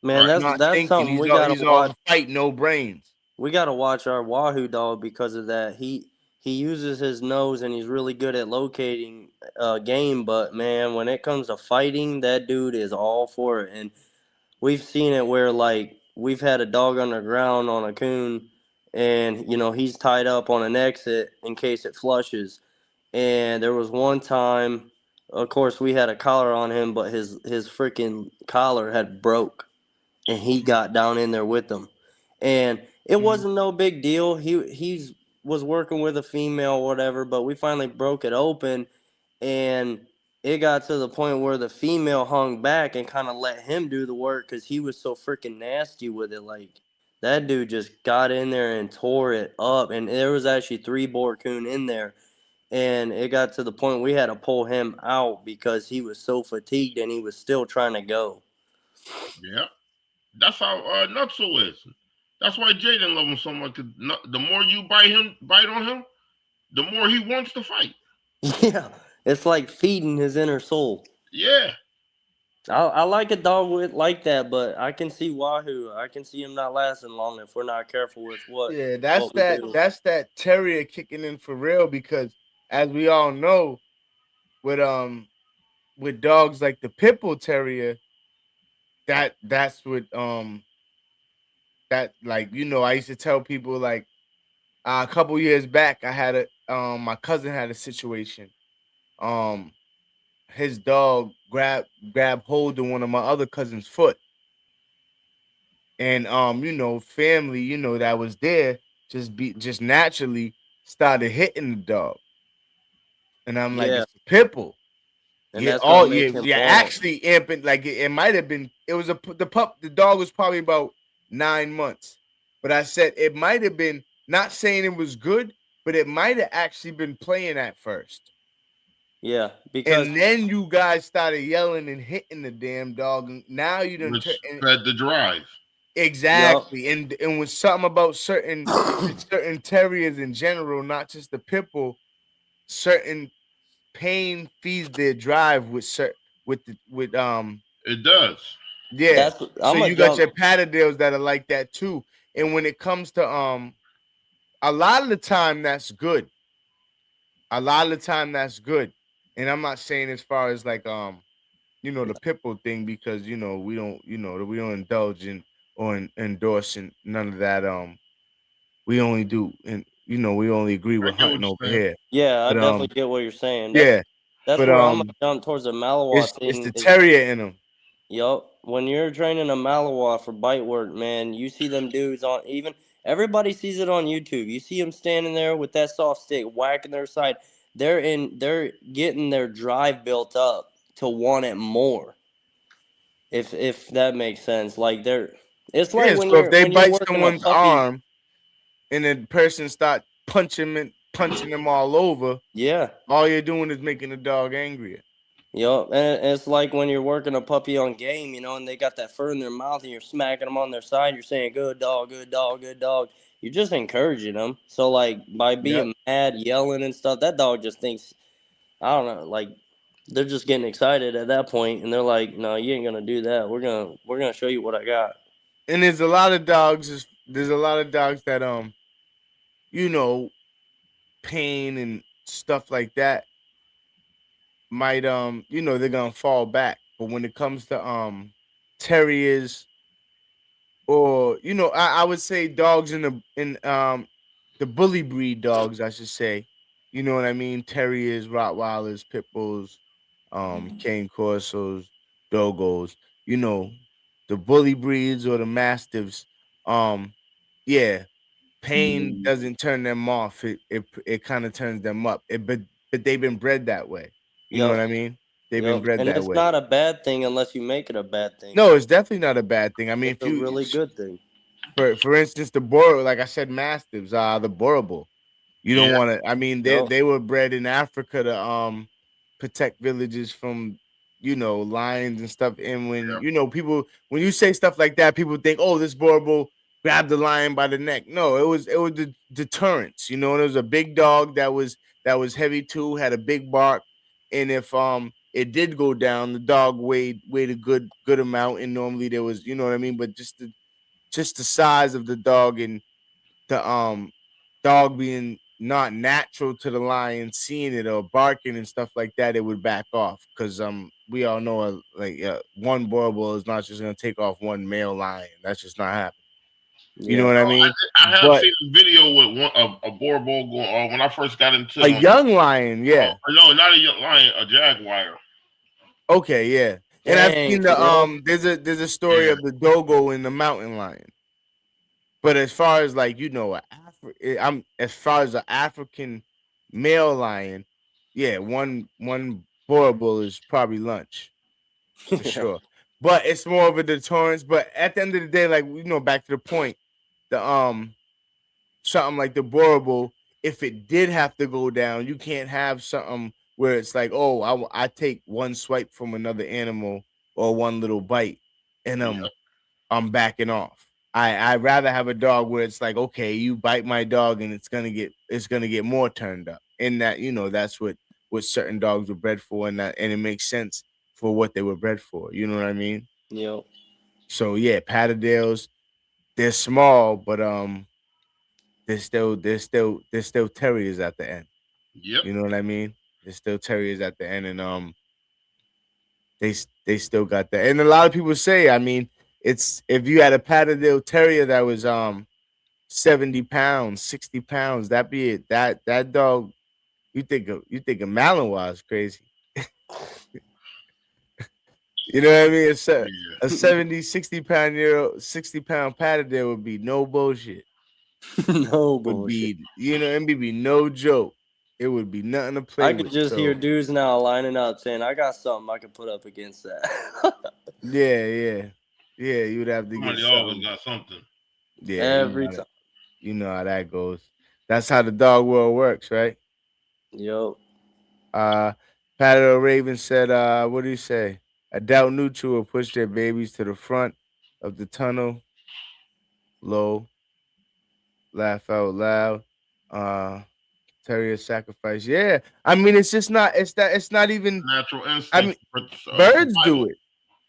Right. that's not that's thinking. something we gotta He's all watch. fight, no brains. We gotta watch our Wahoo dog because of that. He uses his nose and he's really good at locating game. But man, when it comes to fighting, that dude is all for it. And we've seen it where like we've had a dog on the ground on a coon, and he's tied up on an exit in case it flushes. And there was one time, of course, we had a collar on him, but his freaking collar had broke, and he got down in there with them, and it Mhm. wasn't no big deal. He was working with a female, or whatever, but we finally broke it open, and it got to the point where the female hung back and kind of let him do the work because he was so freaking nasty with it. Like that dude just got in there and tore it up, and there was actually 3 boar coon in there, and it got to the point we had to pull him out because he was so fatigued and he was still trying to go. Yeah. That's how Nutso is. That's why Jaden love him so much. 'Cause the more you bite on him, the more he wants to fight. Yeah, it's like feeding his inner soul. Yeah. I like a dog with like that, but I can see Wahoo. I can see him not lasting long if we're not careful with Yeah, what we do. that's that terrier kicking in for real because as we all know, with with dogs like the pit bull terrier, that's what that like I used to tell people like a couple years back I had my cousin had a situation. Um his dog grabbed hold of one of my other cousin's foot. And family, that was there just naturally started hitting the dog. And I'm like, Yeah, it's a pit bull. and that's gonna make him Yeah, want it. actually amping like it might have been. It was the dog was probably about 9 months, but I said it might have been, not saying it was good, but it might have actually been playing at first. Yeah, because And then you guys started yelling and hitting the damn dog. And now you didn't Which fed the drive. yup. exactly. And with something about certain terriers in general, not just the pit bull, certain pain feeds their drive with It does. yeah. That's So I'm a you got jump. your Patterdales that are like that too. And when it comes to a lot of the time that's good. A lot of the time that's good. And I'm not saying as far as like the pit bull thing because we don't indulge in or endorse in none of that. We only do and we only agree I with get what hunting over you're saying. here. Yeah, I But definitely get what you're saying. That's yeah, that's but where I'm gonna jump towards the Malinois it's thing. the terrier in them. Yup. When you're training a Malinois for bite work, man, you see them dudes on even everybody sees it on YouTube. You see them standing there with that soft stick whacking their side. They're getting their drive built up to want it more. If that makes sense. Like it's Yeah, like so if they when you're bite working a someone's puppy. arm and the person start punching them all over, Yeah. all you're doing is making the dog angrier. Yup, and it's like when you're working a puppy on game, and they got that fur in their mouth, and you're smacking them on their side. You're saying, "Good dog, good dog, good dog." You're just encouraging them. So, like, by Yep. being mad, yelling, and stuff, that dog just thinks, I don't know, like they're just getting excited at that point, and they're like, "No, you ain't gonna do that. We're gonna show you what I got." And there's a lot of dogs. There's a lot of dogs that you know, pain and stuff like that might they're gonna fall back. But when it comes to terriers, or I would say dogs the bully breed dogs, I should say. You know what I mean? Terriers, Rottweilers, Pit Bulls, Cane Corsos, Dogos. You know, the bully breeds or the Mastiffs. Yeah, pain doesn't turn them off. It kind of turns them up. But they've been bred that way. You know what Yep, I mean? They've been yep, bred and that it's way. not a bad thing unless you make it a bad thing. No, it's definitely not a bad thing. I mean, It's if a you really good thing. for instance, the Bor like I said, Mastiffs, the Borable. You don't Yeah. want to. I mean, Yep. they were bred in Africa to protect villages from lions and stuff. And when when you say stuff like that, people think, oh, this Borable grabbed the lion by the neck. No, it was the deterrence. And it was a big dog that was heavy too, had a big bark, and if it did go down, the dog weighed a good amount, and normally there was, you know what I mean, but just the size of the dog and the dog being not natural to the lion, seeing it or barking and stuff like that, it would back off, because we all know one Boerboel is not just gonna take off one male lion. That's just not happening. You know Yeah. what I mean? I have But seen a video with a Boerboel going when I first got into a young lion, yeah. no, not a young lion, a jaguar. Okay, yeah. And I've Dang, seen for real? there's a story Yeah. of the dogo and the mountain lion. But as far as like I'm as far as an African male lion, yeah, one Boerboel is probably lunch for sure. But it's more of a deterrence. But at the end of the day, like back to the point, the something like the Boerboel, if it did have to go down, you can't have something where it's like, oh, I take one swipe from another animal or one little bite, and I'm backing off. I'd rather have a dog where it's like, okay, you bite my dog and it's gonna get more turned up. And that, that's what certain dogs were bred for, and it makes sense for what they were bred for. You know what I mean? Yep. So yeah, Patterdales, they're small, but they're still terriers at the end. Yep. You know what I mean? They're still terriers at the end, and they still got that. And a lot of people say, I mean, it's if you had a Patterdale Terrier that was 70 pounds, 60 pounds, that be it. That dog, you think of Malinois is crazy. You know what I mean? It's a 70, 60 pound 60-pound Patterdale would be no bullshit. No Would bullshit. be, it would be no joke. It would be nothing to play I could with. just hear So dudes now lining up saying, "I got something I could put up against that." yeah. You would have to get Somebody always something. got something. Yeah, Every time. you know how that goes. That's how the dog world works, right? Yep. Patterdale Raven said, what do you say? Adult neutral will push their babies to the front of the tunnel. Low. Laugh out loud. Terrier sacrifice. Yeah. I mean, it's just not, it's not even, Natural I instinct. mean, birds do it.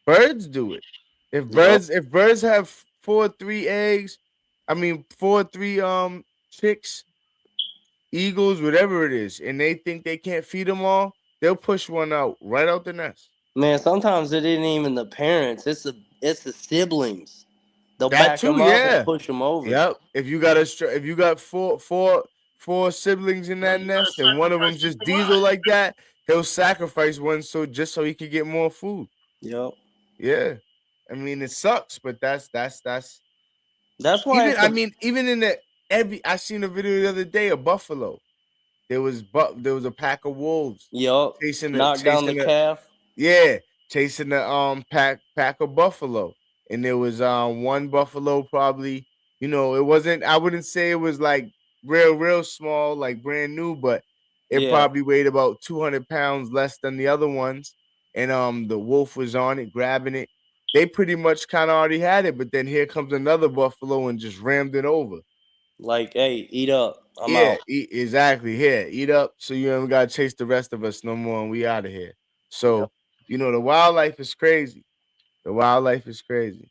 Birds do it. If birds have 4-3 eggs, I mean 4-3 chicks, eagles, whatever it is, and they think they can't feed them all, they'll push one out right out the nest. Man, sometimes it isn't even the parents; it's the siblings. They'll That back too, them up yeah. and push them over. Yep. If you got four siblings in that nest, and one of them's just diesel like that, he'll sacrifice one just so he could get more food. Yep. Yeah. I mean, it sucks, but that's why. Even in I seen a video the other day of buffalo. There was a pack of wolves Yup. chasing Knock down the calf. yeah, chasing the pack of buffalo, and there was one buffalo probably, it wasn't, I wouldn't say it was like real small, like brand new, but it Yeah. probably weighed about 200 pounds less than the other ones, and the wolf was on it grabbing it. They pretty much kind of already had it, but then here comes another buffalo and just rammed it over. Like, hey, eat up. I'm Yeah, out. exactly. Here, eat up so you don't gotta chase the rest of us no more, and we out of here. Yep. So, the wildlife is crazy. The wildlife is crazy.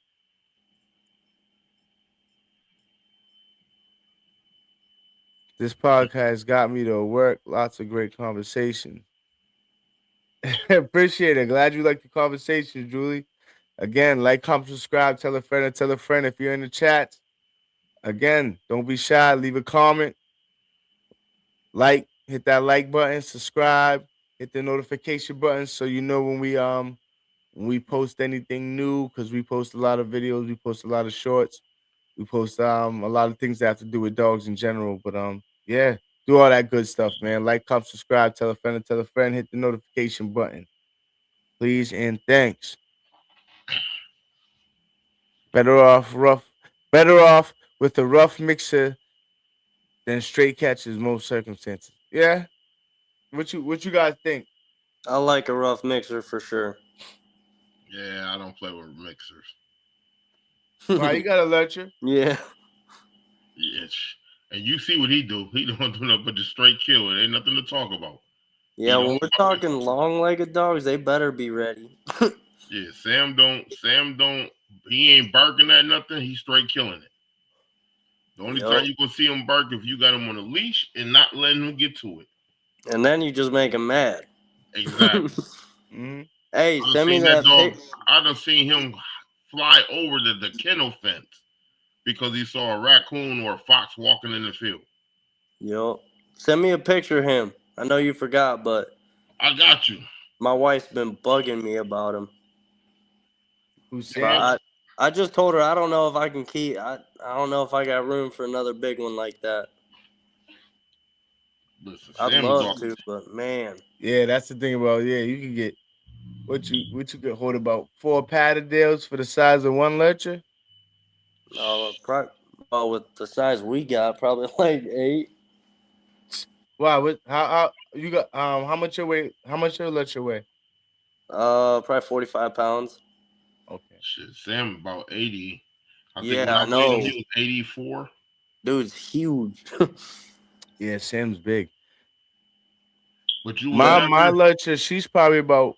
This podcast got me to work. Lots of great conversation. Appreciate it. Glad you like the conversation, Julie. Again, like, comment, subscribe, tell a friend, and tell a friend if you're in the chat. Again, don't be shy. Leave a comment. Hit that like button, subscribe, hit the notification button so you know when we post anything new, because we post a lot of videos, we post a lot of shorts, we post a lot of things that have to do with dogs in general. But yeah, do all that good stuff, man. Like, comment, subscribe, tell a friend, hit the notification button. Please and thanks. Better off with a rough mixer than straight catches most circumstances. Yeah? What you guys think? I like a rough mixer for sure. Yeah, I don't play with mixers. Why you got a lecture? Yeah. Yes. And you see what he do. He don't do nothing but just straight kill. It ain't nothing to talk about. Yeah, when we're talking long-legged dogs, they better be ready. Yeah, Sam don't, he ain't barking at nothing. He's straight killing it. The only time you gonna see him bark if you got him on a leash and not letting him get to it. And then you just make him mad. Exactly. Mm-hmm. Hey, send me that dog. I done seen him fly over the kennel fence because he saw a raccoon or a fox walking in the field. Yo, send me a picture of him. I know you forgot, but I got you. My wife's been bugging me about him. Who's Sam? I just told her I don't know if I can keep. I don't know if I got room for another big one like that. Listen, I'd love to, but man. Yeah, that's the thing about you can get what you could hold about 4 Patterdales for the size of one lecture. With the size we got, probably like 8. Wow, how you got how much your weight? How much your lecture weigh? Probably 45 pounds. Okay. Shit, Sam about 80. I think Yeah, when I know. weighed him, he was 84. Dude's huge. Yeah, Sam's big. But you my lecture, she's probably about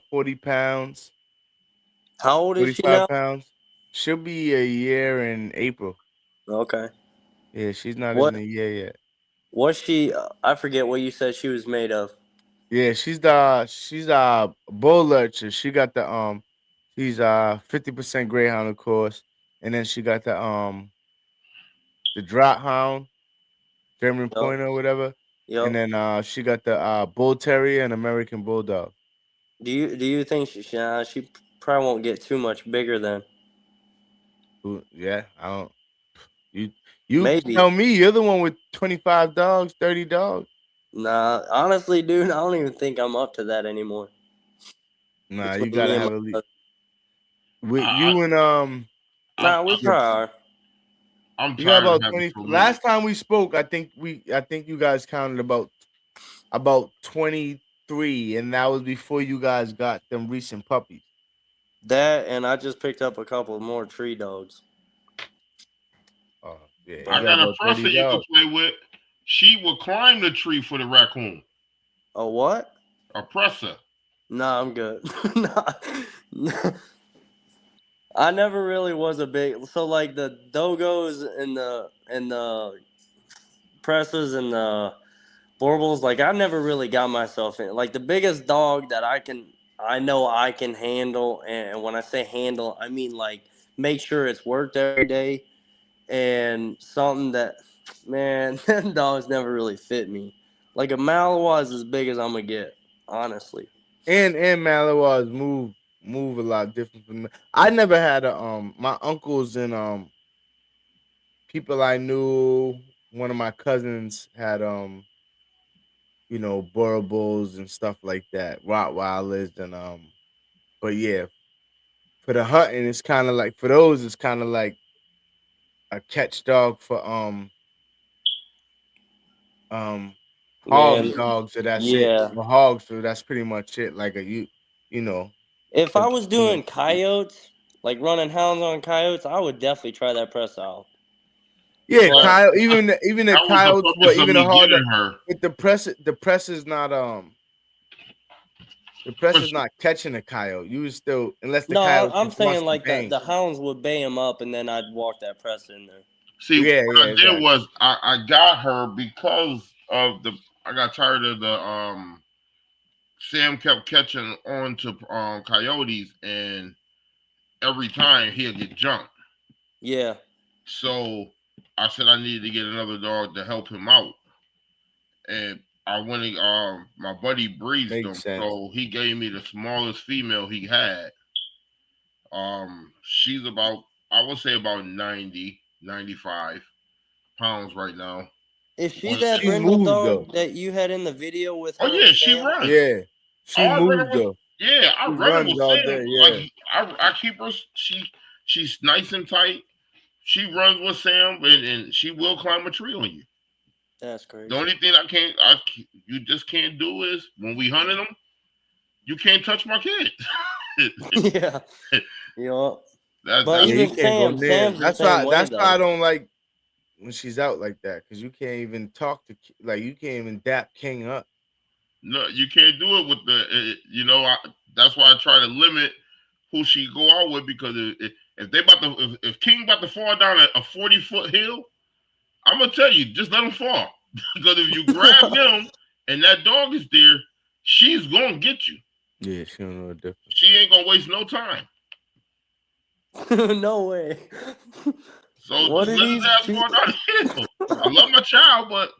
40 pounds. How old is she now? 45 pounds. She'll be a year in April. Okay. Yeah, she's not in a year yet. What's she? I forget what you said she was made of. Yeah, she's a bull lurcher. She got she's 50% greyhound, of course, and then she got the drop hound, German Pointer or whatever. Yep. And then she got the bull terrier and American bulldog. Do you think she probably won't get too much bigger then? Yeah, I don't. You Maybe. tell me. You're the one with 25 dogs, 30 dogs. Nah, honestly, dude, I don't even think I'm up to that anymore. Nah, you gotta have at least. With you and Nah, we probably are. I'm you got tired about 20. Last time we spoke, I think you guys counted about 23, and that was before you guys got them recent puppies. That, and I just picked up a couple more tree dogs. Oh, yeah. I got a presser you can play with. She will climb the tree for the raccoon. A what? A presser. Nah, I'm good. Nah. I never really was a big, so like the dogos and the pressers and the Borbles, like I never really got myself in. Like the biggest dog that I know I can handle, and when I say handle, I mean like make sure it's worked every day, and something that, man, that dogs never really fit me. Like a Malinois is as big as I'm gonna get, honestly. And Malinois move a lot different from me. I never had my uncles and people I knew. One of my cousins had you know, Borables and stuff like that, Rottweilers and But yeah, for the hunting, it's kind of like for those, it's kind of like a catch dog for hog Man, dogs, so that's it. yeah. For hogs, so that's pretty much it. Like you know, If I was you know, doing coyotes, like running hounds on coyotes, I would definitely try that press out. yeah, But coyote. Even the That was the coyotes, focus of even the me hard. getting her. But the press is not the press is not catching a coyote. You would still, unless the no, coyote I'm just wants saying to like bang. the hounds would bay him up, and then I'd walk that press in there. See, Yeah, what I did exactly. was I got her because of I got tired of the Sam kept catching on to coyotes, and every time he'll get jumped. Yeah. So I said I needed to get another dog to help him out, and I went and my buddy breeds them, Makes sense. so he gave me the smallest female he had. She's about, I would say about 90, 95 pounds right now. Is she When- that She brindle moves dog though. that you had in the video with her? Oh yeah, and she Sam? runs. Yeah, she I run her moves with, though. yeah, I She run her runs with all Sam. day. Yeah. Like I keep her. She's nice and tight. She runs with Sam, and she will climb a tree on you. That's crazy. The only thing you just can't do is when we hunting them, you can't touch my kids. Yeah. You know. But But Yeah, even you can't go Sam, near. Sam's the same way That's though. why I don't like when she's out like that, because you can't even talk to, like, you can't even dap King up. No, you can't do it with that's why I try to limit who she go out with, because if King about to fall down a 40-foot hill, I'm gonna tell you, just let him fall. Because if you grab him and that dog is there, she's gonna get you. Yeah, she don't know the difference. She ain't gonna waste no time. No way. So What just are let his these ass two- fall down the hill. I love my child, but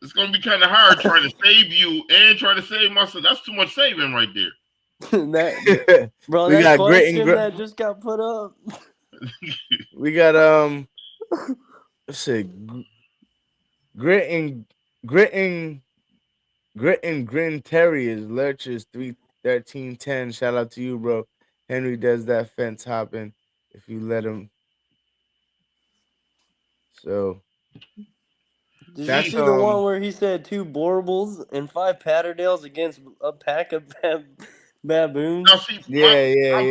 it's gonna be kind of hard trying to save you and try to save myself. That's too much saving right there. Bro, We that got grit and question that just got put up. We got let's see, grit and grin terriers, lurchers 31310. Shout out to you, bro. Henry does that fence hopping if you let him. So Did that's you see the one where he said 2 Borables and 5 Patterdales against a pack of baboons? Now see, yeah.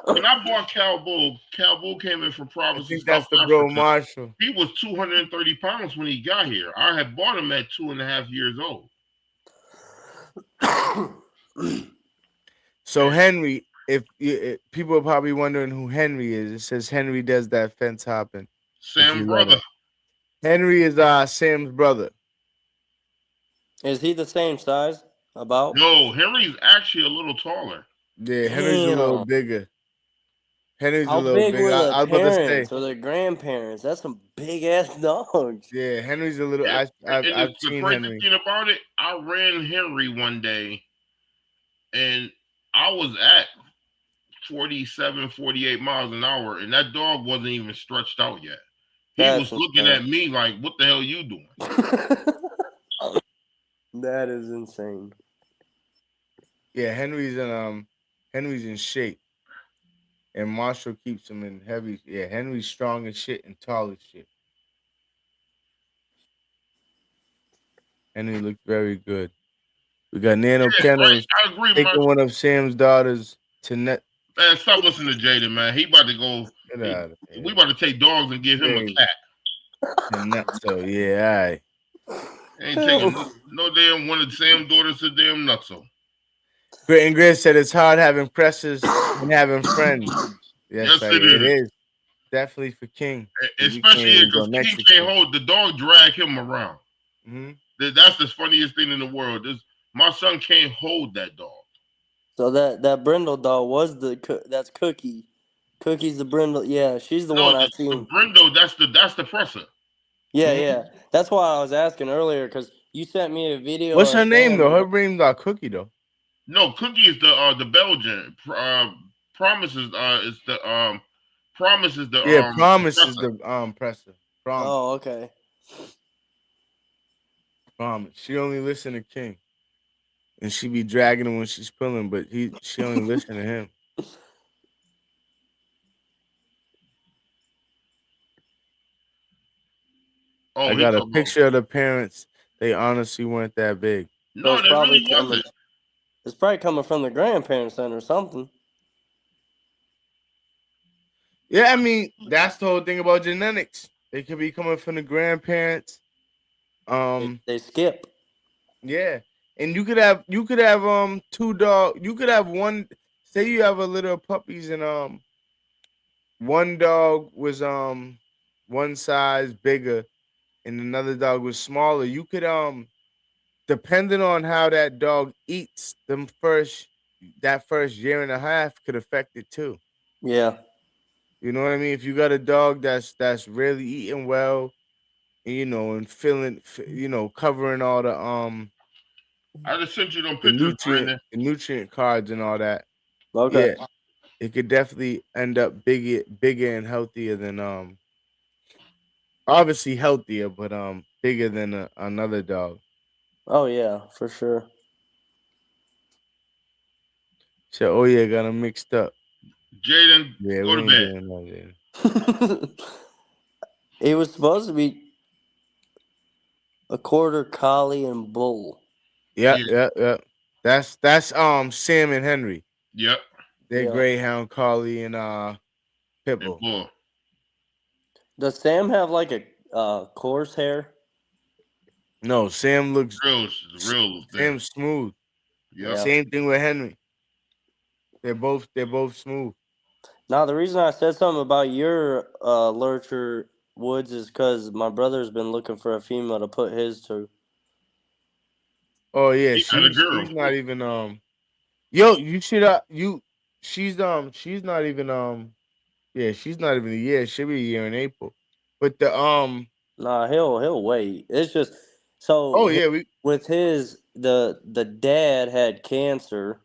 When I bought Cal Bull came in from I Province think of that's South the Africa. bro Marshall. He was 230 pounds when he got here. I had bought him at 2.5 years old. So Henry, if people are probably wondering who Henry is, it says Henry does that fence hopping. Sam's brother. Henry is Sam's brother. Is he the same size? About? No, Henry's actually a little taller. Yeah, Henry's a little bigger. Henry's How a little big bigger. were I the was about to say. parents or their grandparents? That's some big ass dogs. Yeah, Henry's a little. Yeah. I've The seen crazy Henry. thing about it, I ran Henry one day, and I was at 47, 48 miles an hour, and that dog wasn't even stretched out yet. He was looking at me like, "What the hell are you doing?" That is insane. Yeah, Henry's in shape, and Marshall keeps him in heavy. Yeah, Henry's strong as shit and tall as shit. Henry looked very good. We got Nano Kennels I agree, taking man. one of Sam's daughters to net. Man, stop listening to Jaden, man. He about to go. We about to take dogs and give him a cat. Nutso, yeah, all right. Ain't taking no damn one of Sam's daughters to damn nutso. Grit and Grit said it's hard having pressers and having friends. Yes, it is. Definitely for King. Especially because King can't hold the dog, drag him around. Mm-hmm. That's the funniest thing in the world. My son can't hold that dog. So that brindle dog was that's Cookie. Cookie's the brindle. Yeah, she's the one I've seen. The brindle, that's the presser. Yeah. That's why I was asking earlier, because you sent me a video. What's her name though? Her name's Cookie though. No, Cookie is the Belgian. Promise is the Promise is the Promise is the presser. Promise. Oh, okay. Promise. She only listen to King. And she be dragging him when she's pulling, but she only listen to him. Oh, I got a picture of the parents. They honestly weren't that big. No, they really wasn't. It's probably coming from the grandparents then or something. Yeah, I mean, that's the whole thing about genetics. They could be coming from the grandparents. They skip. Yeah. And you could have 2 dogs. You could have one, say you have a litter of puppies and one dog was one size bigger and another dog was smaller. You could depending on how that dog eats that first year and a half could affect it too. Yeah. You know what I mean? If you got a dog that's really eating well, and feeling, covering all the I just sent you them the pictures, nutrient cards and all that. Okay. Yeah, it could definitely end up bigger and healthier than obviously healthier, but bigger than another dog. Oh yeah, for sure. So oh yeah, got them mixed up. Jaden, Yeah, go we to ain't bed. doing that, Jaden. It was supposed to be a quarter collie and bull. Yeah. That's Sam and Henry. Yep. They're Greyhound, Collie, and Pitbull. Bull. Does Sam have like a coarse hair? No, Sam looks real. Sam's smooth. Yeah. Same thing with Henry. They're both smooth. Now the reason I said something about your lurcher Woods is because my brother's been looking for a female to put his to. Oh yeah, she's not even yo, you should she's not even yeah, she's not even a year. She'll be a year in April. But the Nah, he'll wait. It's just so oh yeah, with his the dad had cancer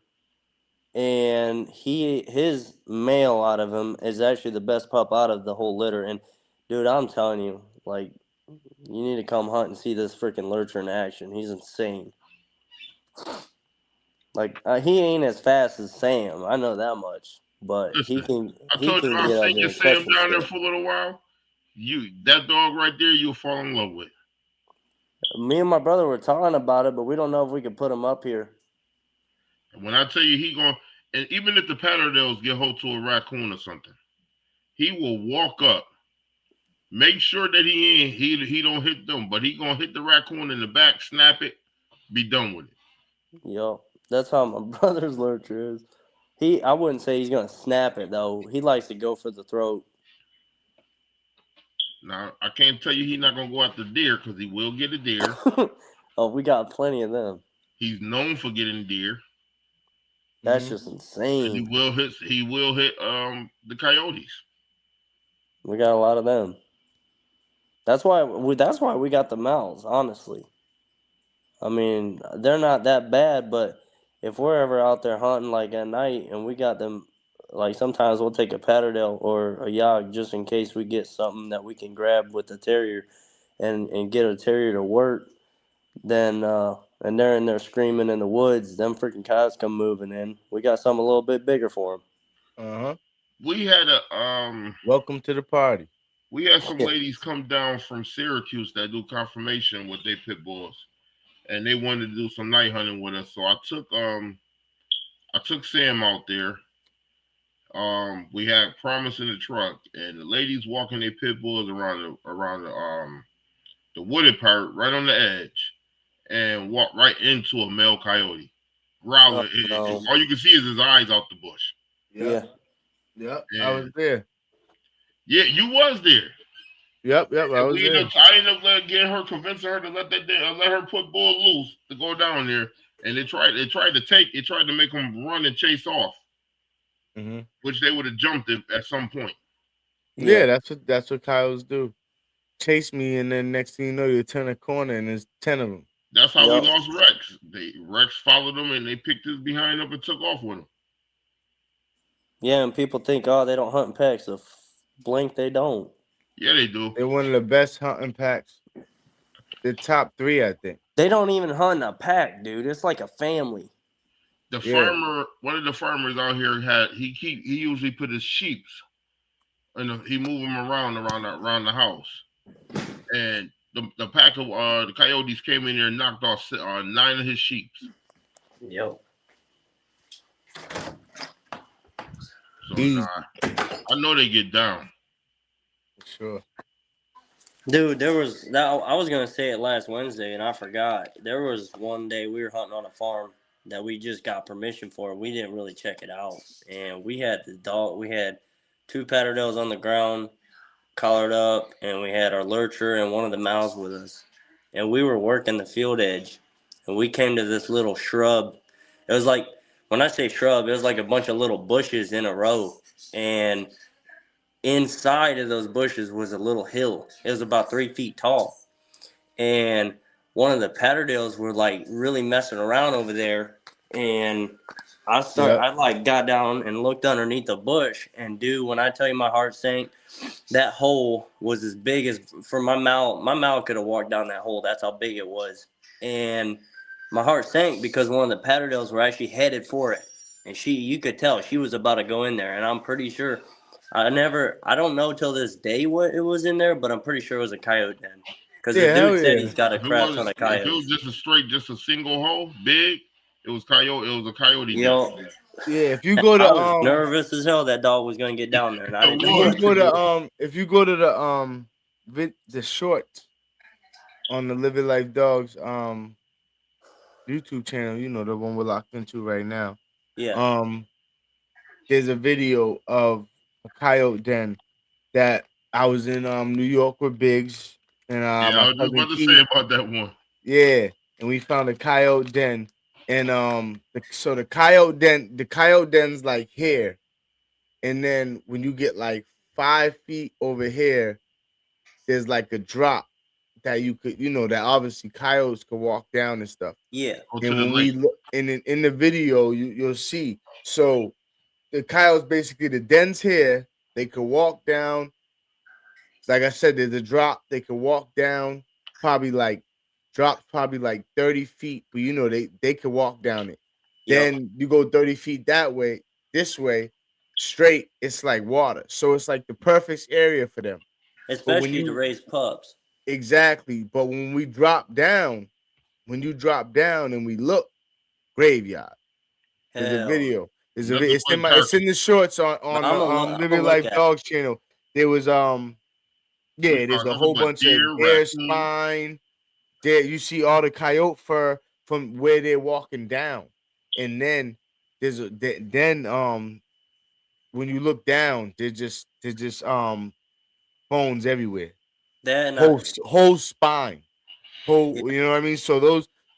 and his male out of him is actually the best pup out of the whole litter. And dude, I'm telling you, like, you need to come hunt and see this freaking lurcher in action. He's insane. Like he ain't as fast as Sam. I know that much, but he can. I told you I'll send you Sam down there for a little while. That dog right there, you'll fall in love with. Me and my brother were talking about it, but we don't know if we can put him up here. When I tell you he going, and even if the Patterdales get hold to a raccoon or something, he will walk up, make sure that he don't hit them, but he gonna hit the raccoon in the back, snap it, be done with it. Yo, that's how my brother's lurcher is. I wouldn't say he's gonna snap it though. He likes to go for the throat. Now I can't tell you he's not gonna go after deer because he will get a deer. Oh, we got plenty of them. He's known for getting deer. That's just insane. And he will hit the coyotes. We got a lot of them. That's why we got the mouths, honestly. I mean, they're not that bad, but if we're ever out there hunting like at night and we got them, like sometimes we'll take a Patterdale or a Yog just in case we get something that we can grab with the terrier and get a terrier to work, then and they're in there screaming in the woods, them freaking coyotes come moving in. We got something a little bit bigger for them. We had a welcome to the party. We had some ladies come down from Syracuse that do confirmation with their pit bulls, and they wanted to do some night hunting with us. So I took Sam out there. We had Promise in the truck, and the ladies walking their pit bulls around the wooded part, right on the edge, and walked right into a male coyote, growling. All you can see is his eyes out the bush. Yeah. I was there. Yeah, you was there. Yep. I was there. I ended up getting her, convincing her to let her put bull loose to go down there, and they tried to make him run and chase off, which they would have jumped at some point. Yeah, that's what coyotes do. Chase me, and then next thing you know, you turn a corner, and there's 10 of them. That's how we lost Rex. Rex followed him, and they picked his behind up and took off with him. Yeah, and people think, oh, they don't hunt in packs. So blink, they don't. Yeah, they do. They're one of the best hunting packs. The top 3, I think. They don't even hunt in a pack, dude. It's like a family. The farmer, one of the farmers out here he usually put his sheeps and he move them around the house. And the pack of the coyotes came in there and knocked off 9 of his sheeps. Yep. So I know they get down. Sure. Dude, there was that. I was gonna say it last Wednesday and I forgot. There was one day we were hunting on a farm that we just got permission for. We didn't really check it out, and we had the dog. We had 2 Patterdales on the ground, collared up, and we had our lurcher and one of the mouths with us. And we were working the field edge, and we came to this little shrub. It was like, when I say shrub, it was like a bunch of little bushes in a row, and inside of those bushes was a little hill. It was about 3 feet tall. And one of the Patterdales were like really messing around over there. And I like got down and looked underneath the bush. And dude, when I tell you my heart sank, that hole was as big as for my mouth. My mouth could have walked down that hole. That's how big it was. And my heart sank because one of the Patterdales were actually headed for it. And you could tell she was about to go in there. And I'm pretty sure I don't know till this day what it was in there, but I'm pretty sure it was a coyote den. Because the dude said he's got a crap ton of coyotes. If it was just a single hole, big, it was a coyote. Yo, yeah, if you go to I was nervous as hell that dog was gonna get down there, and I didn't know. If you go to the short on the Live Your Life Dogs YouTube channel, you know, the one we're locked into right now. Yeah. There's a video of a coyote den that I was in New York with Biggs and I was just about to say about that one. Yeah, and we found a coyote den, and the coyote den's like here, and then when you get like 5 feet over here, there's like a drop that you could, you know, that obviously coyotes could walk down and stuff. Yeah. And when we look in the video, you'll see. So the coyotes, basically the den's here, they could walk down. Like I said, there's a drop, they could walk down, probably like 30 feet, but you know, they could walk down it. Yep. Then you go 30 feet that way, this way, straight, it's like water. So it's like the perfect area for them. Especially to raise pups. Exactly. But when we drop down, and we look, graveyard. There's a video. It's in the shorts on the Live Your Life Dogs channel. There was there's a whole bunch of hair spine. There you see all the coyote fur from where they're walking down. And then when you look down, there's just bones everywhere. Whole spine. You know what I mean? So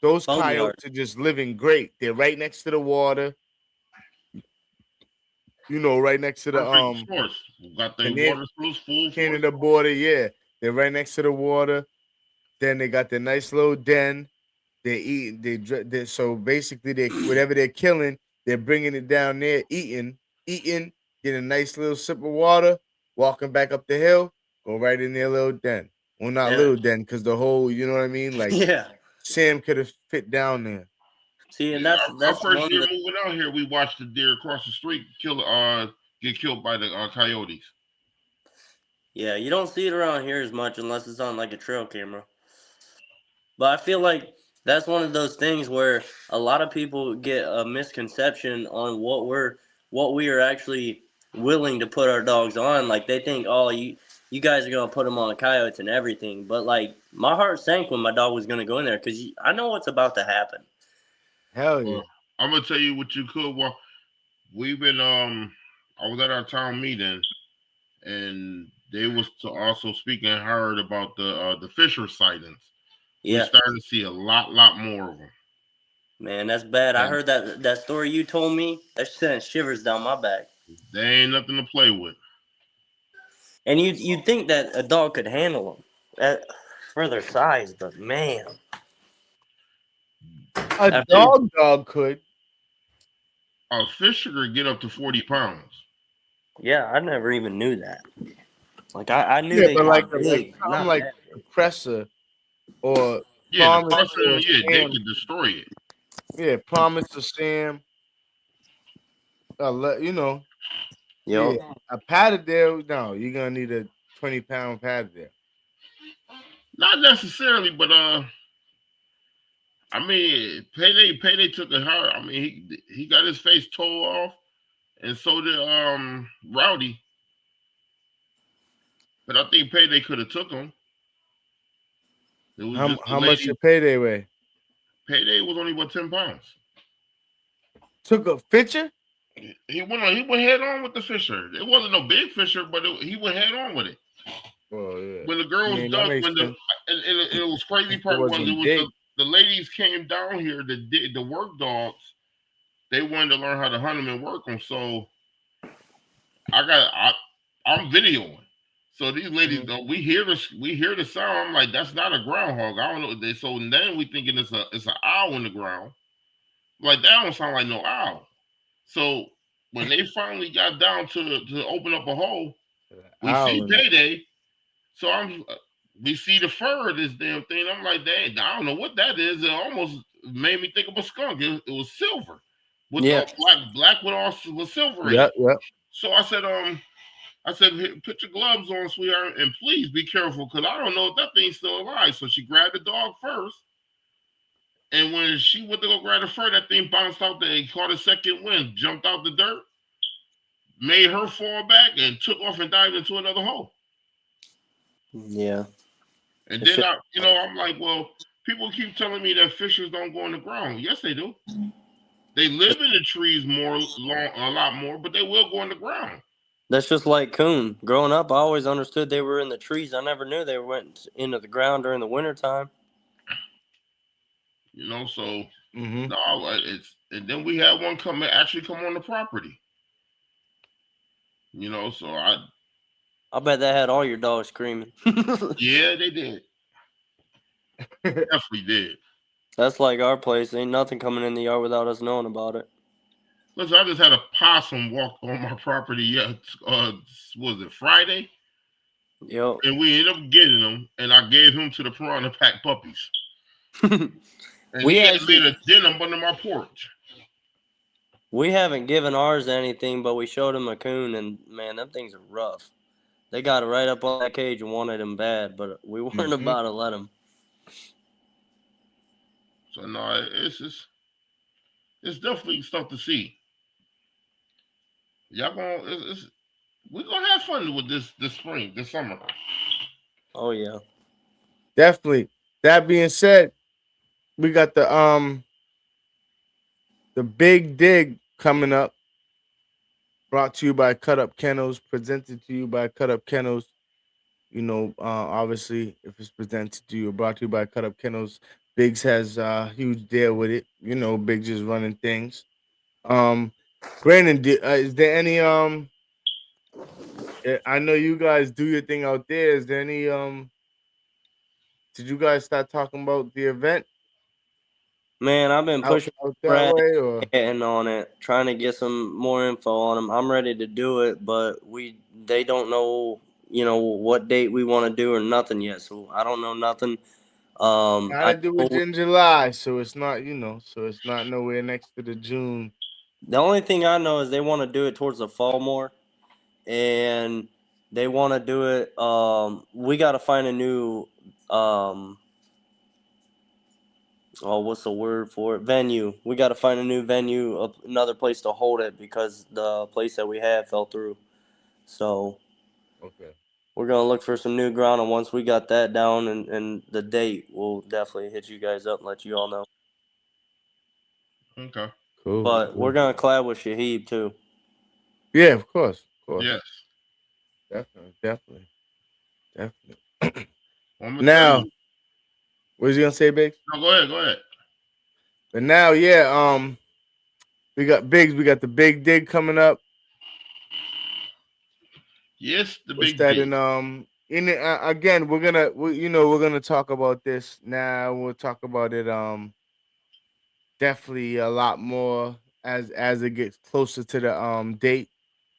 those coyotes are just living great. They're right next to the water. You know, right next to the got the water sluice full Canada border, yeah. They're right next to the water. Then they got the nice little den. They eat. So basically, whatever they're killing, they're bringing it down there, eating, get a nice little sip of water, walking back up the hill, go right in their little den. Well, not little den, because the whole, you know what I mean? Like, Sam could have fit down there. See, and that's our first year moving out here. We watched the deer across the street get killed by the coyotes. Yeah, you don't see it around here as much unless it's on like a trail camera. But I feel like that's one of those things where a lot of people get a misconception on what we are actually willing to put our dogs on. Like they think, oh, you guys are gonna put them on coyotes and everything. But like my heart sank when my dog was gonna go in there because I know what's about to happen. Hell yeah! I'm gonna tell you what you could. Well, we've been I was at our town meeting, and they was also speaking and heard about the Fisher sightings. Yeah, we're starting to see a lot more of them. Man, that's bad. I heard that story you told me. That sent shivers down my back. They ain't nothing to play with. And you'd think that a dog could handle them for their size, but man. A dog could. A Fisher could get up to 40 pounds. Yeah, I never even knew that. Like I knew they but got big. I'm like a Cressa or Yeah, the Promise first or one, yeah, they Sam. could destroy it. Yeah, Promise or Sam. You know, Yep. yeah. A Patterdale, no, you're gonna need a 20-pound Patterdale. Not necessarily, but I mean, Payday took it hard. I mean, he got his face tore off, and so did Rowdy. But I think Payday could have took him. It was just the How much lady. your Payday weigh? Payday was only about 10 pounds. Took a Fisher? He went head on with the Fisher. It wasn't no big Fisher, but he went head on with it. Oh yeah. When the girls that makes and sense. it was crazy part was the ladies came down here, the work dogs, they wanted to learn how to hunt them and work them. So I'm videoing. So these ladies, we hear the sound. I'm like, that's not a groundhog. I don't know. So then we thinking it's an owl in the ground. Like that don't sound like no owl. So when they finally got down to open up a hole, we see Payday. So we see the fur of this damn thing. I'm like, dang, I don't know what that is. It almost made me think of a skunk. It was silver with the black with silver in it. Yep. So I said, put your gloves on, sweetheart, and please be careful because I don't know if that thing's still alive. So she grabbed the dog first. And when she went to go grab the fur, that thing bounced out there, caught a second wind, jumped out the dirt, made her fall back, and took off and dived into another hole. Yeah. And then I'm like, well, people keep telling me that fishers don't go on the ground. Yes, they do. They live in the trees a lot more, but they will go on the ground. That's just like coon. Growing up, I always understood they were in the trees. I never knew they went into the ground during the wintertime. So no, and then we had one come on the property. So I bet that had all your dogs screaming. Yeah, they did. Definitely did. That's like our place. Ain't nothing coming in the yard without us knowing about it. Listen, I just had a possum walk on my property. Was it Friday? Yep. And we ended up getting him, and I gave him to the Piranha Pack puppies. And he made a den up under my porch. We haven't given ours anything, but we showed him a coon, and man, them things are rough. They got it right up on that cage and wanted him bad, but we weren't about to let him. So no, it's definitely stuff to see. Y'all we're gonna have fun with this spring, this summer. Oh yeah, definitely. That being said, we got the Big Dig coming up. Brought to you by Cut Up Kennels. Presented to you by Cut Up Kennels. Obviously, if it's presented to you, brought to you by Cut Up Kennels. Biggs has a huge deal with it. Biggs is running things. Brandon, is there any I know you guys do your thing out there. Is there any did you guys start talking about the event? Man, I've been pushing out that way, or getting on it, trying to get some more info on them. I'm ready to do it, but they don't know, what date we want to do or nothing yet. So I don't know nothing. Gotta do it in July, so it's not, so it's not nowhere next to the June. The only thing I know is they want to do it towards the fall more, and they want to do it. We got to find a new what's the word for it? Venue. We got to find a new venue, another place to hold it because the place that we had fell through. So, okay, we're gonna look for some new ground, and once we got that down and the date, we'll definitely hit you guys up and let you all know. Okay. Cool. But we're gonna collab with Shahib too. Yeah, of course. Yes. Definitely. Now, what was you gonna say, Biggs? No, go ahead. But now, we got Biggs. We got the Big Dig coming up. Yes, the What's Big that? Dig. And again, we're gonna talk about this now. We'll talk about it definitely a lot more as it gets closer to the date.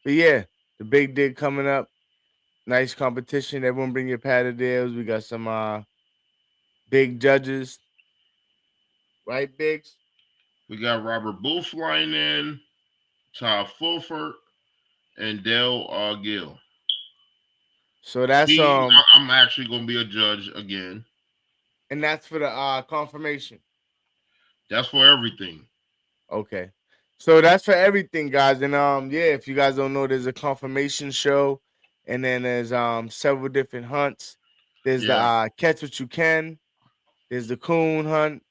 But yeah, the Big Dig coming up. Nice competition. Everyone bring your Patterdales. We got some big judges. right, Biggs? We got Robert Booth flying in, Todd Fulford, and Dale Gill. So that's I'm actually gonna be a judge again. And that's for the confirmation. That's for everything. Okay. So that's for everything, guys. And yeah, if you guys don't know, there's a confirmation show, and then there's several different hunts. There's the catch what you can, there's the coon hunt.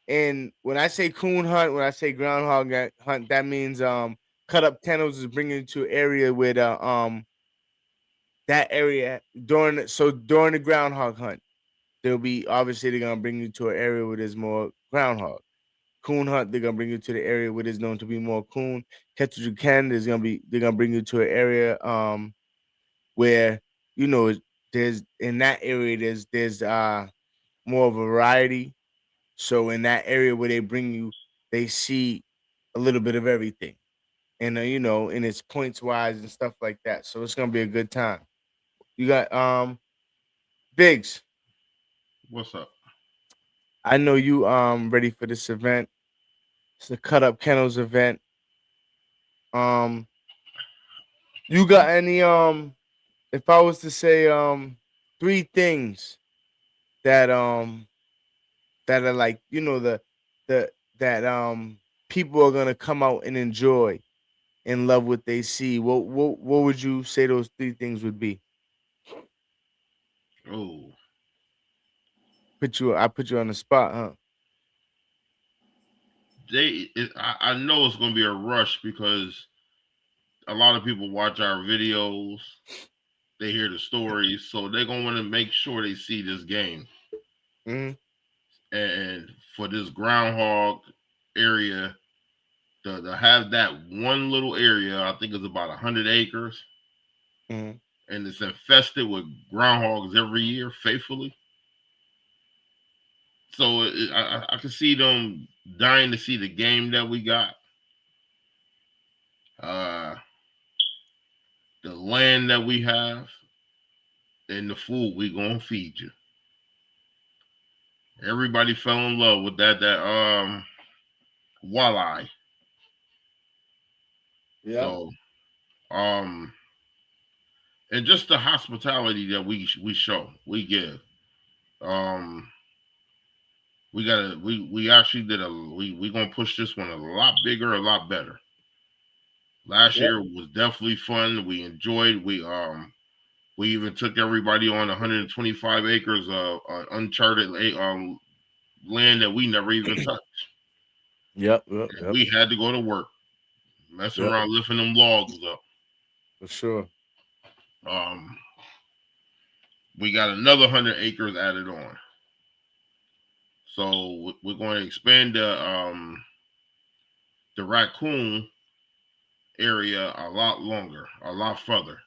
And when I say coon hunt, when I say groundhog hunt, that means cut up kennels is bringing you to an area where that area during the groundhog hunt, they're gonna bring you to an area where there's more groundhog. Coon hunt, they're gonna bring you to the area where there's known to be more coon. Catch what you can, they're gonna bring you to an area where there's in that area there's more variety. So in that area where they bring you, they see a little bit of everything. And and it's points wise and stuff like that. So it's gonna be a good time. You got Biggs. What's up? I know you ready for this event. It's the Cut Up Kennels event. You got any if I was to say three things that that are like, the that people are gonna come out and enjoy and love what they see, what would you say those three things would be? Oh. I put you on the spot, huh? I know it's gonna be a rush because a lot of people watch our videos, they hear the stories, so they're gonna want to make sure they see this game. Mm-hmm. And for this groundhog area, to have that one little area, I think it's about 100 acres, Mm-hmm. and it's infested with groundhogs every year, faithfully. So I can see them dying to see the game that we got. The land that we have, and the food we gonna feed you. Everybody fell in love with that walleye. Yeah. So and just the hospitality that we show, we give. We actually did we gonna push this one a lot bigger, a lot better. Last year was definitely fun. We enjoyed. We even took everybody on 125 acres of uncharted land that we never even touched. Yep. We had to go to work, messing around lifting them logs up. For sure. We got another 100 acres added on. So we're going to expand the raccoon area a lot longer, a lot further.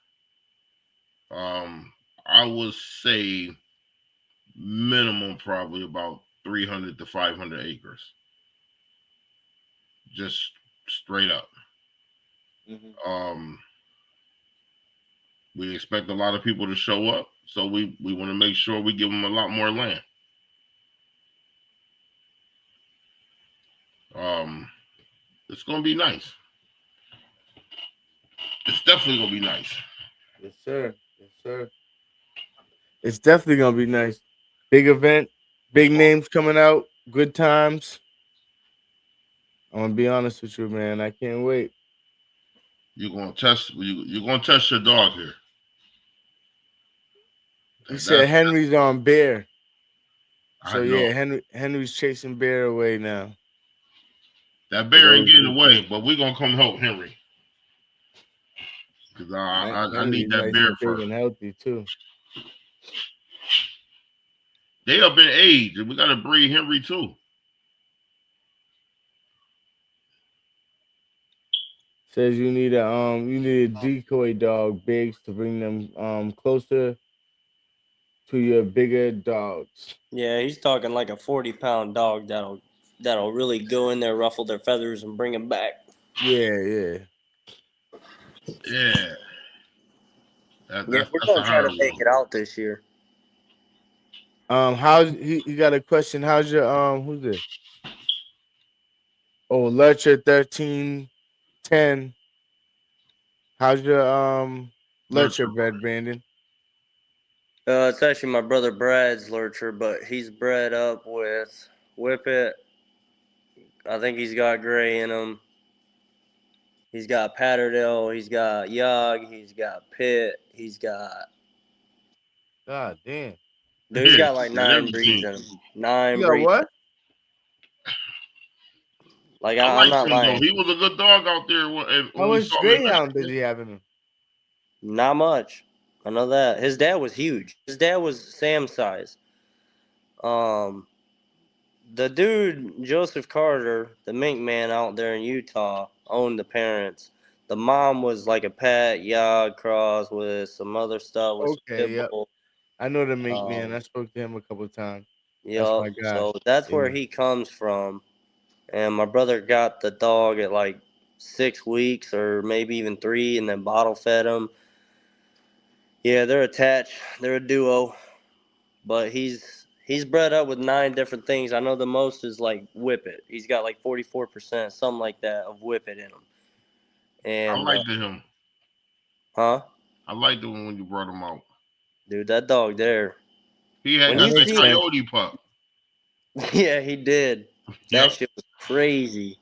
I would say minimum probably about 300 to 500 acres. Just straight up. Mm-hmm. We expect a lot of people to show up, so we want to make sure we give them a lot more land. It's gonna be nice. It's definitely gonna be nice. Yes, sir. Yes, sir. It's definitely gonna be nice. Big event, big names coming out, good times. I'm gonna be honest with you, man. I can't wait. You're gonna test your dog here. He said Henry's on bear. So yeah, Henry's chasing bear away now. That bear ain't getting away, but we're gonna come help Henry. Because I need that nice bear and first. Big and healthy too. They up in age, and we gotta breed Henry too. Says you need a decoy dog, Biggs, to bring them closer to your bigger dogs. Yeah, he's talking like a 40-pound dog that'll really go in there, ruffle their feathers, and bring them back. Yeah. We're gonna try to make it out this year. How's he got a question? How's your who's this? Oh, Lurcher 1310. How's your Lurcher bred, Brandon? It's actually my brother Brad's lurcher, but he's bred up with Whippet. I think he's got gray in him. He's got Patterdale. He's got Yog. He's got Pitt. He's got. God damn. Dude, he's got Yeah, like got 9 breeds in him. 9 You got breeds. what? Like I I'm liked not him though. lying. He was a good dog out there when How we much saw him in Greyhound Michigan. does he have in him? Not much. I know that. His dad was huge. His dad was Sam's size. The dude Joseph Carter, the mink man out there in Utah, owned the parents. The mom was like a pet Yog cross with some other stuff with some Okay, pit yep. bull. I know the mink man. I Um, spoke to him a couple of times. That's Yup. my guy. So that's where Yeah. he comes from. And my brother got the dog at like 6 weeks or maybe even 3, and then bottle fed him. Yeah, they're attached. They're a duo. But he's bred up with 9 different things. I know the most is like Whippet. He's got like 44%, something like that, of Whippet in him. I And liked him. huh? I liked him when you brought him out. Dude, that dog there. He had When got you that see, coyote pup. yeah, he did. That Yep. shit was crazy.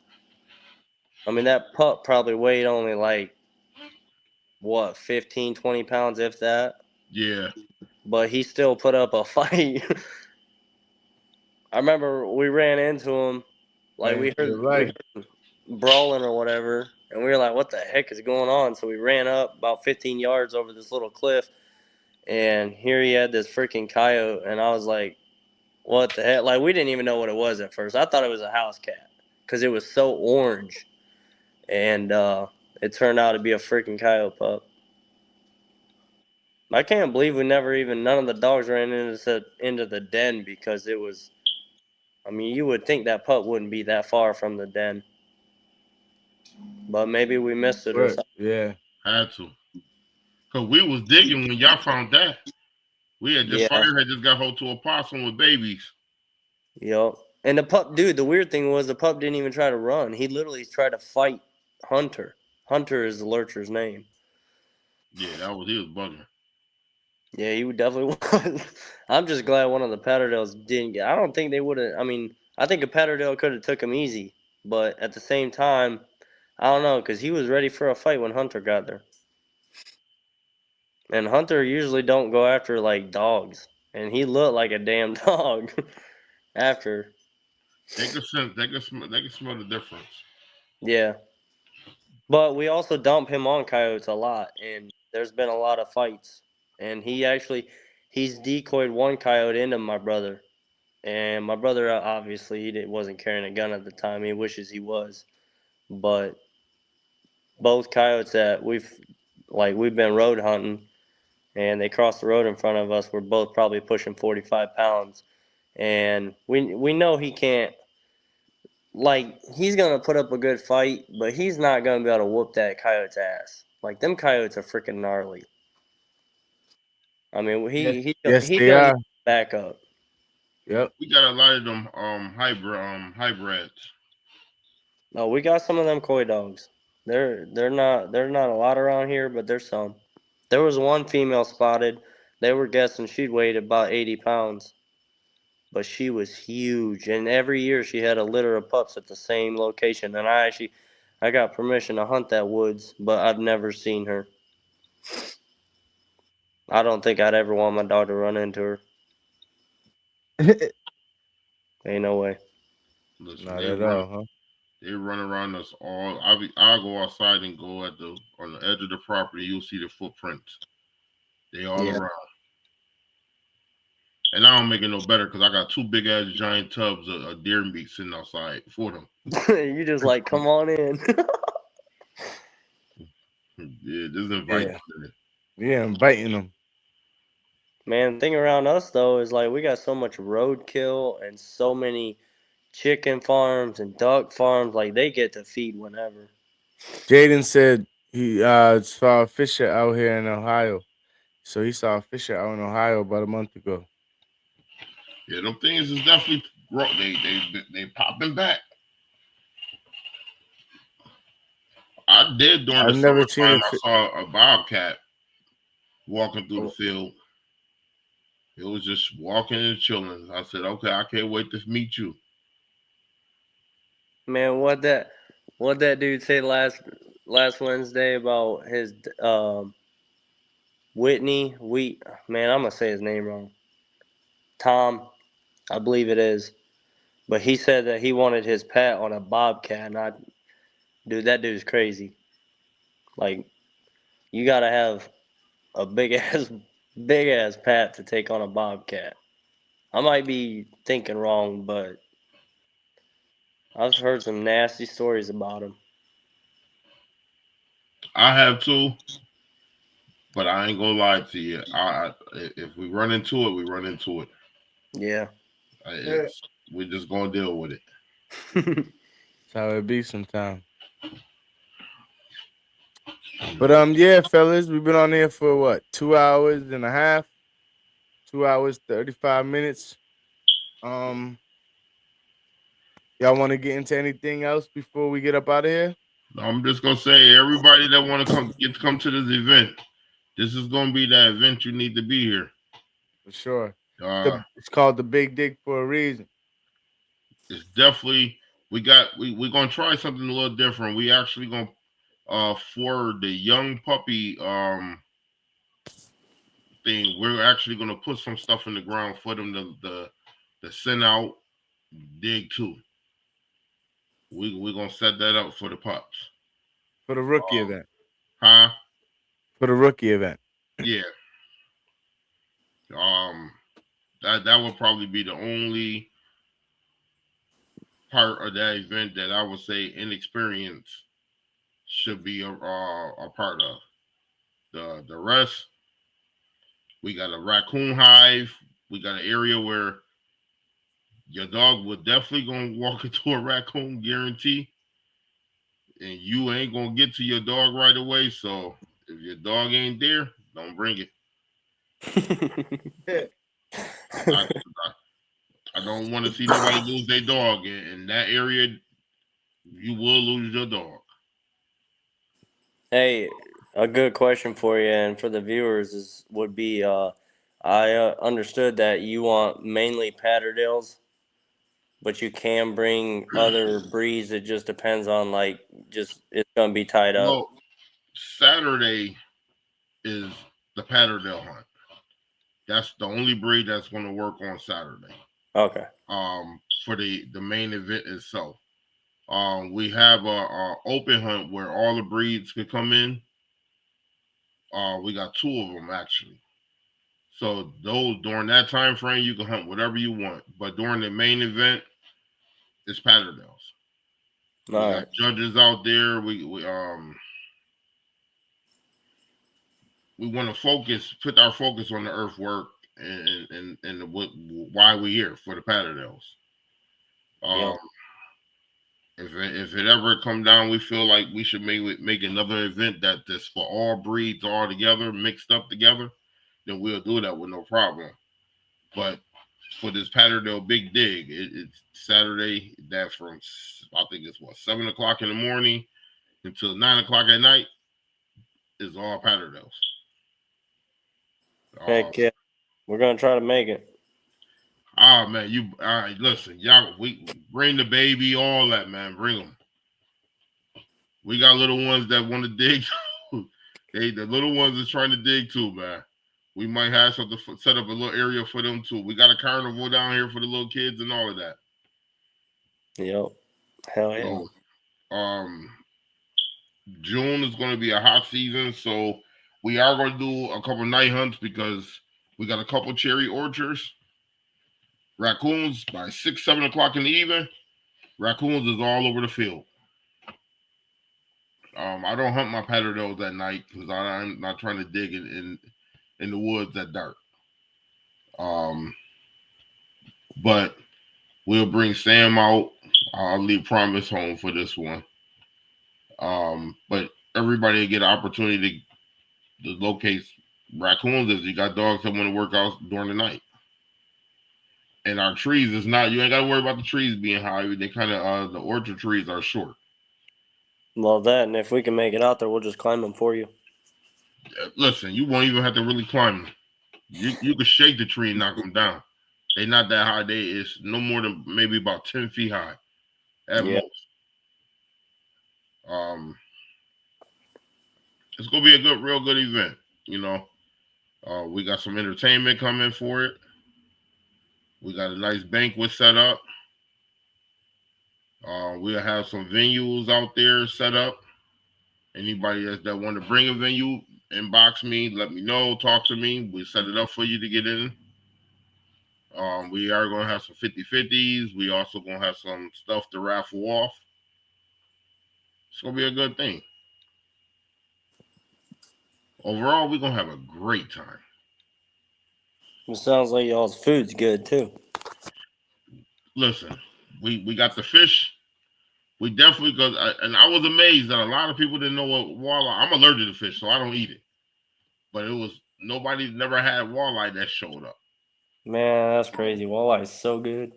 I mean, that pup probably weighed only like what, 15, 20 pounds, if that. Yeah. But he still put up a fight. I remember we ran into him, like Right, you're we right. heard brawling or whatever, and we were like, "What the heck is going on?" So we ran up about 15 yards over this little cliff, and here he had this freaking coyote, and I was like, "What the heck?" Like we didn't even know what it was at first. I thought it was a house cat because it was so orange, and it turned out to be a freaking coyote pup. I can't believe we never even none of the dogs ran into the den because it was. I mean, you would think that pup wouldn't be that far from the den, but maybe we missed it or Right. something. Yeah. Had to. Cause we was digging when y'all found that. We had just Yeah, fire had just got hold to a possum with babies. yep. And the pup, dude. The weird thing was the pup didn't even try to run. He literally tried to fight Hunter. Hunter is the lurcher's name. Yeah, he was bugging. Yeah, he would definitely was. I'm just glad one of the Patterdales didn't get. I don't think they would have. I mean, I think a Patterdale could have took him easy, but at the same time, I don't know because he was ready for a fight when Hunter got there. And Hunter usually don't go after like dogs, and he looked like a damn dog after. They could sense. They could smell the difference. Yeah, but we also dump him on coyotes a lot, and there's been a lot of fights. And he's decoyed one coyote into my brother, and my brother obviously wasn't carrying a gun at the time. He wishes he was, but both coyotes that we've been road hunting, and they crossed the road in front of us. We're both probably pushing 45 pounds, and we know he can't. Like he's gonna put up a good fight, but he's not gonna be able to whoop that coyote's ass. Like them coyotes are freaking gnarly. I mean, Yes. he's Yes, they gonna get are. back up. Yep. We got a lot of them hybrids. No, we got some of them coy dogs. They're not a lot around here, but there's some. There was one female spotted. They were guessing she'd weighed about 80 pounds, but she was huge. And every year she had a litter of pups at the same location. And I got permission to hunt that woods, but I've never seen her. I don't think I'd ever want my dog to run into her. Ain't no way. Listen, Not at all, huh? they run around us all. I'll go outside and go on the edge of the property. You'll see the footprints. They all Yeah. around. And I don't make it no better because I got 2 big ass giant tubs of deer meat sitting outside for them. You just like, come on in. Yeah, just invite Yeah. them. Yeah, I'm biting them. Man, the thing around us though is like we got so much roadkill and so many chicken farms and duck farms. Like they get to feed whenever. Jaden said he saw a fisher out here in Ohio. So he saw a fisher out in Ohio about a month ago. Yeah, them things is definitely they popping back. I did during the summertime. I saw a bobcat walking through the field. It was just walking and chilling. I said, okay, I can't wait to meet you. Man, what that dude say last Wednesday about his Whitney man, I'm gonna say his name wrong. Tom, I believe it is. But he said that he wanted his pet on a bobcat, and dude, that dude's crazy. Like, you gotta have a big ass pet to take on a bobcat. I might be thinking wrong, but I've heard some nasty stories about him. I have too, but I ain't gonna lie to you. If we run into it, we run into it. Yeah. We're just gonna deal with it. That's how it be sometimes. But yeah, fellas, we've been on here for what, 2 hours and a half, 2 hours 35 minutes. Y'all want to get into anything else before we get up out of here? I'm just gonna say, everybody that want to come to this event, this is gonna be that event you need to be here. For sure. It's called the Big Dig for a reason. It's definitely we're gonna try something a little different. We actually gonna for the young puppy thing, we're actually gonna put some stuff in the ground for them to send out dig too. We're gonna set that up for the pups. For the rookie event. Huh? For the rookie event. Yeah. That would probably be the only part of that event that I would say inexperience should be a part of. The rest, we got a raccoon hive. We got an area where your dog would definitely gonna walk into a raccoon, guarantee. And you ain't gonna get to your dog right away. So if your dog ain't there, don't bring it. I don't want to see nobody lose their dog in that area. You will lose your dog. Hey, a good question for you and for the viewers would be I understood that you want mainly Patterdales, but you can bring other breeds. It just depends on it's gonna be tied up. Well, Saturday is the Patterdale hunt. That's the only breed that's going to work on Saturday. Okay. For the main event itself. We have a open hunt where all the breeds could come in. We got 2 of them actually. So those during that time frame, you can hunt whatever you want. But during the main event, it's Patterdales. We got judges out there. We want to put our focus on the earthwork and why we're here for the Patterdales. If it ever come down, we feel like we should make another event that's for all breeds all together, mixed up together, then we'll do that with no problem. But for this Patterdale Big Dig, it's Saturday. That from I think it's 7 o'clock in the morning until 9 o'clock at night is all Patterdales. Heck yeah, we're gonna try to make it. Oh man, all right, listen, y'all, we bring the baby, all that, man, bring them. We got little ones that want to dig. The little ones is trying to dig too, man. We might have something set up a little area for them too. We got a carnival down here for the little kids and all of that. Yep. Hell yeah. So, June is going to be a hot season, so we are going to do a couple night hunts because we got a couple cherry orchards. Raccoons by 6, 7 o'clock in the evening. Raccoons is all over the field. I don't hunt my Patterdales at night because I'm not trying to dig in the woods at dark. But we'll bring Sam out. I'll leave Promise home for this one. But everybody will get an opportunity to locate raccoons if you got dogs that want to work out during the night. And our trees is not, you ain't got to worry about the trees being high. They kind of, the orchard trees are short. Love that. And if we can make it out there, we'll just climb them for you. Listen, you won't even have to really climb them. You can shake the tree and knock them down. They're not that high. It's no more than maybe about 10 feet high at most. It's gonna be a real good event. You know, we got some entertainment coming for it. We got a nice banquet set up. We'll have some venues out there set up. Anybody that want to bring a venue, inbox me, let me know, talk to me. We set it up for you to get in. We are going to have some 50-50s. We also going to have some stuff to raffle off. It's going to be a good thing. Overall, we're going to have a great time. It sounds like y'all's food's good, too. Listen, we got the fish. We definitely, and I was amazed that a lot of people didn't know what walleye. I'm allergic to fish, so I don't eat it. But nobody never had walleye that showed up. Man, that's crazy. Walleye is so good.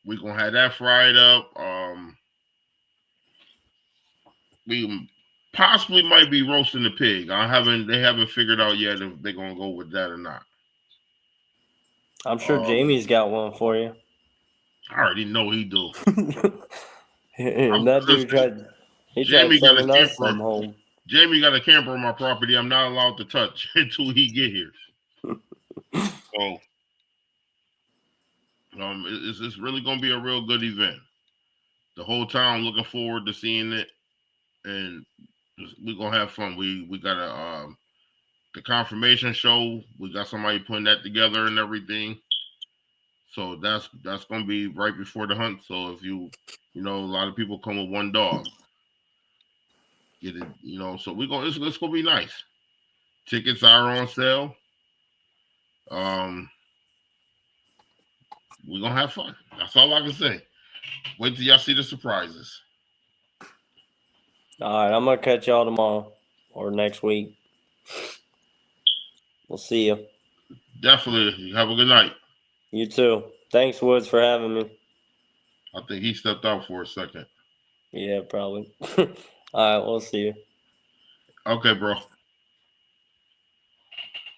We're gonna have that fried up. We possibly might be roasting the pig. They haven't figured out yet if they're gonna go with that or not. I'm sure Jamie's got one for you. I already know he do. That dude tried sending us some home. Jamie got a camper on my property. I'm not allowed to touch until he get here. So, it's really gonna be a real good event. The whole town looking forward to seeing it, and we're gonna have fun. We got the confirmation show. We got somebody putting that together and everything. So that's gonna be right before the hunt. So if you know, a lot of people come with one dog. Get it, so it's gonna be nice. Tickets are on sale. We're gonna have fun. That's all I can say. Wait till y'all see the surprises. All right, I'm gonna catch y'all tomorrow or next week. We'll see you. Definitely. Have a good night. You too. Thanks, Woods, for having me. I think he stepped out for a second. Yeah, probably. All right, we'll see you. Okay, bro.